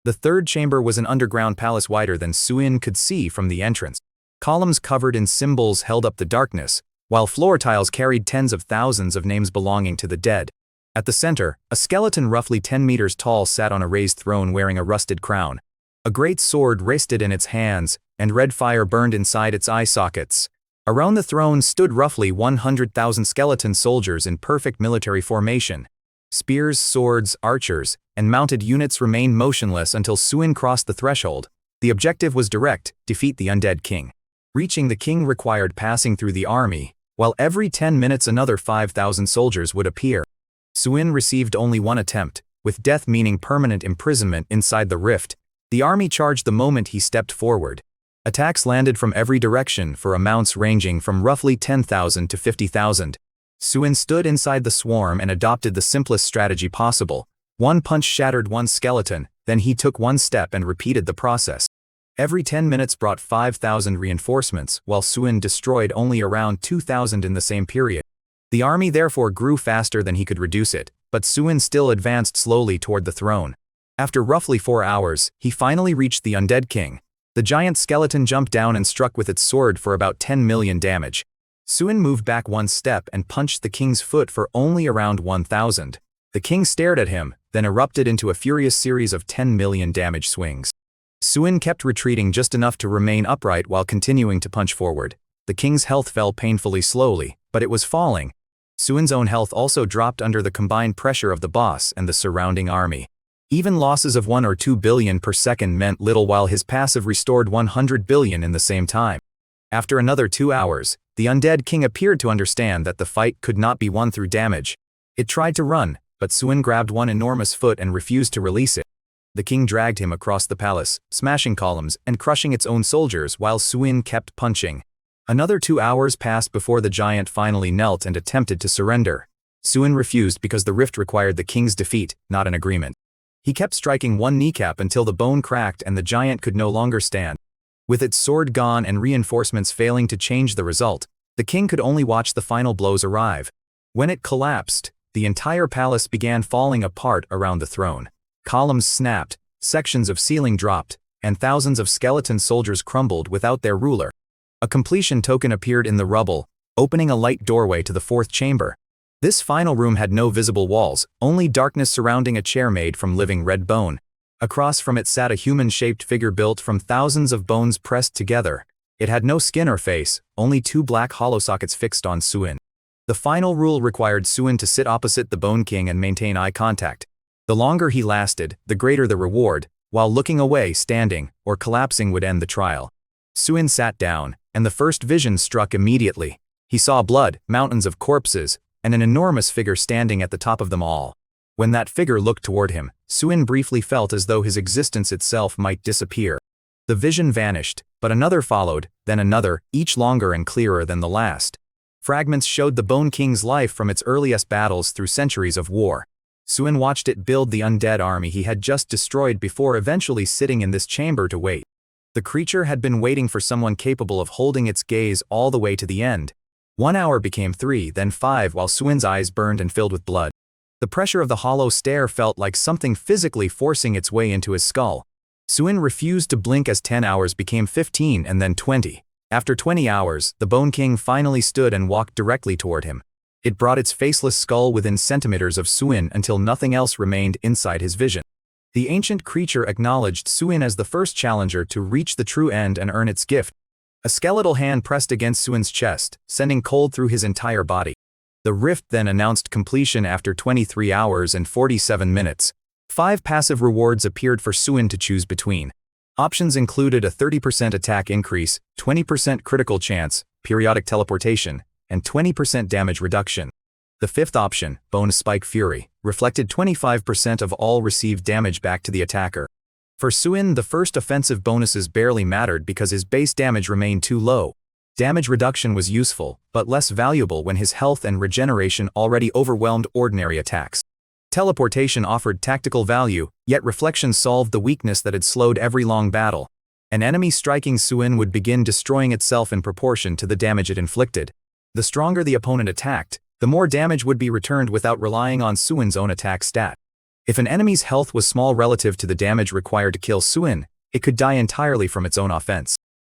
The third chamber was an underground palace wider than Suin could see from the entrance. Columns covered in symbols held up the darkness, while floor tiles carried tens of thousands of names belonging to the dead. At the center, a skeleton roughly 10 meters tall sat on a raised throne wearing a rusted crown. A great sword rested in its hands, and red fire burned inside its eye sockets. Around the throne stood roughly 100,000 skeleton soldiers in perfect military formation. Spears, swords, archers, and mounted units remained motionless until Suin crossed the threshold. The objective was direct: defeat the undead king. Reaching the king required passing through the army, while every 10 minutes another 5,000 soldiers would appear. Suin received only one attempt, with death meaning permanent imprisonment inside the rift. The army charged the moment he stepped forward. Attacks landed from every direction for amounts ranging from roughly 10,000 to 50,000. Suin stood inside the swarm and adopted the simplest strategy possible. One punch shattered one skeleton, then he took one step and repeated the process. Every 10 minutes brought 5,000 reinforcements, while Suin destroyed only around 2,000 in the same period. The army therefore grew faster than he could reduce it, but Suin still advanced slowly toward the throne. After roughly 4 hours, he finally reached the undead king. The giant skeleton jumped down and struck with its sword for about 10 million damage. Suin moved back one step and punched the king's foot for only around 1,000. The king stared at him, then erupted into a furious series of 10 million damage swings. Suin kept retreating just enough to remain upright while continuing to punch forward. The king's health fell painfully slowly, but it was falling. Suin's own health also dropped under the combined pressure of the boss and the surrounding army. Even losses of 1 or 2 billion per second meant little while his passive restored 100 billion in the same time. After another 2 hours, the undead king appeared to understand that the fight could not be won through damage. It tried to run, but Suin grabbed one enormous foot and refused to release it. The king dragged him across the palace, smashing columns and crushing its own soldiers while Suin kept punching. Another 2 hours passed before the giant finally knelt and attempted to surrender. Suin refused because the rift required the king's defeat, not an agreement. He kept striking one kneecap until the bone cracked and the giant could no longer stand. With its sword gone and reinforcements failing to change the result, the king could only watch the final blows arrive. When it collapsed, the entire palace began falling apart around the throne. Columns snapped, sections of ceiling dropped, and thousands of skeleton soldiers crumbled without their ruler. A completion token appeared in the rubble, opening a light doorway to the fourth chamber. This final room had no visible walls, only darkness surrounding a chair made from living red bone. Across from it sat a human-shaped figure built from thousands of bones pressed together. It had no skin or face, only 2 black hollow sockets fixed on Suin. The final rule required Suin to sit opposite the Bone King and maintain eye contact. The longer he lasted, the greater the reward, while looking away, standing, or collapsing would end the trial. Suin sat down, and the first vision struck immediately. He saw blood, mountains of corpses, and an enormous figure standing at the top of them all. When that figure looked toward him, Suin briefly felt as though his existence itself might disappear. The vision vanished, but another followed, then another, each longer and clearer than the last. Fragments showed the Bone King's life from its earliest battles through centuries of war. Suin watched it build the undead army he had just destroyed before eventually sitting in this chamber to wait. The creature had been waiting for someone capable of holding its gaze all the way to the end. 1 hour became 3, then 5 while Suin's eyes burned and filled with blood. The pressure of the hollow stare felt like something physically forcing its way into his skull. Suin refused to blink as 10 hours became 15 and then 20. After 20 hours, the Bone King finally stood and walked directly toward him. It brought its faceless skull within centimeters of Suin until nothing else remained inside his vision. The ancient creature acknowledged Suin as the first challenger to reach the true end and earn its gift. A skeletal hand pressed against Suin's chest, sending cold through his entire body. The rift then announced completion after 23 hours and 47 minutes. 5 passive rewards appeared for Suin to choose between. Options included a 30% attack increase, 20% critical chance, periodic teleportation, and 20% damage reduction. The fifth option, Bone Spike Fury, reflected 25% of all received damage back to the attacker. For Suin, the first offensive bonuses barely mattered because his base damage remained too low. Damage reduction was useful, but less valuable when his health and regeneration already overwhelmed ordinary attacks. Teleportation offered tactical value, yet reflection solved the weakness that had slowed every long battle. An enemy striking Suin would begin destroying itself in proportion to the damage it inflicted. The stronger the opponent attacked, the more damage would be returned without relying on Suin's own attack stat. If an enemy's health was small relative to the damage required to kill Suin, it could die entirely from its own offense.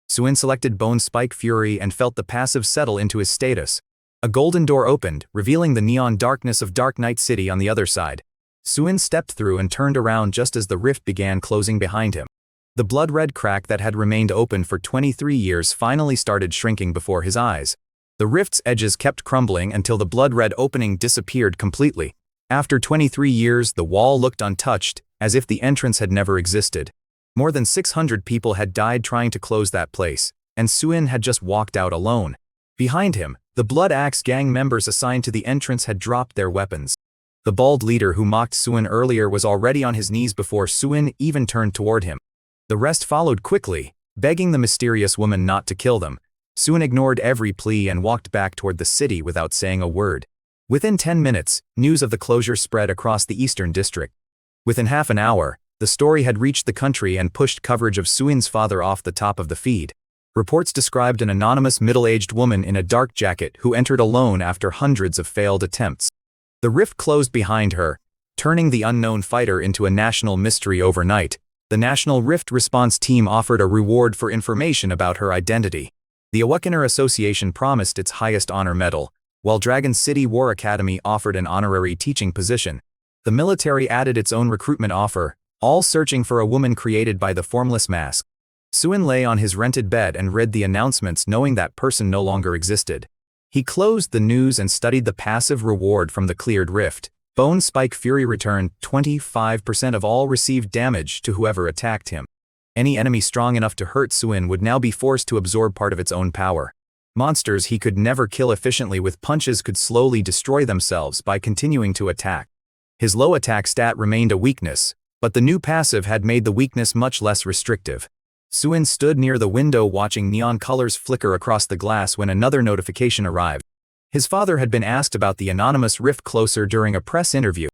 Suin selected Bone Spike Fury and felt the passive settle into his status. A golden door opened, revealing the neon darkness of Dark Night City on the other side. Suin stepped through and turned around just as the rift began closing behind him. The blood-red crack that had remained open for 23 years finally started shrinking before his eyes. The rift's edges kept crumbling until the blood-red opening disappeared completely. After 23 years, the wall looked untouched, as if the entrance had never existed. More than 600 people had died trying to close that place, and Suin had just walked out alone. Behind him, the Blood Axe gang members assigned to the entrance had dropped their weapons. The bald leader who mocked Suin earlier was already on his knees before Suin even turned toward him. The rest followed quickly, begging the mysterious woman not to kill them. Suin ignored every plea and walked back toward the city without saying a word. Within 10 minutes, news of the closure spread across the eastern district. Within half an hour, the story had reached the country and pushed coverage of Suin's father off the top of the feed. Reports described an anonymous middle-aged woman in a dark jacket who entered alone after hundreds of failed attempts. The rift closed behind her, turning the unknown fighter into a national mystery overnight. The National Rift Response Team offered a reward for information about her identity. The Awakener Association promised its highest honor medal, while Dragon City War Academy offered an honorary teaching position. The military added its own recruitment offer, all searching for a woman created by the Formless Mask. Suin lay on his rented bed and read the announcements knowing that person no longer existed. He closed the news and studied the passive reward from the cleared rift. Bone Spike Fury returned 25% of all received damage to whoever attacked him. Any enemy strong enough to hurt Suin would now be forced to absorb part of its own power. Monsters he could never kill efficiently with punches could slowly destroy themselves by continuing to attack. His low attack stat remained a weakness, but the new passive had made the weakness much less restrictive. Suin stood near the window watching neon colors flicker across the glass when another notification arrived. His father had been asked about the anonymous rift closer during a press interview.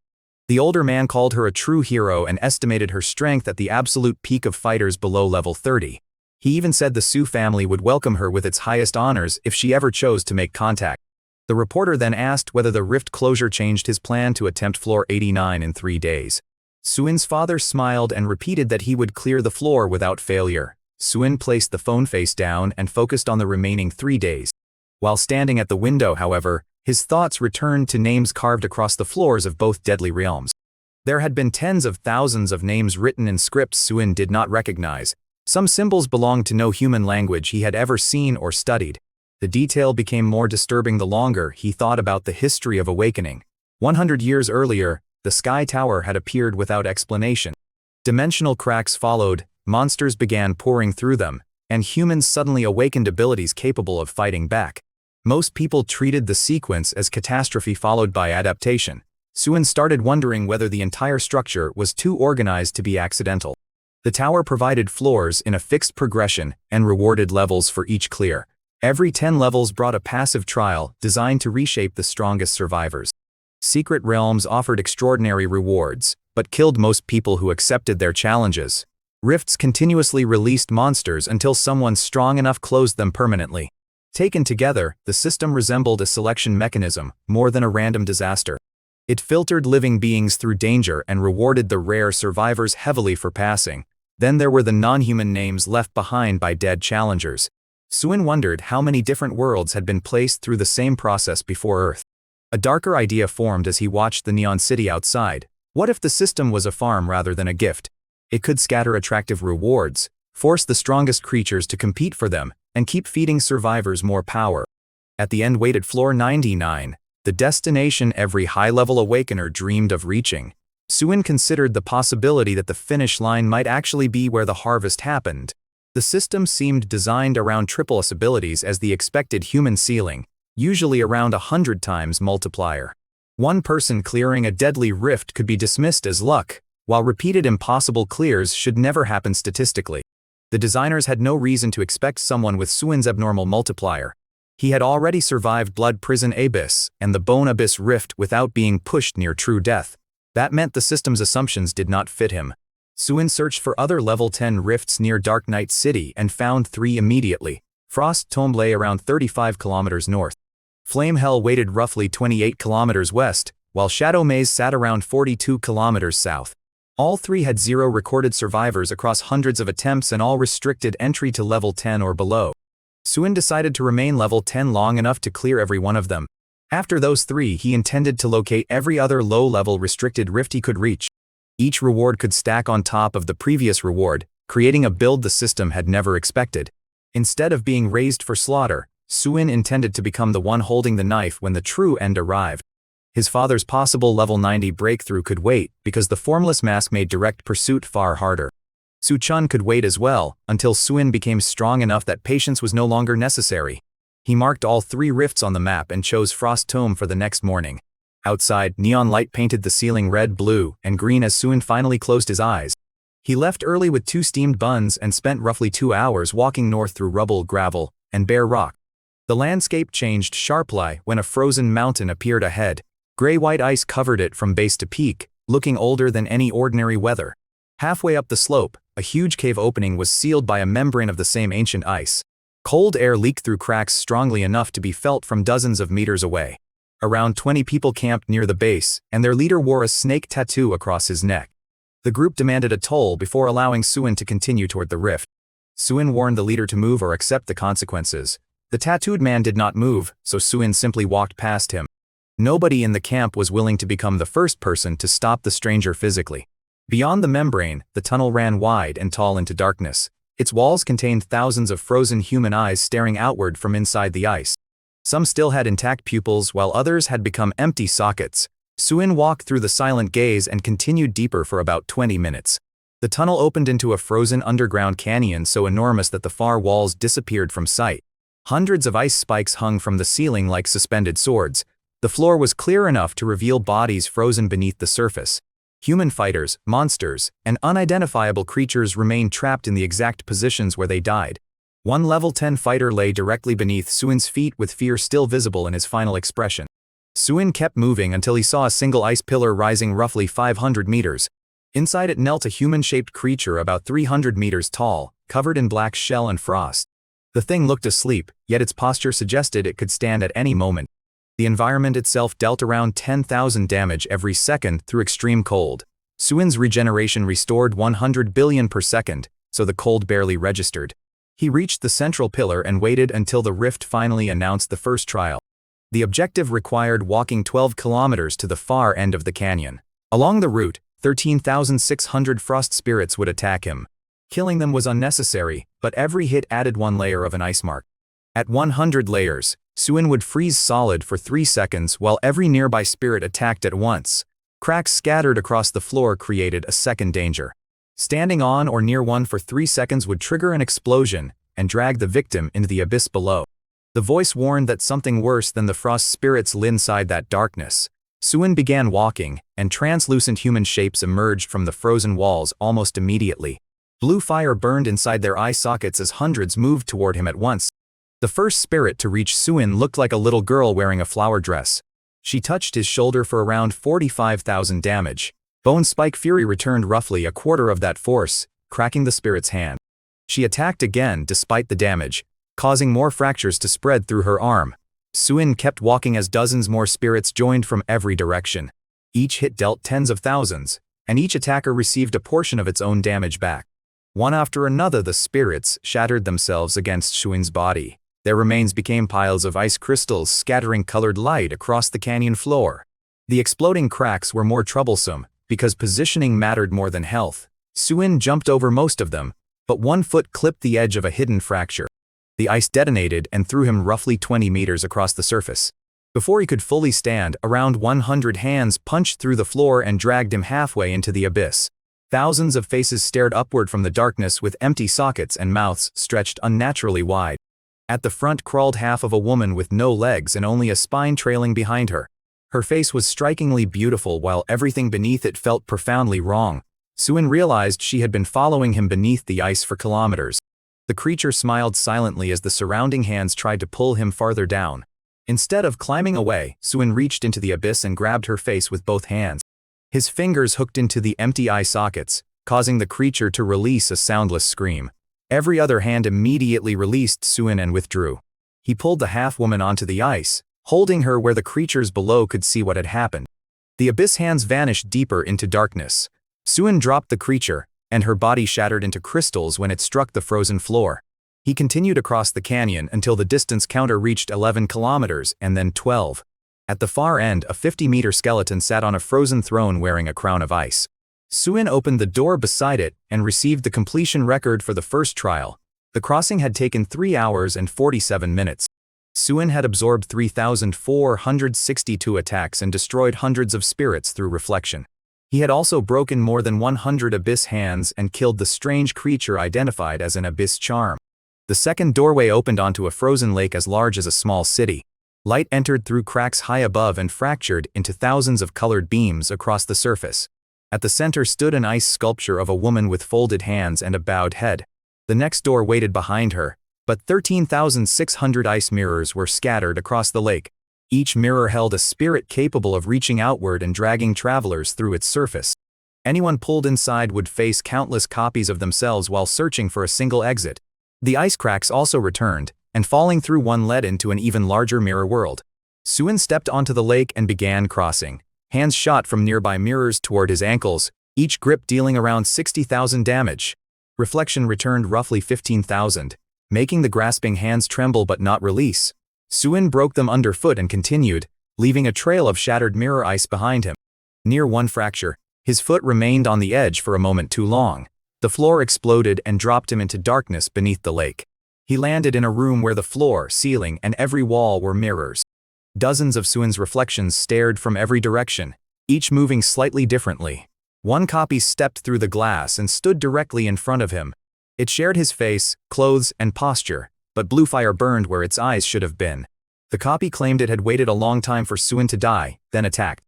The older man called her a true hero and estimated her strength at the absolute peak of fighters below level 30. He even said the Su family would welcome her with its highest honors if she ever chose to make contact. The reporter then asked whether the rift closure changed his plan to attempt floor 89 in 3 days. Suin's father smiled and repeated that he would clear the floor without failure. Suin placed the phone face down and focused on the remaining 3 days. While standing at the window, however, his thoughts returned to names carved across the floors of both deadly realms. There had been tens of thousands of names written in scripts Suin did not recognize. Some symbols belonged to no human language he had ever seen or studied. The detail became more disturbing the longer he thought about the history of awakening. 100 years earlier, the Sky Tower had appeared without explanation. Dimensional cracks followed, monsters began pouring through them, and humans suddenly awakened abilities capable of fighting back. Most people treated the sequence as catastrophe followed by adaptation. Suin started wondering whether the entire structure was too organized to be accidental. The tower provided floors in a fixed progression and rewarded levels for each clear. Every 10 levels brought a passive trial designed to reshape the strongest survivors. Secret realms offered extraordinary rewards, but killed most people who accepted their challenges. Rifts continuously released monsters until someone strong enough closed them permanently. Taken together, the system resembled a selection mechanism more than a random disaster. It filtered living beings through danger and rewarded the rare survivors heavily for passing. Then there were the non-human names left behind by dead challengers. Suin wondered how many different worlds had been placed through the same process before Earth. A darker idea formed as he watched the neon city outside. What if the system was a farm rather than a gift? It could scatter attractive rewards, force the strongest creatures to compete for them, and keep feeding survivors more power. At the end waited floor 99, the destination every high-level awakener dreamed of reaching. Suin considered the possibility that the finish line might actually be where the harvest happened. The system seemed designed around triple S abilities as the expected human ceiling, usually around 100 times multiplier. One person clearing a deadly rift could be dismissed as luck, while repeated impossible clears should never happen statistically. The designers had no reason to expect someone with Suin's abnormal multiplier. He had already survived Blood Prison Abyss and the Bone Abyss Rift without being pushed near true death. That meant the system's assumptions did not fit him. Suin searched for other level 10 rifts near Dark Knight City and found 3 immediately. Frost Tomb lay around 35 kilometers north. Flame Hell waited roughly 28 kilometers west, while Shadow Maze sat around 42 kilometers south. All 3 had 0 recorded survivors across hundreds of attempts and all restricted entry to level 10 or below. Suin decided to remain level 10 long enough to clear every one of them. After those 3, he intended to locate every other low-level restricted rift he could reach. Each reward could stack on top of the previous reward, creating a build the system had never expected. Instead of being raised for slaughter, Suin intended to become the one holding the knife when the true end arrived. His father's possible level 90 breakthrough could wait because the formless mask made direct pursuit far harder. Su Chun could wait as well, until Suin became strong enough that patience was no longer necessary. He marked all 3 rifts on the map and chose Frost Tome for the next morning. Outside, neon light painted the ceiling red, blue, and green as Suin finally closed his eyes. He left early with 2 steamed buns and spent roughly 2 hours walking north through rubble, gravel, and bare rock. The landscape changed sharply when a frozen mountain appeared ahead. Gray-white ice covered it from base to peak, looking older than any ordinary weather. Halfway up the slope, a huge cave opening was sealed by a membrane of the same ancient ice. Cold air leaked through cracks strongly enough to be felt from dozens of meters away. Around 20 people camped near the base, and their leader wore a snake tattoo across his neck. The group demanded a toll before allowing Suin to continue toward the rift. Suin warned the leader to move or accept the consequences. The tattooed man did not move, so Suin simply walked past him. Nobody in the camp was willing to become the first person to stop the stranger physically. Beyond the membrane, the tunnel ran wide and tall into darkness. Its walls contained thousands of frozen human eyes staring outward from inside the ice. Some still had intact pupils while others had become empty sockets. Suin walked through the silent gaze and continued deeper for about 20 minutes. The tunnel opened into a frozen underground canyon so enormous that the far walls disappeared from sight. Hundreds of ice spikes hung from the ceiling like suspended swords. The floor was clear enough to reveal bodies frozen beneath the surface. Human fighters, monsters, and unidentifiable creatures remained trapped in the exact positions where they died. One level 10 fighter lay directly beneath Suin's feet with fear still visible in his final expression. Suin kept moving until he saw a single ice pillar rising roughly 500 meters. Inside it knelt a human-shaped creature about 300 meters tall, covered in black shell and frost. The thing looked asleep, yet its posture suggested it could stand at any moment. The environment itself dealt around 10,000 damage every second through extreme cold. Suin's regeneration restored 100 billion per second, so the cold barely registered. He reached the central pillar and waited until the rift finally announced the first trial. The objective required walking 12 kilometers to the far end of the canyon. Along the route, 13,600 frost spirits would attack him. Killing them was unnecessary, but every hit added 1 layer of an ice mark. At 100 layers, Suin would freeze solid for 3 seconds while every nearby spirit attacked at once. Cracks scattered across the floor created a second danger. Standing on or near one for 3 seconds would trigger an explosion and drag the victim into the abyss below. The voice warned that something worse than the frost spirits lay inside that darkness. Suin began walking, and translucent human shapes emerged from the frozen walls almost immediately. Blue fire burned inside their eye sockets as hundreds moved toward him at once. The first spirit to reach Suin looked like a little girl wearing a flower dress. She touched his shoulder for around 45,000 damage. Bone Spike Fury returned roughly a quarter of that force, cracking the spirit's hand. She attacked again despite the damage, causing more fractures to spread through her arm. Suin kept walking as dozens more spirits joined from every direction. Each hit dealt tens of thousands, and each attacker received a portion of its own damage back. One after another the spirits shattered themselves against Suin's body. Their remains became piles of ice crystals scattering colored light across the canyon floor. The exploding cracks were more troublesome, because positioning mattered more than health. Suin jumped over most of them, but one foot clipped the edge of a hidden fracture. The ice detonated and threw him roughly 20 meters across the surface. Before he could fully stand, around 100 hands punched through the floor and dragged him halfway into the abyss. Thousands of faces stared upward from the darkness with empty sockets and mouths stretched unnaturally wide. At the front crawled half of a woman with no legs and only a spine trailing behind her. Her face was strikingly beautiful while everything beneath it felt profoundly wrong. Suin realized she had been following him beneath the ice for kilometers. The creature smiled silently as the surrounding hands tried to pull him farther down. Instead of climbing away, Suin reached into the abyss and grabbed her face with both hands. His fingers hooked into the empty eye sockets, causing the creature to release a soundless scream. Every other hand immediately released Suin and withdrew. He pulled the half-woman onto the ice, holding her where the creatures below could see what had happened. The abyss hands vanished deeper into darkness. Suin dropped the creature, and her body shattered into crystals when it struck the frozen floor. He continued across the canyon until the distance counter reached 11 kilometers and then 12. At the far end, a 50-meter skeleton sat on a frozen throne wearing a crown of ice. Suin opened the door beside it and received the completion record for the first trial. The crossing had taken 3 hours and 47 minutes. Suin had absorbed 3,462 attacks and destroyed hundreds of spirits through reflection. He had also broken more than 100 abyss hands and killed the strange creature identified as an abyss charm. The second doorway opened onto a frozen lake as large as a small city. Light entered through cracks high above and fractured into thousands of colored beams across the surface. At the center stood an ice sculpture of a woman with folded hands and a bowed head. The next door waited behind her, but 13,600 ice mirrors were scattered across the lake. Each mirror held a spirit capable of reaching outward and dragging travelers through its surface. Anyone pulled inside would face countless copies of themselves while searching for a single exit. The ice cracks also returned, and falling through one led into an even larger mirror world. Suin stepped onto the lake and began crossing. Hands shot from nearby mirrors toward his ankles, each grip dealing around 60,000 damage. Reflection returned roughly 15,000, making the grasping hands tremble but not release. Suin broke them underfoot and continued, leaving a trail of shattered mirror ice behind him. Near one fracture, his foot remained on the edge for a moment too long. The floor exploded and dropped him into darkness beneath the lake. He landed in a room where the floor, ceiling, and every wall were mirrors. Dozens of Suin's reflections stared from every direction, each moving slightly differently. One copy stepped through the glass and stood directly in front of him. It shared his face, clothes, and posture, but blue fire burned where its eyes should have been. The copy claimed it had waited a long time for Suin to die, then attacked.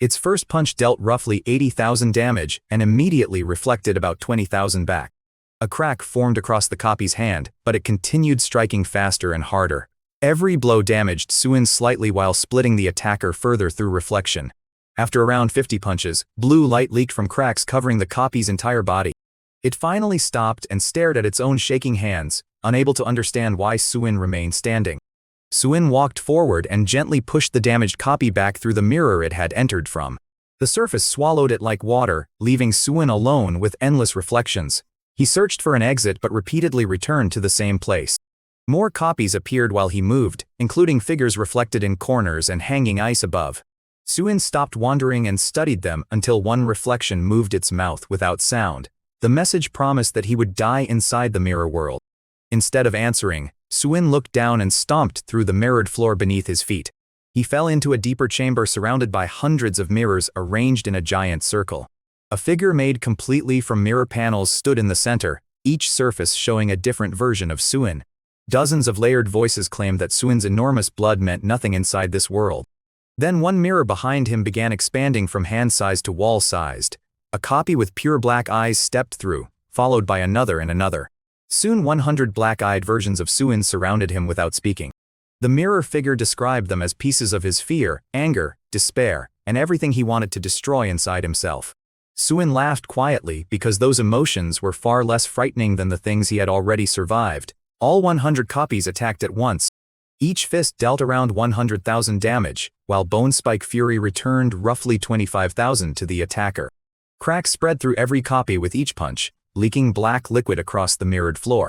Its first punch dealt roughly 80,000 damage and immediately reflected about 20,000 back. A crack formed across the copy's hand, but it continued striking faster and harder. Every blow damaged Suin slightly while splitting the attacker further through reflection. After around 50 punches, blue light leaked from cracks covering the copy's entire body. It finally stopped and stared at its own shaking hands, unable to understand why Suin remained standing. Suin walked forward and gently pushed the damaged copy back through the mirror it had entered from. The surface swallowed it like water, leaving Suin alone with endless reflections. He searched for an exit but repeatedly returned to the same place. More copies appeared while he moved, including figures reflected in corners and hanging ice above. Suin stopped wandering and studied them until one reflection moved its mouth without sound. The message promised that he would die inside the mirror world. Instead of answering, Suin looked down and stomped through the mirrored floor beneath his feet. He fell into a deeper chamber surrounded by hundreds of mirrors arranged in a giant circle. A figure made completely from mirror panels stood in the center, each surface showing a different version of Suin. Dozens of layered voices claimed that Suin's enormous blood meant nothing inside this world. Then one mirror behind him began expanding from hand-sized to wall-sized. A copy with pure black eyes stepped through, followed by another and another. Soon 100 black-eyed versions of Suin surrounded him without speaking. The mirror figure described them as pieces of his fear, anger, despair, and everything he wanted to destroy inside himself. Suin laughed quietly because those emotions were far less frightening than the things he had already survived. All 100 copies attacked at once. Each fist dealt around 100,000 damage, while Bone Spike Fury returned roughly 25,000 to the attacker. Cracks spread through every copy with each punch, leaking black liquid across the mirrored floor.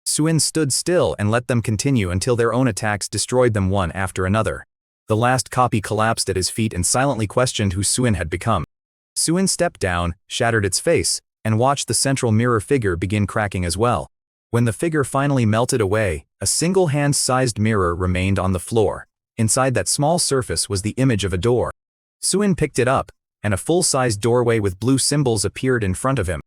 Suin stood still and let them continue until their own attacks destroyed them one after another. The last copy collapsed at his feet and silently questioned who Suin had become. Suin stepped down, shattered its face, and watched the central mirror figure begin cracking as well. When the figure finally melted away, a single hand-sized mirror remained on the floor. Inside that small surface was the image of a door. Suin picked it up, and a full-sized doorway with blue symbols appeared in front of him.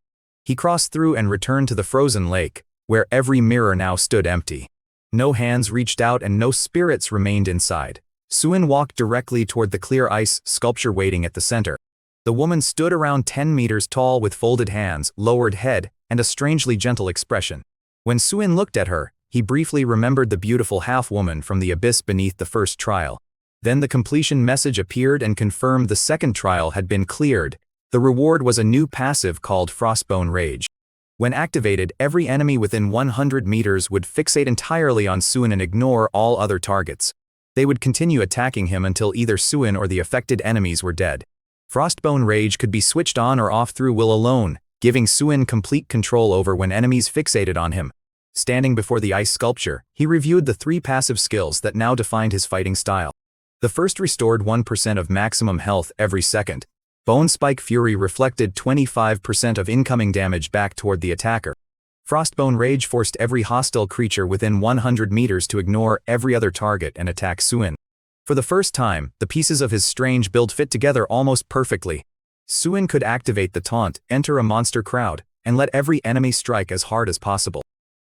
He crossed through and returned to the frozen lake, where every mirror now stood empty. No hands reached out and no spirits remained inside. Suin walked directly toward the clear ice sculpture waiting at the center. The woman stood around 10 meters tall with folded hands, lowered head, and a strangely gentle expression. When Suin looked at her, he briefly remembered the beautiful half-woman from the abyss beneath the first trial. Then the completion message appeared and confirmed the second trial had been cleared. The reward was a new passive called Frostbone Rage. When activated, every enemy within 100 meters would fixate entirely on Suin and ignore all other targets. They would continue attacking him until either Suin or the affected enemies were dead. Frostbone Rage could be switched on or off through will alone, giving Suin complete control over when enemies fixated on him. Standing before the ice sculpture, he reviewed the 3 passive skills that now defined his fighting style. The first restored 1% of maximum health every second. Bone Spike Fury reflected 25% of incoming damage back toward the attacker. Frostbone Rage forced every hostile creature within 100 meters to ignore every other target and attack Suin. For the first time, the pieces of his strange build fit together almost perfectly. Suin could activate the taunt, enter a monster crowd, and let every enemy strike as hard as possible.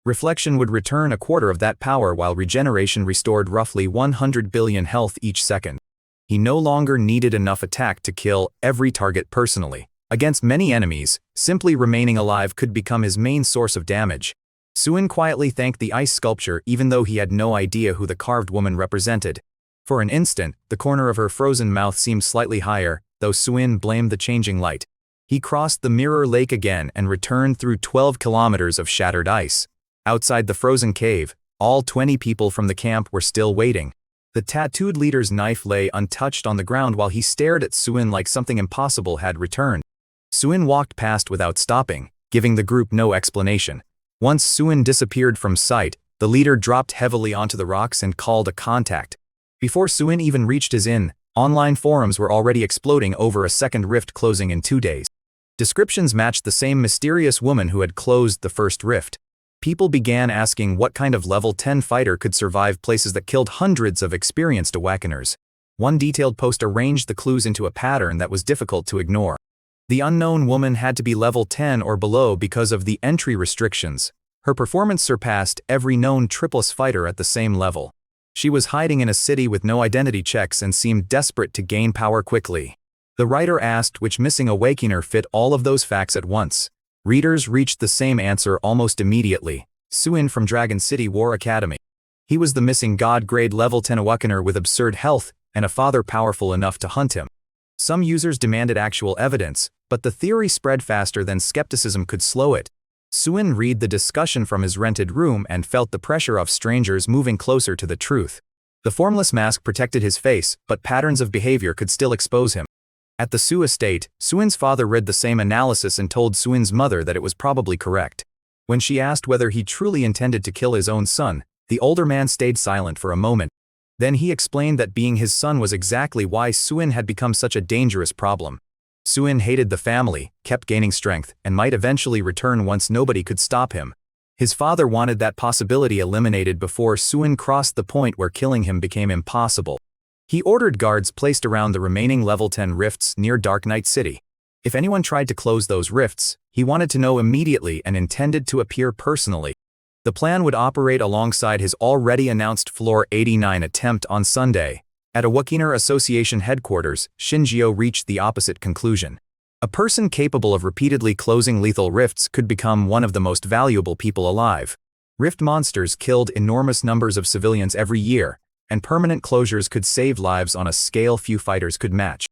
Reflection would return a quarter of that power while regeneration restored roughly 100 billion health each second. He no longer needed enough attack to kill every target personally. Against many enemies, simply remaining alive could become his main source of damage. Suin quietly thanked the ice sculpture even though he had no idea who the carved woman represented. For an instant, the corner of her frozen mouth seemed slightly higher, though Suin blamed the changing light. He crossed the mirror lake again and returned through 12 kilometers of shattered ice. Outside the frozen cave, all 20 people from the camp were still waiting. The tattooed leader's knife lay untouched on the ground while he stared at Suin like something impossible had returned. Suin walked past without stopping, giving the group no explanation. Once Suin disappeared from sight, the leader dropped heavily onto the rocks and called a contact. Before Suin even reached his inn, online forums were already exploding over a second rift closing in 2 days. Descriptions matched the same mysterious woman who had closed the first rift. People began asking what kind of level 10 fighter could survive places that killed hundreds of experienced awakeners. One detailed post arranged the clues into a pattern that was difficult to ignore. The unknown woman had to be level 10 or below because of the entry restrictions. Her performance surpassed every known triple-S fighter at the same level. She was hiding in a city with no identity checks and seemed desperate to gain power quickly. The writer asked which missing awakener fit all of those facts at once. Readers reached the same answer almost immediately: Suin from Dragon City War Academy. He was the missing god-grade level 10 awakener with absurd health and a father powerful enough to hunt him. Some users demanded actual evidence, but the theory spread faster than skepticism could slow it. Suin read the discussion from his rented room and felt the pressure of strangers moving closer to the truth. The formless mask protected his face, but patterns of behavior could still expose him. At the Su estate, Suin's father read the same analysis and told Suin's mother that it was probably correct. When she asked whether he truly intended to kill his own son, the older man stayed silent for a moment. Then he explained that being his son was exactly why Suin had become such a dangerous problem. Suin hated the family, kept gaining strength, and might eventually return once nobody could stop him. His father wanted that possibility eliminated before Suin crossed the point where killing him became impossible. He ordered guards placed around the remaining level 10 rifts near Dark Knight City. If anyone tried to close those rifts, he wanted to know immediately and intended to appear personally. The plan would operate alongside his already announced Floor 89 attempt on Sunday. At Awakener Association headquarters, Shinjio reached the opposite conclusion. A person capable of repeatedly closing lethal rifts could become one of the most valuable people alive. Rift monsters killed enormous numbers of civilians every year, and permanent closures could save lives on a scale few fighters could match.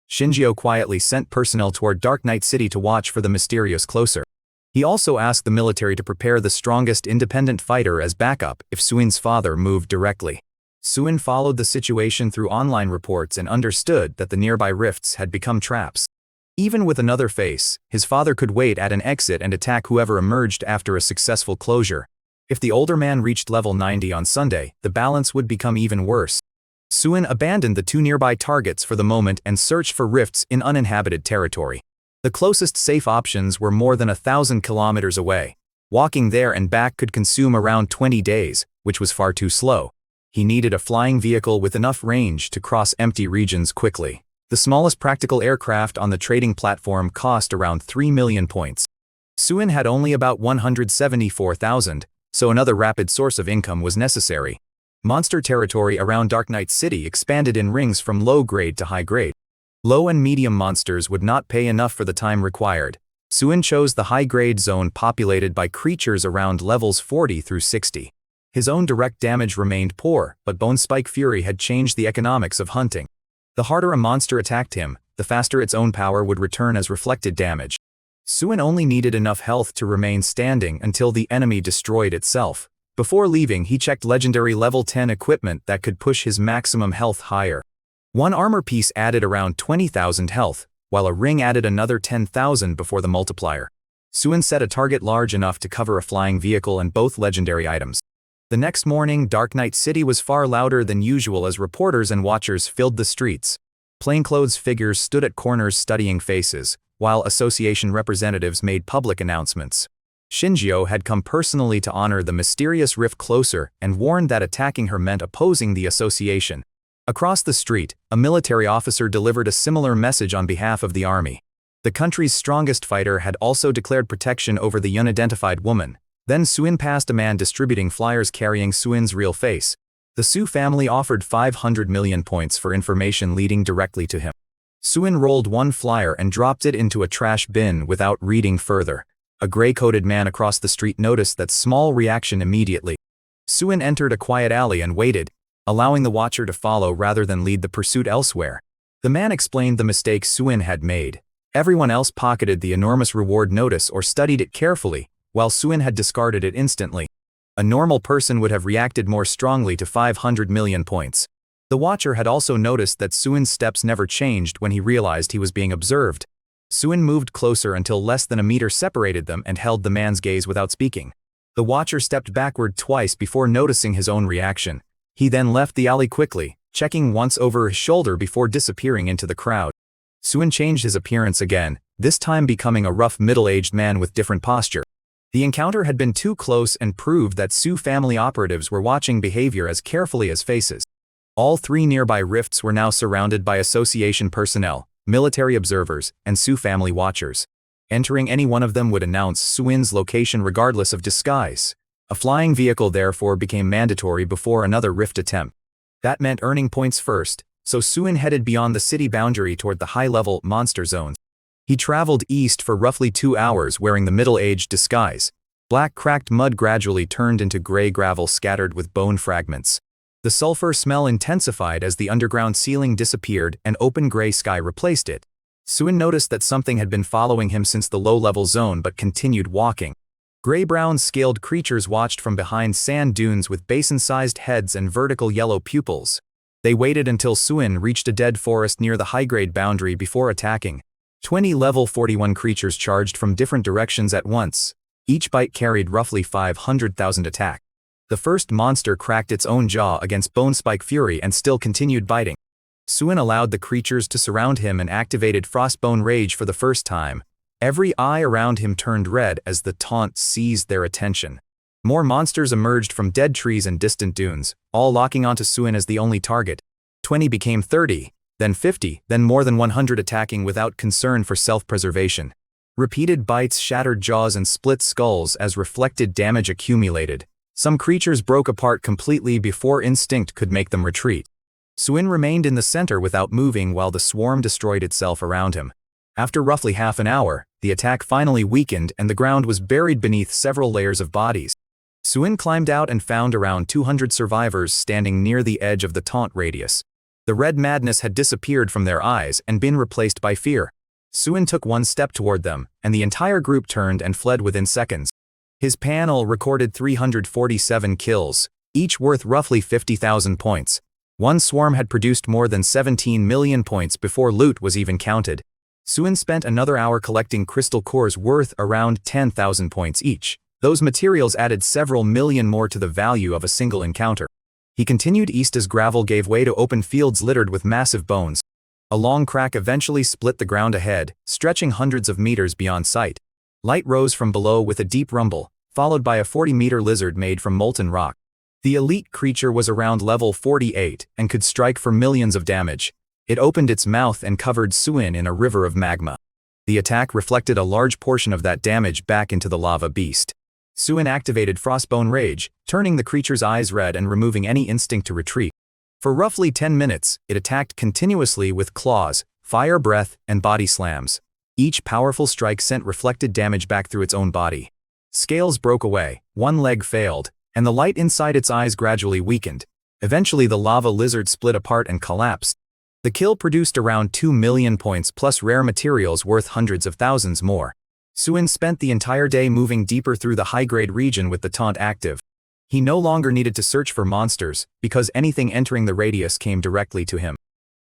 Shinjio quietly sent personnel toward Dark Knight City to watch for the mysterious closer. He also asked the military to prepare the strongest independent fighter as backup if Suin's father moved directly. Suin followed the situation through online reports and understood that the nearby rifts had become traps. Even with another face, his father could wait at an exit and attack whoever emerged after a successful closure. If the older man reached level 90 on Sunday, the balance would become even worse. Suin abandoned the two nearby targets for the moment and searched for rifts in uninhabited territory. The closest safe options were more than 1,000 kilometers away. Walking there and back could consume around 20 days, which was far too slow. He needed a flying vehicle with enough range to cross empty regions quickly. The smallest practical aircraft on the trading platform cost around 3 million points. Suin had only about 174,000, so another rapid source of income was necessary. Monster territory around Dark Knight City expanded in rings from low grade to high grade. Low and medium monsters would not pay enough for the time required. Suin chose the high grade zone populated by creatures around levels 40 through 60. His own direct damage remained poor, but Bone Spike Fury had changed the economics of hunting. The harder a monster attacked him, the faster its own power would return as reflected damage. Suin only needed enough health to remain standing until the enemy destroyed itself. Before leaving, he checked legendary level 10 equipment that could push his maximum health higher. One armor piece added around 20,000 health, while a ring added another 10,000 before the multiplier. Suin set a target large enough to cover a flying vehicle and both legendary items. The next morning, Dark Knight City was far louder than usual as reporters and watchers filled the streets. Plainclothes figures stood at corners studying faces, while association representatives made public announcements. Shinjio had come personally to honor the mysterious rift closer and warned that attacking her meant opposing the association. Across the street, a military officer delivered a similar message on behalf of the army. The country's strongest fighter had also declared protection over the unidentified woman. Then Suin passed a man distributing flyers carrying Suin's real face. The Su family offered 500 million points for information leading directly to him. Suin rolled one flyer and dropped it into a trash bin without reading further. A gray-coated man across the street noticed that small reaction immediately. Suin entered a quiet alley and waited, allowing the watcher to follow rather than lead the pursuit elsewhere. The man explained the mistake Suin had made. Everyone else pocketed the enormous reward notice or studied it carefully, while Suin had discarded it instantly. A normal person would have reacted more strongly to 500 million points. The watcher had also noticed that Suin's steps never changed when he realized he was being observed. Suin moved closer until less than a meter separated them and held the man's gaze without speaking. The watcher stepped backward twice before noticing his own reaction. He then left the alley quickly, checking once over his shoulder before disappearing into the crowd. Suin changed his appearance again, this time becoming a rough middle-aged man with different posture. The encounter had been too close and proved that Su family operatives were watching behavior as carefully as faces. All three nearby rifts were now surrounded by association personnel, military observers, and Su family watchers. Entering any one of them would announce Suin's location regardless of disguise. A flying vehicle therefore became mandatory before another rift attempt. That meant earning points first, so Suin headed beyond the city boundary toward the high-level monster zones. He traveled east for roughly 2 hours wearing the middle-aged disguise. Black cracked mud gradually turned into gray gravel scattered with bone fragments. The sulfur smell intensified as the underground ceiling disappeared and open gray sky replaced it. Suin noticed that something had been following him since the low-level zone but continued walking. Gray-brown scaled creatures watched from behind sand dunes with basin-sized heads and vertical yellow pupils. They waited until Suin reached a dead forest near the high-grade boundary before attacking. 20 level 41 creatures charged from different directions at once. Each bite carried roughly 500,000 attack. The first monster cracked its own jaw against Bone Spike Fury and still continued biting. Suin allowed the creatures to surround him and activated Frostbone Rage for the first time. Every eye around him turned red as the taunt seized their attention. More monsters emerged from dead trees and distant dunes, all locking onto Suin as the only target. 20 became 30. Then 50, then more than 100 attacking without concern for self-preservation. Repeated bites shattered jaws and split skulls as reflected damage accumulated. Some creatures broke apart completely before instinct could make them retreat. Suin remained in the center without moving while the swarm destroyed itself around him. After roughly half an hour, the attack finally weakened and the ground was buried beneath several layers of bodies. Suin climbed out and found around 200 survivors standing near the edge of the taunt radius. The red madness had disappeared from their eyes and been replaced by fear. Suin took one step toward them, and the entire group turned and fled within seconds. His panel recorded 347 kills, each worth roughly 50,000 points. One swarm had produced more than 17 million points before loot was even counted. Suin spent another hour collecting crystal cores worth around 10,000 points each. Those materials added several million more to the value of a single encounter. He continued east as gravel gave way to open fields littered with massive bones. A long crack eventually split the ground ahead, stretching hundreds of meters beyond sight. Light rose from below with a deep rumble, followed by a 40-meter lizard made from molten rock. The elite creature was around level 48 and could strike for millions of damage. It opened its mouth and covered Suin in a river of magma. The attack reflected a large portion of that damage back into the lava beast. Suin activated Frostbone Rage, turning the creature's eyes red and removing any instinct to retreat. For roughly 10 minutes, it attacked continuously with claws, fire breath, and body slams. Each powerful strike sent reflected damage back through its own body. Scales broke away, one leg failed, and the light inside its eyes gradually weakened. Eventually the lava lizard split apart and collapsed. The kill produced around 2 million points plus rare materials worth hundreds of thousands more. Suin spent the entire day moving deeper through the high-grade region with the taunt active. He no longer needed to search for monsters, because anything entering the radius came directly to him.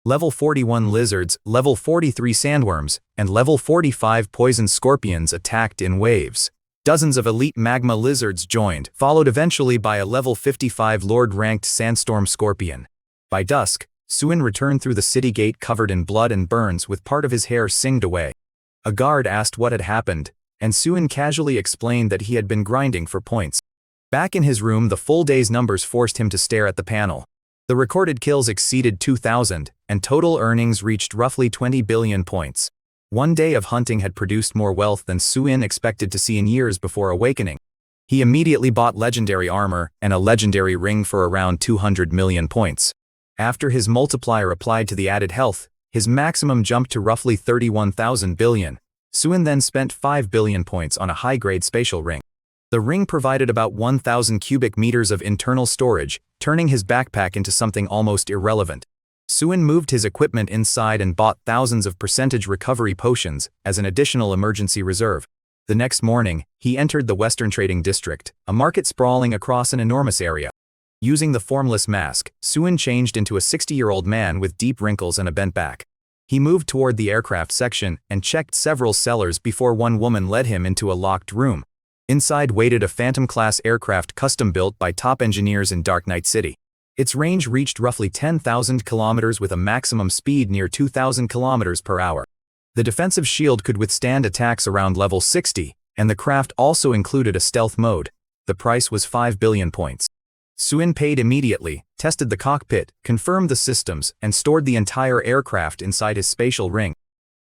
Level 41 lizards, level 43 sandworms, and level 45 poison scorpions attacked in waves. Dozens of elite magma lizards joined, followed eventually by a level 55 Lord-ranked sandstorm scorpion. By dusk, Suin returned through the city gate covered in blood and burns with part of his hair singed away. A guard asked what had happened, and Suin casually explained that he had been grinding for points. Back in his room, the full day's numbers forced him to stare at the panel. The recorded kills exceeded 2,000, and total earnings reached roughly 20 billion points. One day of hunting had produced more wealth than Suin expected to see in years before awakening. He immediately bought legendary armor and a legendary ring for around 200 million points. After his multiplier applied to the added health, his maximum jumped to roughly 31,000 billion. Suin then spent 5 billion points on a high-grade spatial ring. The ring provided about 1,000 cubic meters of internal storage, turning his backpack into something almost irrelevant. Suin moved his equipment inside and bought thousands of percentage recovery potions as an additional emergency reserve. The next morning, he entered the Western Trading District, a market sprawling across an enormous area. Using the formless mask, Suin changed into a 60-year-old man with deep wrinkles and a bent back. He moved toward the aircraft section and checked several cellars before one woman led him into a locked room. Inside waited a Phantom-class aircraft custom-built by top engineers in Dark Knight City. Its range reached roughly 10,000 kilometers with a maximum speed near 2,000 kilometers per hour. The defensive shield could withstand attacks around level 60, and the craft also included a stealth mode. The price was 5 billion points. Suin paid immediately, tested the cockpit, confirmed the systems, and stored the entire aircraft inside his spatial ring.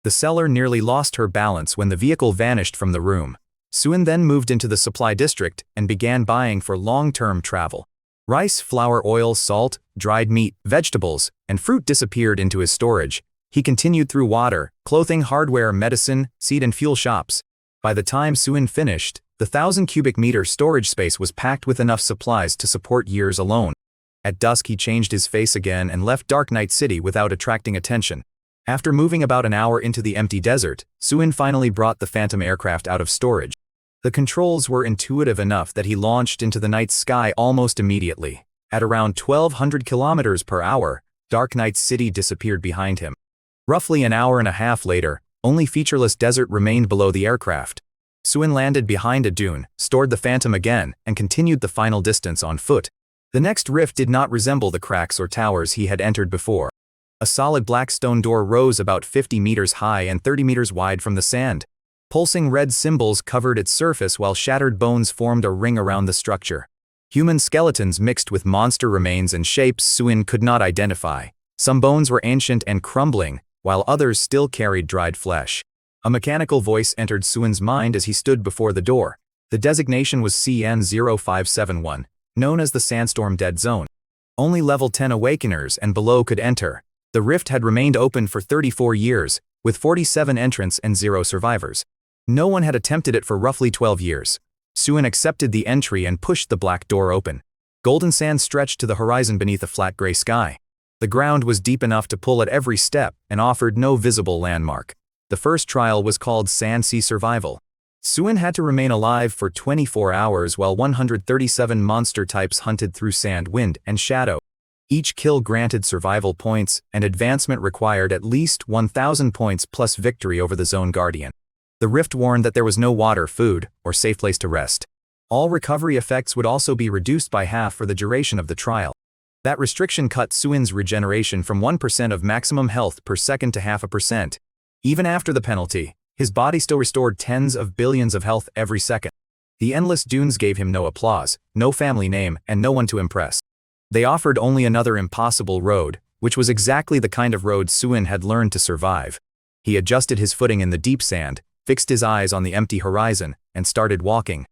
The seller nearly lost her balance when the vehicle vanished from the room. Suin then moved into the supply district and began buying for long-term travel. Rice, flour, oil, salt, dried meat, vegetables, and fruit disappeared into his storage. He continued through water, clothing, hardware, medicine, seed and fuel shops. By the time Suin finished, the 1,000 cubic meter storage space was packed with enough supplies to support years alone. At dusk he changed his face again and left Dark Knight City without attracting attention. After moving about an hour into the empty desert, Suin finally brought the Phantom aircraft out of storage. The controls were intuitive enough that he launched into the night sky almost immediately. At around 1,200 kilometers per hour, Dark Knight City disappeared behind him. Roughly an hour and a half later, only featureless desert remained below the aircraft. Suin landed behind a dune, stored the Phantom again, and continued the final distance on foot. The next rift did not resemble the cracks or towers he had entered before. A solid black stone door rose about 50 meters high and 30 meters wide from the sand. Pulsing red symbols covered its surface while shattered bones formed a ring around the structure. Human skeletons mixed with monster remains and shapes Suin could not identify. Some bones were ancient and crumbling, while others still carried dried flesh. A mechanical voice entered Suin's mind as he stood before the door. The designation was CN-0571, known as the Sandstorm Dead Zone. Only level 10 awakeners and below could enter. The rift had remained open for 34 years, with 47 entrants and 0 survivors. No one had attempted it for roughly 12 years. Suin accepted the entry and pushed the black door open. Golden sand stretched to the horizon beneath a flat gray sky. The ground was deep enough to pull at every step and offered no visible landmark. The first trial was called Sand Sea Survival. Suin had to remain alive for 24 hours while 137 monster types hunted through sand, wind, and shadow. Each kill granted survival points, and advancement required at least 1,000 points plus victory over the Zone Guardian. The rift warned that there was no water, food, or safe place to rest. All recovery effects would also be reduced by half for the duration of the trial. That restriction cut Suin's regeneration from 1% of maximum health per second to 0.5%. Even after the penalty, his body still restored tens of billions of health every second. The endless dunes gave him no applause, no family name, and no one to impress. They offered only another impossible road, which was exactly the kind of road Suin had learned to survive. He adjusted his footing in the deep sand, fixed his eyes on the empty horizon, and started walking.